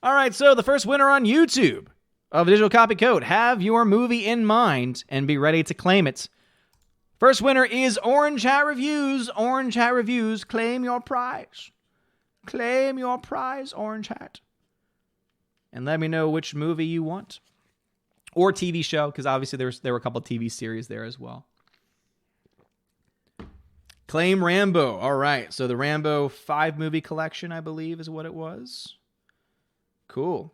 Alright, so the first winner on YouTube of Digital Copy Code. Have your movie in mind and be ready to claim it. First winner is Orange Hat Reviews. Orange Hat Reviews, claim your prize. Claim your prize, Orange Hat. And let me know which movie you want. Or TV show, because obviously there were a couple of TV series there as well. Claim Rambo. All right, so the Rambo 5-movie collection, I believe, is what it was. Cool.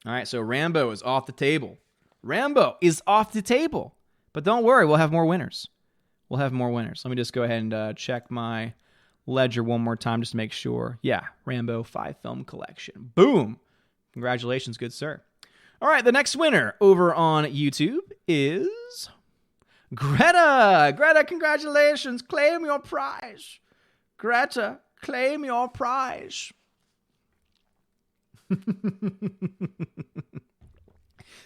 All right, so Rambo is off the table. Rambo is off the table. But don't worry, we'll have more winners. We'll have more winners. Let me just go ahead and check my ledger one more time just to make sure. Yeah, Rambo 5-film collection. Boom. Congratulations, good sir. All right, the next winner over on YouTube is Greta. Greta, congratulations. Claim your prize. Greta, claim your prize.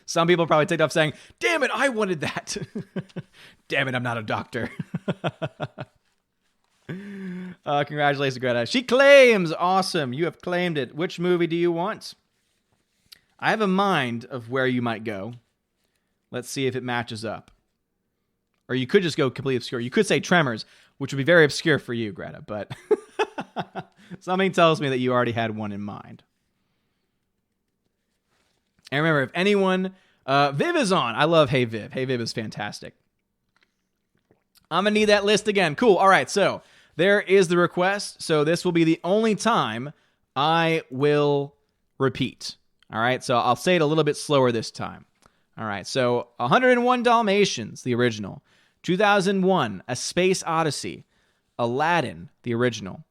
Some people probably ticked off saying, damn it, I wanted that. Damn it, I'm not a doctor. Congratulations, Greta. She claims. Awesome. You have claimed it. Which movie do you want? I have a mind of where you might go. Let's see if it matches up. Or you could just go completely obscure. You could say Tremors, which would be very obscure for you, Greta, but something tells me that you already had one in mind. And remember, if anyone... Viv is on. I love Hey Viv. Hey Viv is fantastic. I'm going to need that list again. Cool. All right, so there is the request. So this will be the only time I will repeat. All right, so I'll say it a little bit slower this time. All right, so 101 Dalmatians, the original. 2001, A Space Odyssey. Aladdin, the original.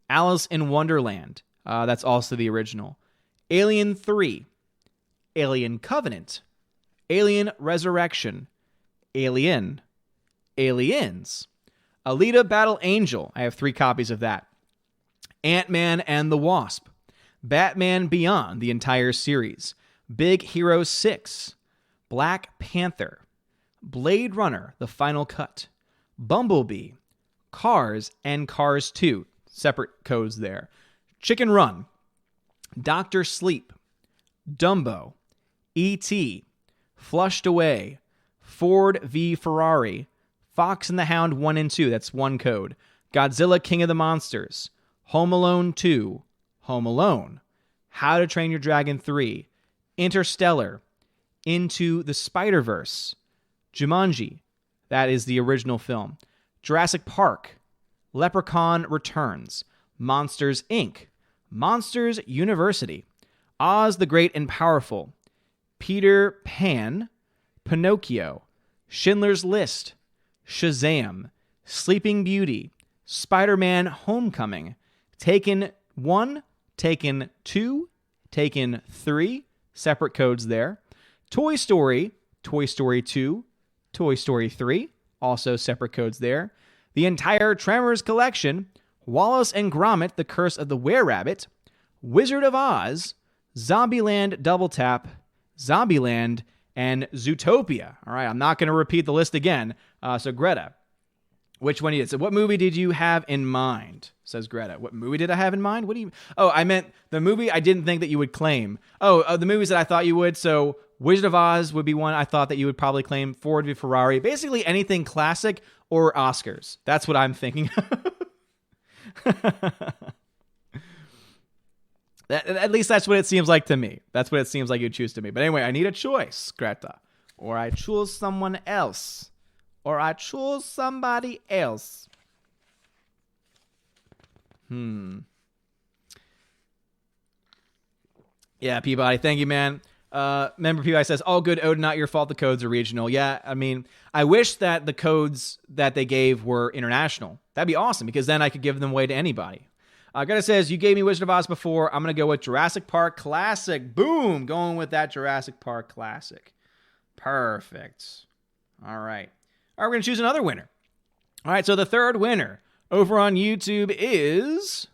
Alice in Wonderland, that's also the original. Alien 3. Alien Covenant. Alien Resurrection. Alien. Aliens. Alita Battle Angel. I have 3 copies of that. Ant-Man and the Wasp. Batman Beyond, the entire series. Big Hero 6. Black Panther. Blade Runner, the final cut. Bumblebee. Cars and Cars 2. Separate codes there. Chicken Run. Dr. Sleep. Dumbo. E.T. Flushed Away. Ford v. Ferrari. Fox and the Hound 1 and 2. That's one code. Godzilla King of the Monsters. Home Alone 2. Home Alone. How to Train Your Dragon 3. Interstellar. Into the Spider-Verse. Jumanji. That is the original film. Jurassic Park. Leprechaun Returns. Monsters, Inc. Monsters University. Oz the Great and Powerful. Peter Pan. Pinocchio. Schindler's List. Shazam. Sleeping Beauty. Spider-Man Homecoming. Taken 1. Taken 2. Taken 3. Separate codes there. Toy Story. Toy Story 2. Toy Story 3. Also separate codes there. The entire Tremors collection. Wallace and Gromit, The Curse of the Were-Rabbit. Wizard of Oz. Zombieland Double Tap. Zombieland, and Zootopia. All right, I'm not going to repeat the list again. So Greta, which one you did? So what movie did you have in mind? Says Greta. What movie did I have in mind? What do you... Oh, I meant the movie I didn't think that you would claim. The movies that I thought you would. So Wizard of Oz would be one I thought that you would probably claim. Ford v. Ferrari. Basically anything classic or Oscars. That's what I'm thinking. At least that's what it seems like to me. That's what it seems like you choose to me. But anyway, I need a choice, Greta. Or I choose someone else. Or I choose somebody else. Yeah, Peabody, thank you, man. Member Peabody says, all good, Odin, not your fault. The codes are regional. Yeah, I mean, I wish that the codes that they gave were international. That'd be awesome, because then I could give them away to anybody. Greta says, you gave me Wizard of Oz before. I'm going to go with Jurassic Park Classic. Boom! Going with that Jurassic Park Classic. Perfect. All right. All right, we're going to choose another winner. All right, so the third winner over on YouTube is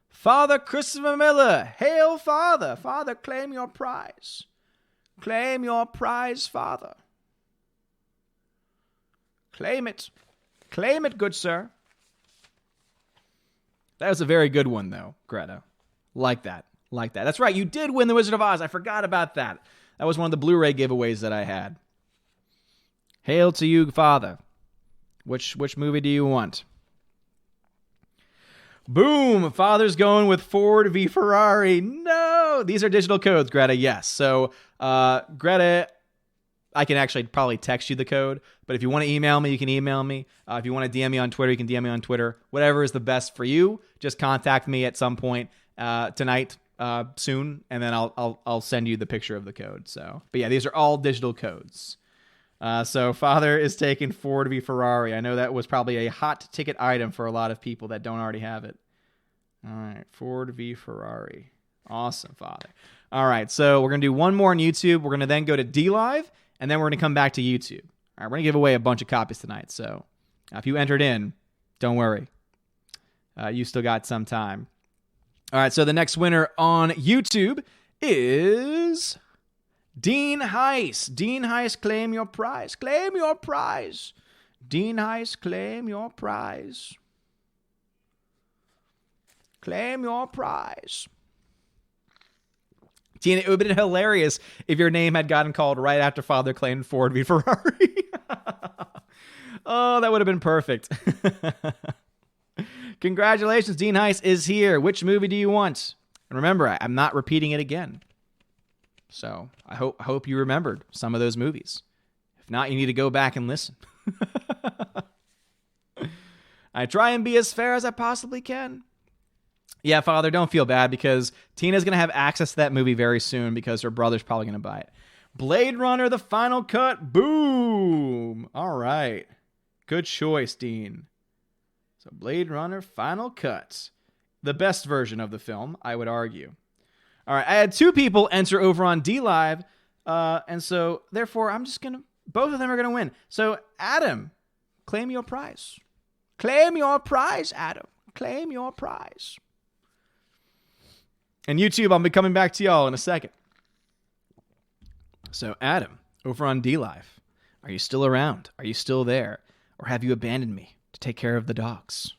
Father Christopher Miller. Hail, Father. Father, claim your prize. Claim your prize, Father. Claim it. Claim it, good sir. That was a very good one, though, Greta. Like that. That's right. You did win the Wizard of Oz. I forgot about that. That was one of the Blu-ray giveaways that I had. Hail to you, Father. Which movie do you want? Boom! Father's going with Ford v. Ferrari. No! These are digital codes, Greta. Yes. So, Greta, I can actually probably text you the code, but if you want to email me, you can email me. If you want to DM me on Twitter, you can DM me on Twitter. Whatever is the best for you, just contact me at some point tonight, soon, and then I'll send you the picture of the code. So, but yeah, these are all digital codes. So Father is taking Ford v. Ferrari. I know that was probably a hot ticket item for a lot of people that don't already have it. All right, Ford v. Ferrari. Awesome, Father. All right, so we're going to do one more on YouTube. We're going to then go to DLive, and then we're going to come back to YouTube. All right, we're going to give away a bunch of copies tonight. So if you entered in, don't worry. You still got some time. All right, so the next winner on YouTube is Dean Heiss. Dean Heiss, claim your prize. Claim your prize. Dean Heiss, claim your prize. Claim your prize. Tina, it would have been hilarious if your name had gotten called right after Father claimed Ford v Ferrari. Oh, that would have been perfect. Congratulations, Dean Heiss is here. Which movie do you want? And remember, I'm not repeating it again. So I hope you remembered some of those movies. If not, you need to go back and listen. I try and be as fair as I possibly can. Yeah, Father, don't feel bad because Tina's going to have access to that movie very soon because her brother's probably going to buy it. Blade Runner, the final cut. Boom. All right. Good choice, Dean. So Blade Runner, final cut. The best version of the film, I would argue. All right, I had 2 people enter over on DLive, and so therefore I'm just going to, both of them are going to win. So Adam, claim your prize. Claim your prize, Adam. Claim your prize. And YouTube, I'll be coming back to y'all in a second. So Adam, over on DLive, are you still around? Are you still there? Or have you abandoned me to take care of the dogs?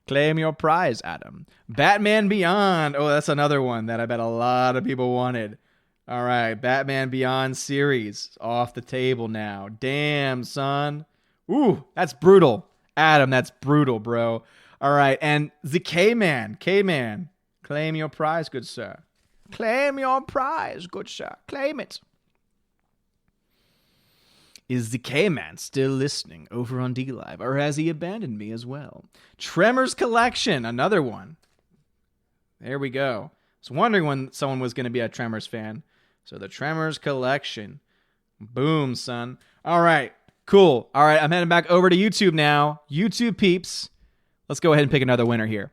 Claim your prize, Adam. Batman Beyond. Oh, that's another one that I bet a lot of people wanted. All right, Batman Beyond series off the table now. Damn, son. Ooh, that's brutal. Adam, that's brutal, bro. All right, and the K-Man. K-Man, claim your prize, good sir. Claim your prize, good sir. Claim it. Is the K-Man still listening over on DLive, or has he abandoned me as well? Tremors Collection, another one. There we go. I was wondering when someone was going to be a Tremors fan. So the Tremors Collection. Boom, son. All right, cool. All right, I'm heading back over to YouTube now. YouTube peeps. Let's go ahead and pick another winner here.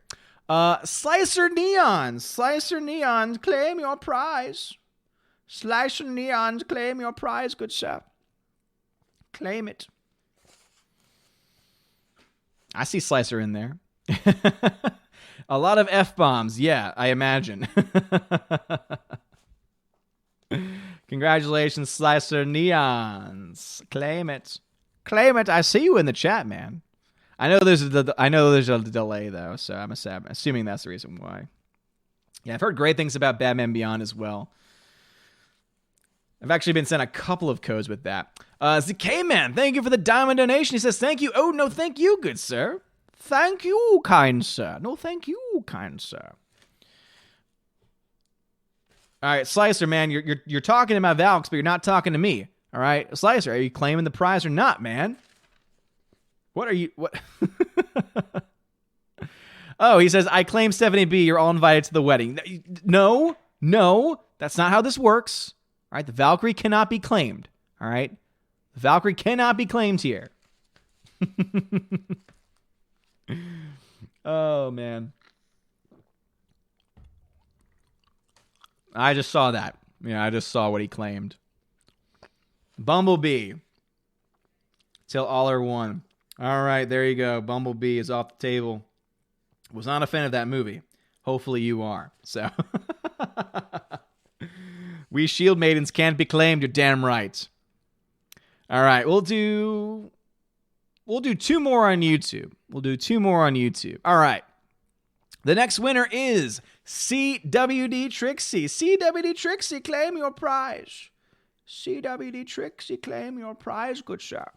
Slicer Neon. Slicer Neon, claim your prize. Slicer Neon, claim your prize, good sir. Claim it. I see Slicer in there. A lot of F-bombs. Yeah, I imagine. Congratulations, Slicer Neons. Claim it. Claim it. I see you in the chat, man. I know there's a delay, though, so I'm assuming that's the reason why. Yeah, I've heard great things about Batman Beyond as well. I've actually been sent a couple of codes with that. ZK-Man, thank you for the diamond donation. He says, thank you. Oh, no, thank you, good sir. Thank you, kind sir. No, thank you, kind sir. All right, Slicer, man, you're talking to my Valks, but you're not talking to me. All right, Slicer, are you claiming the prize or not, man? What are you... What? Oh, he says, I claim Stephanie B. You're all invited to the wedding. No, that's not how this works. All right, the Valkyrie cannot be claimed. All right, the Valkyrie cannot be claimed here. Oh, man. I just saw that. Yeah, I just saw what he claimed. Bumblebee. Till all are one. All right, there you go. Bumblebee is off the table. Was not a fan of that movie. Hopefully you are. So... We shield maidens can't be claimed. You're damn right. All right, we'll do 2 more on YouTube. All right. The next winner is CWD Trixie. CWD Trixie, claim your prize. CWD Trixie, claim your prize. Good shot.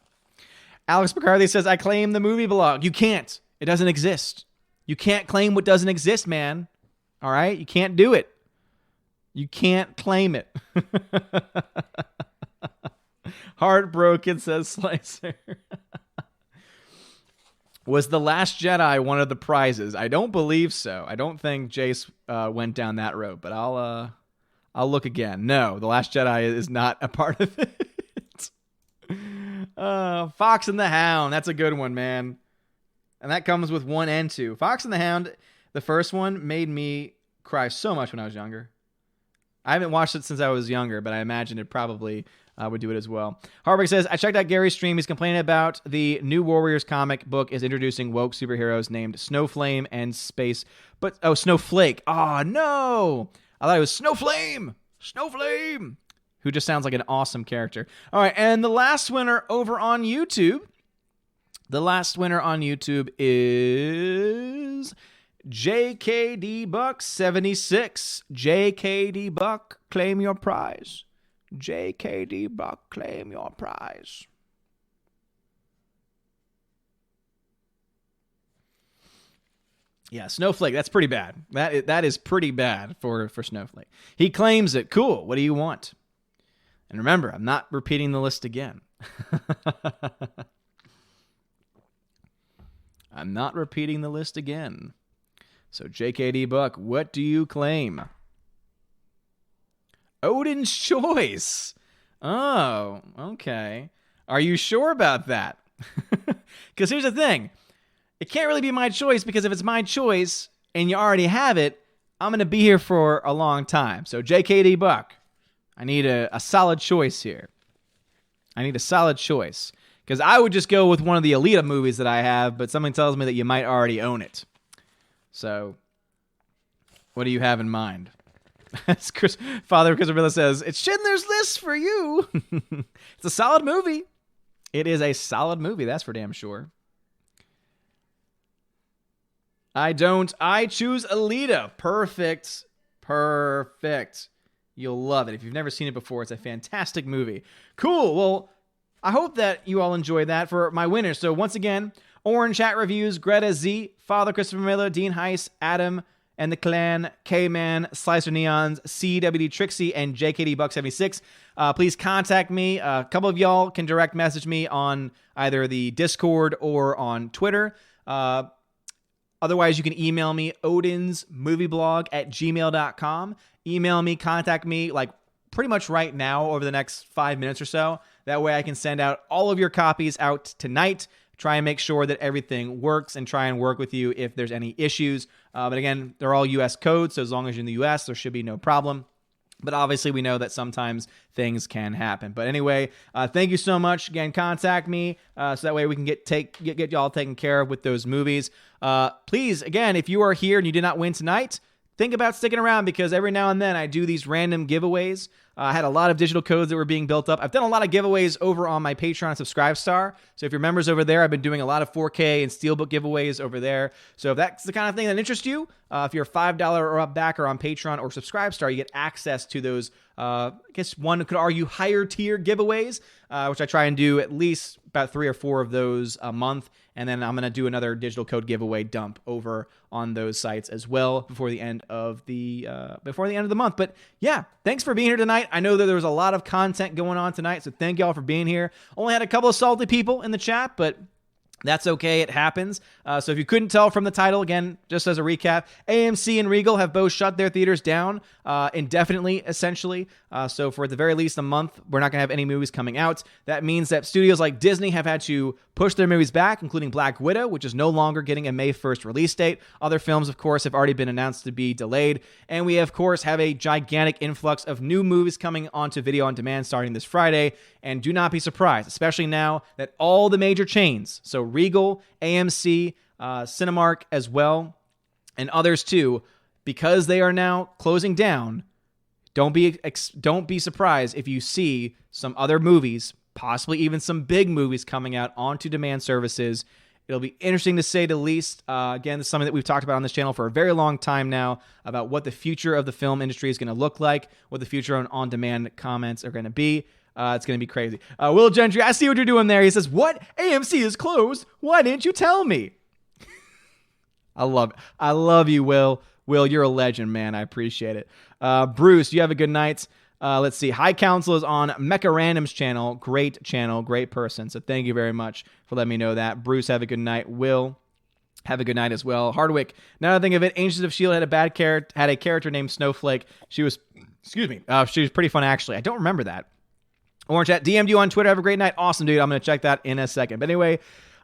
Alex McCarthy says, I claim the movie blog. You can't. It doesn't exist. You can't claim what doesn't exist, man. All right? You can't do it. You can't claim it. Heartbroken, says Slicer. Was The Last Jedi one of the prizes? I don't believe so. I don't think Jace went down that road, but I'll look again. No, The Last Jedi is not a part of it. Fox and the Hound. That's a good one, man. And that comes with 1 and 2. Fox and the Hound, the first one, made me cry so much when I was younger. I haven't watched it since I was younger, but I imagine it probably would do it as well. Harvick says, I checked out Gary's stream. He's complaining about the new Warriors comic book is introducing woke superheroes named Snowflame and Space. Snowflake. Oh, no. I thought it was Snowflame. Snowflame. Who just sounds like an awesome character. All right, and the last winner over on YouTube. The last winner on YouTube is JKD Buck 76. JKD Buck, claim your prize. JKD Buck, claim your prize. Yeah, Snowflake, that's pretty bad. That is pretty bad for Snowflake. He claims it. Cool. What do you want? And remember, I'm not repeating the list again. I'm not repeating the list again. So, JKD Buck, what do you claim? Odin's Choice. Oh, okay. Are you sure about that? Because here's the thing. It can't really be my choice, because if it's my choice and you already have it, I'm going to be here for a long time. So, JKD Buck, I need a solid choice here. I need a solid choice. Because I would just go with one of the Alita movies that I have, but something tells me that you might already own it. So, what do you have in mind? Father Christopher says, it's Schindler's List for you. It's a solid movie. It is a solid movie, that's for damn sure. I don't. I choose Alita. Perfect. You'll love it. If you've never seen it before, it's a fantastic movie. Cool. Well, I hope that you all enjoyed that for my winners. So once again, Orange Chat Reviews, Greta Z, Father Christopher Miller, Dean Heiss, Adam and the Clan, K-Man, Slicer Neons, CWD Trixie, and JKD Buck 76. Please contact me. A couple of y'all can direct message me on either the Discord or on Twitter. Otherwise, you can email me, odinsmovieblog@gmail.com. Email me, contact me, like pretty much right now over the next 5 minutes or so. That way I can send out all of your copies out tonight. Try and make sure that everything works and try and work with you if there's any issues. But again, they're all U.S. codes, so as long as you're in the U.S., there should be no problem. But obviously, we know that sometimes things can happen. But anyway, thank you so much. Again, contact me so that way we can get y'all taken care of with those movies. Please, again, if you are here and you did not win tonight, think about sticking around, because every now and then I do these random giveaways. I had a lot of digital codes that were being built up. I've done a lot of giveaways over on my Patreon Subscribe Star. So if you're members over there, I've been doing a lot of 4K and Steelbook giveaways over there. So if that's the kind of thing that interests you, if you're a $5 or up backer on Patreon or Subscribe Star, you get access to those, I guess one could argue, higher tier giveaways, which I try and do at least about 3 or 4 of those a month. And then I'm going to do another digital code giveaway dump over on those sites as well before the end of the month. But yeah, thanks for being here tonight. I know that there was a lot of content going on tonight, so thank y'all for being here. Only had a couple of salty people in the chat, but that's okay. It happens. So if you couldn't tell from the title, again, just as a recap, AMC and Regal have both shut their theaters down indefinitely, essentially. So for at the very least a month, we're not going to have any movies coming out. That means that studios like Disney have had to push their movies back, including Black Widow, which is no longer getting a May 1st release date. Other films, of course, have already been announced to be delayed. And we, of course, have a gigantic influx of new movies coming onto video on demand starting this Friday. And do not be surprised, especially now that all the major chains, so Regal, AMC, Cinemark as well, and others too, because they are now closing down, don't be surprised if you see some other movies, possibly even some big movies coming out onto demand services. It'll be interesting to say the least. Again, this is something that we've talked about on this channel for a very long time now, about what the future of the film industry is going to look like, what the future on-demand comments are going to be. It's going to be crazy. Will Gentry, I see what you're doing there. He says, what? AMC is closed? Why didn't you tell me? I love you, Will. Will, you're a legend, man. I appreciate it. Bruce, you have a good night. Let's see. High Council is on Mecha Random's channel. Great person. So thank you very much for letting me know that. Bruce, have a good night. Will, have a good night as well. Hardwick, now that I think of it, Agents of S.H.I.E.L.D. had a character named Snowflake. She was pretty fun, actually. I don't remember that. Orange Chat, DM'd you on Twitter. Have a great night. Awesome, dude. I'm going to check that in a second. But anyway,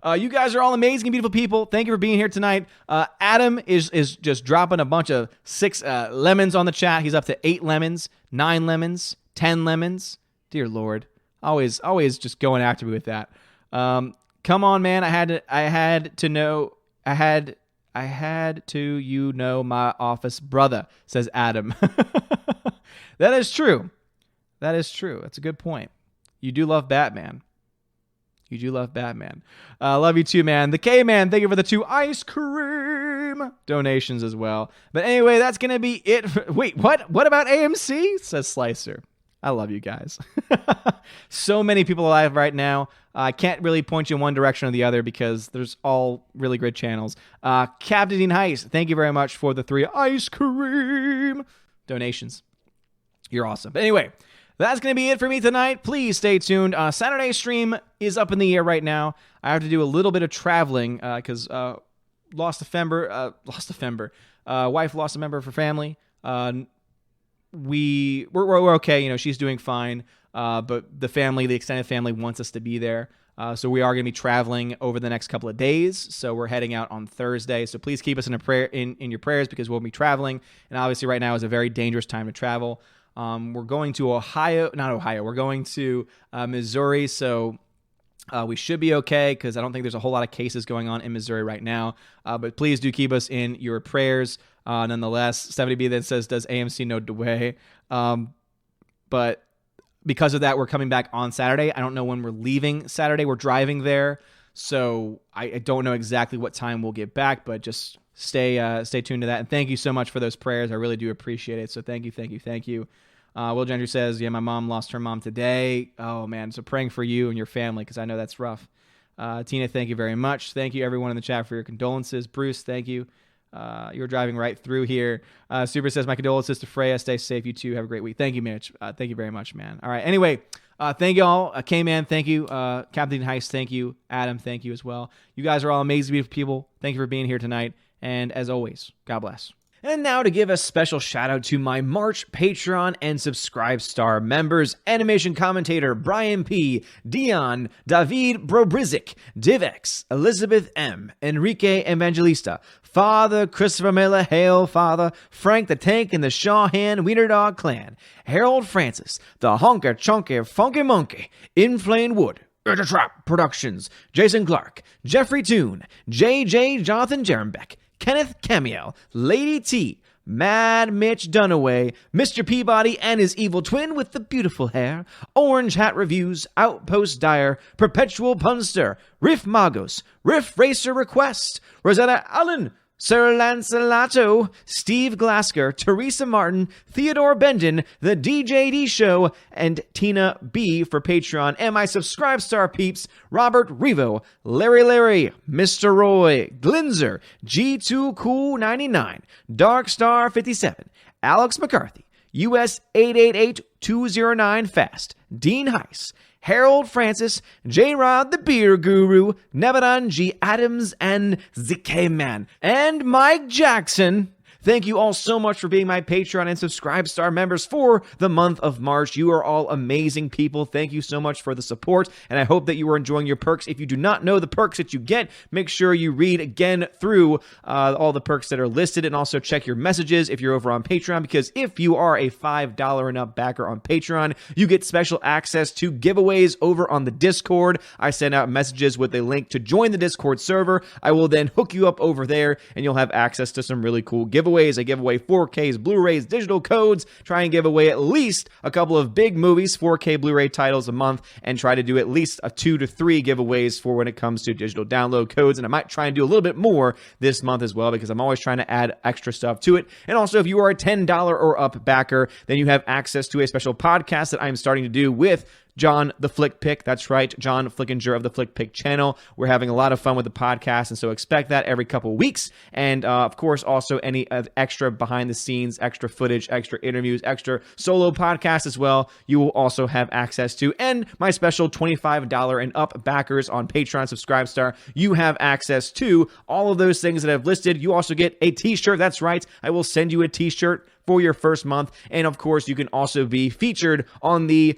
you guys are all amazing, beautiful people. Thank you for being here tonight. Adam is just dropping a bunch of 6 lemons on the chat. He's up to 8 lemons, 9 lemons, 10 lemons. Dear Lord. Always just going after me with that. Come on, man. I had to you know my office brother, says Adam. That is true. That's a good point. You do love Batman. Love you too, man. The K-Man, thank you for the 2 ice cream donations as well. But anyway, that's going to be it. Wait, what? What about AMC? Says Slicer. I love you guys. So many people alive right now. I can't really point you in one direction or the other because there's all really great channels. Captain Dean Heist, thank you very much for the 3 ice cream donations. You're awesome. But anyway, that's going to be it for me tonight. Please stay tuned. Saturday stream is up in the air right now. I have to do a little bit of traveling because wife lost a member of her family. We're okay. You know, she's doing fine. But the extended family wants us to be there. So we are going to be traveling over the next couple of days. So we're heading out on Thursday. So please keep us in your prayers because we'll be traveling. And obviously right now is a very dangerous time to travel. We're going to We're going to Missouri. So we should be okay because I don't think there's a whole lot of cases going on in Missouri right now. But please do keep us in your prayers. Nonetheless, 70B then says, does AMC know Dway? But because of that, we're coming back on Saturday. I don't know when we're leaving Saturday. We're driving there. So I don't know exactly what time we'll get back, but just stay tuned to that. And thank you so much for those prayers. I really do appreciate it. So thank you. Will Gentry says, yeah, my mom lost her mom today. Oh, man. So praying for you and your family because I know that's rough. Tina, thank you very much. Thank you, everyone in the chat, for your condolences. Bruce, thank you. You were driving right through here. Super says, my condolences to Freya. Stay safe. You too. Have a great week. Thank you, Mitch. Thank you very much, man. All right. Anyway, thank you all. K-Man, thank you. Captain Heist, thank you. Adam, thank you as well. You guys are all amazing, beautiful people. Thank you for being here tonight. And as always, God bless. And now to give a special shout out to my March Patreon and Subscribe Star members: animation commentator Brian P., Dion, David Brobrizik, Divex, Elizabeth M., Enrique Evangelista, Father Christopher Miller, Hail Father, Frank the Tank and the Shawhan Wiener Dog Clan, Harold Francis, the Honker Chonker Funky Monkey, Inflame Wood, Trap Productions, Jason Clark, Jeffrey Toon, JJ Jonathan Jerembeck, Kenneth Camiel, Lady T, Mad Mitch Dunaway, Mr. Peabody and his evil twin with the beautiful hair, Orange Hat Reviews, Outpost Dyer, Perpetual Punster, Riff Magos, Riff Racer Request, Rosetta Allen, Sir Lancelato, Steve Glasker, Teresa Martin, Theodore Bendon, The DJD Show, and Tina B for Patreon, and my Subscribe Star peeps, Robert Revo, Larry, Mr. Roy, Glinzer, G2 Cool 99, Dark Star 57, Alex McCarthy, US 888209 Fast, Dean Heiss, Harold Francis, J-Rod the Beer Guru, Nebadan G. Adams, and ZK Man, and Mike Jackson. Thank you all so much for being my Patreon and Subscribe Star members for the month of March. You are all amazing people. Thank you so much for the support, and I hope that you are enjoying your perks. If you do not know the perks that you get, make sure you read again through all the perks that are listed, and also check your messages if you're over on Patreon, because if you are a $5 and up backer on Patreon, you get special access to giveaways over on the Discord. I send out messages with a link to join the Discord server. I will then hook you up over there, and you'll have access to some really cool giveaways. I give away 4Ks, Blu-rays, digital codes, try and give away at least a couple of big movies, 4K Blu-ray titles a month, and try to do at least 2 to 3 giveaways for when it comes to digital download codes. And I might try and do a little bit more this month as well, because I'm always trying to add extra stuff to it. And also, if you are a $10 or up backer, then you have access to a special podcast that I'm starting to do with John the Flick Pick. That's right, John Flickinger of the Flick Pick channel. We're having a lot of fun with the podcast, and so expect that every couple of weeks. And of course, also any extra behind the scenes, extra footage, extra interviews, extra solo podcasts as well, you will also have access to. And my special $25 and up backers on Patreon Subscribe Star, you have access to all of those things that I've listed. You also get a t-shirt. That's right, I will send you a t-shirt for your first month. And of course, you can also be featured on the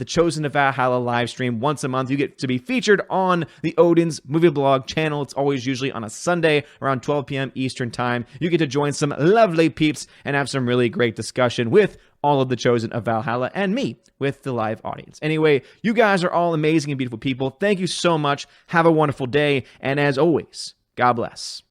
Chosen to Valhalla live stream once a month. You get to be featured on the Odin's Movie Blog channel. It's always usually on a Sunday around 12 p.m. Eastern Time. You get to join some lovely peeps and have some really great discussion with all of the Chosen of Valhalla and me with the live audience. Anyway, you guys are all amazing and beautiful people. Thank you so much. Have a wonderful day. And as always, God bless.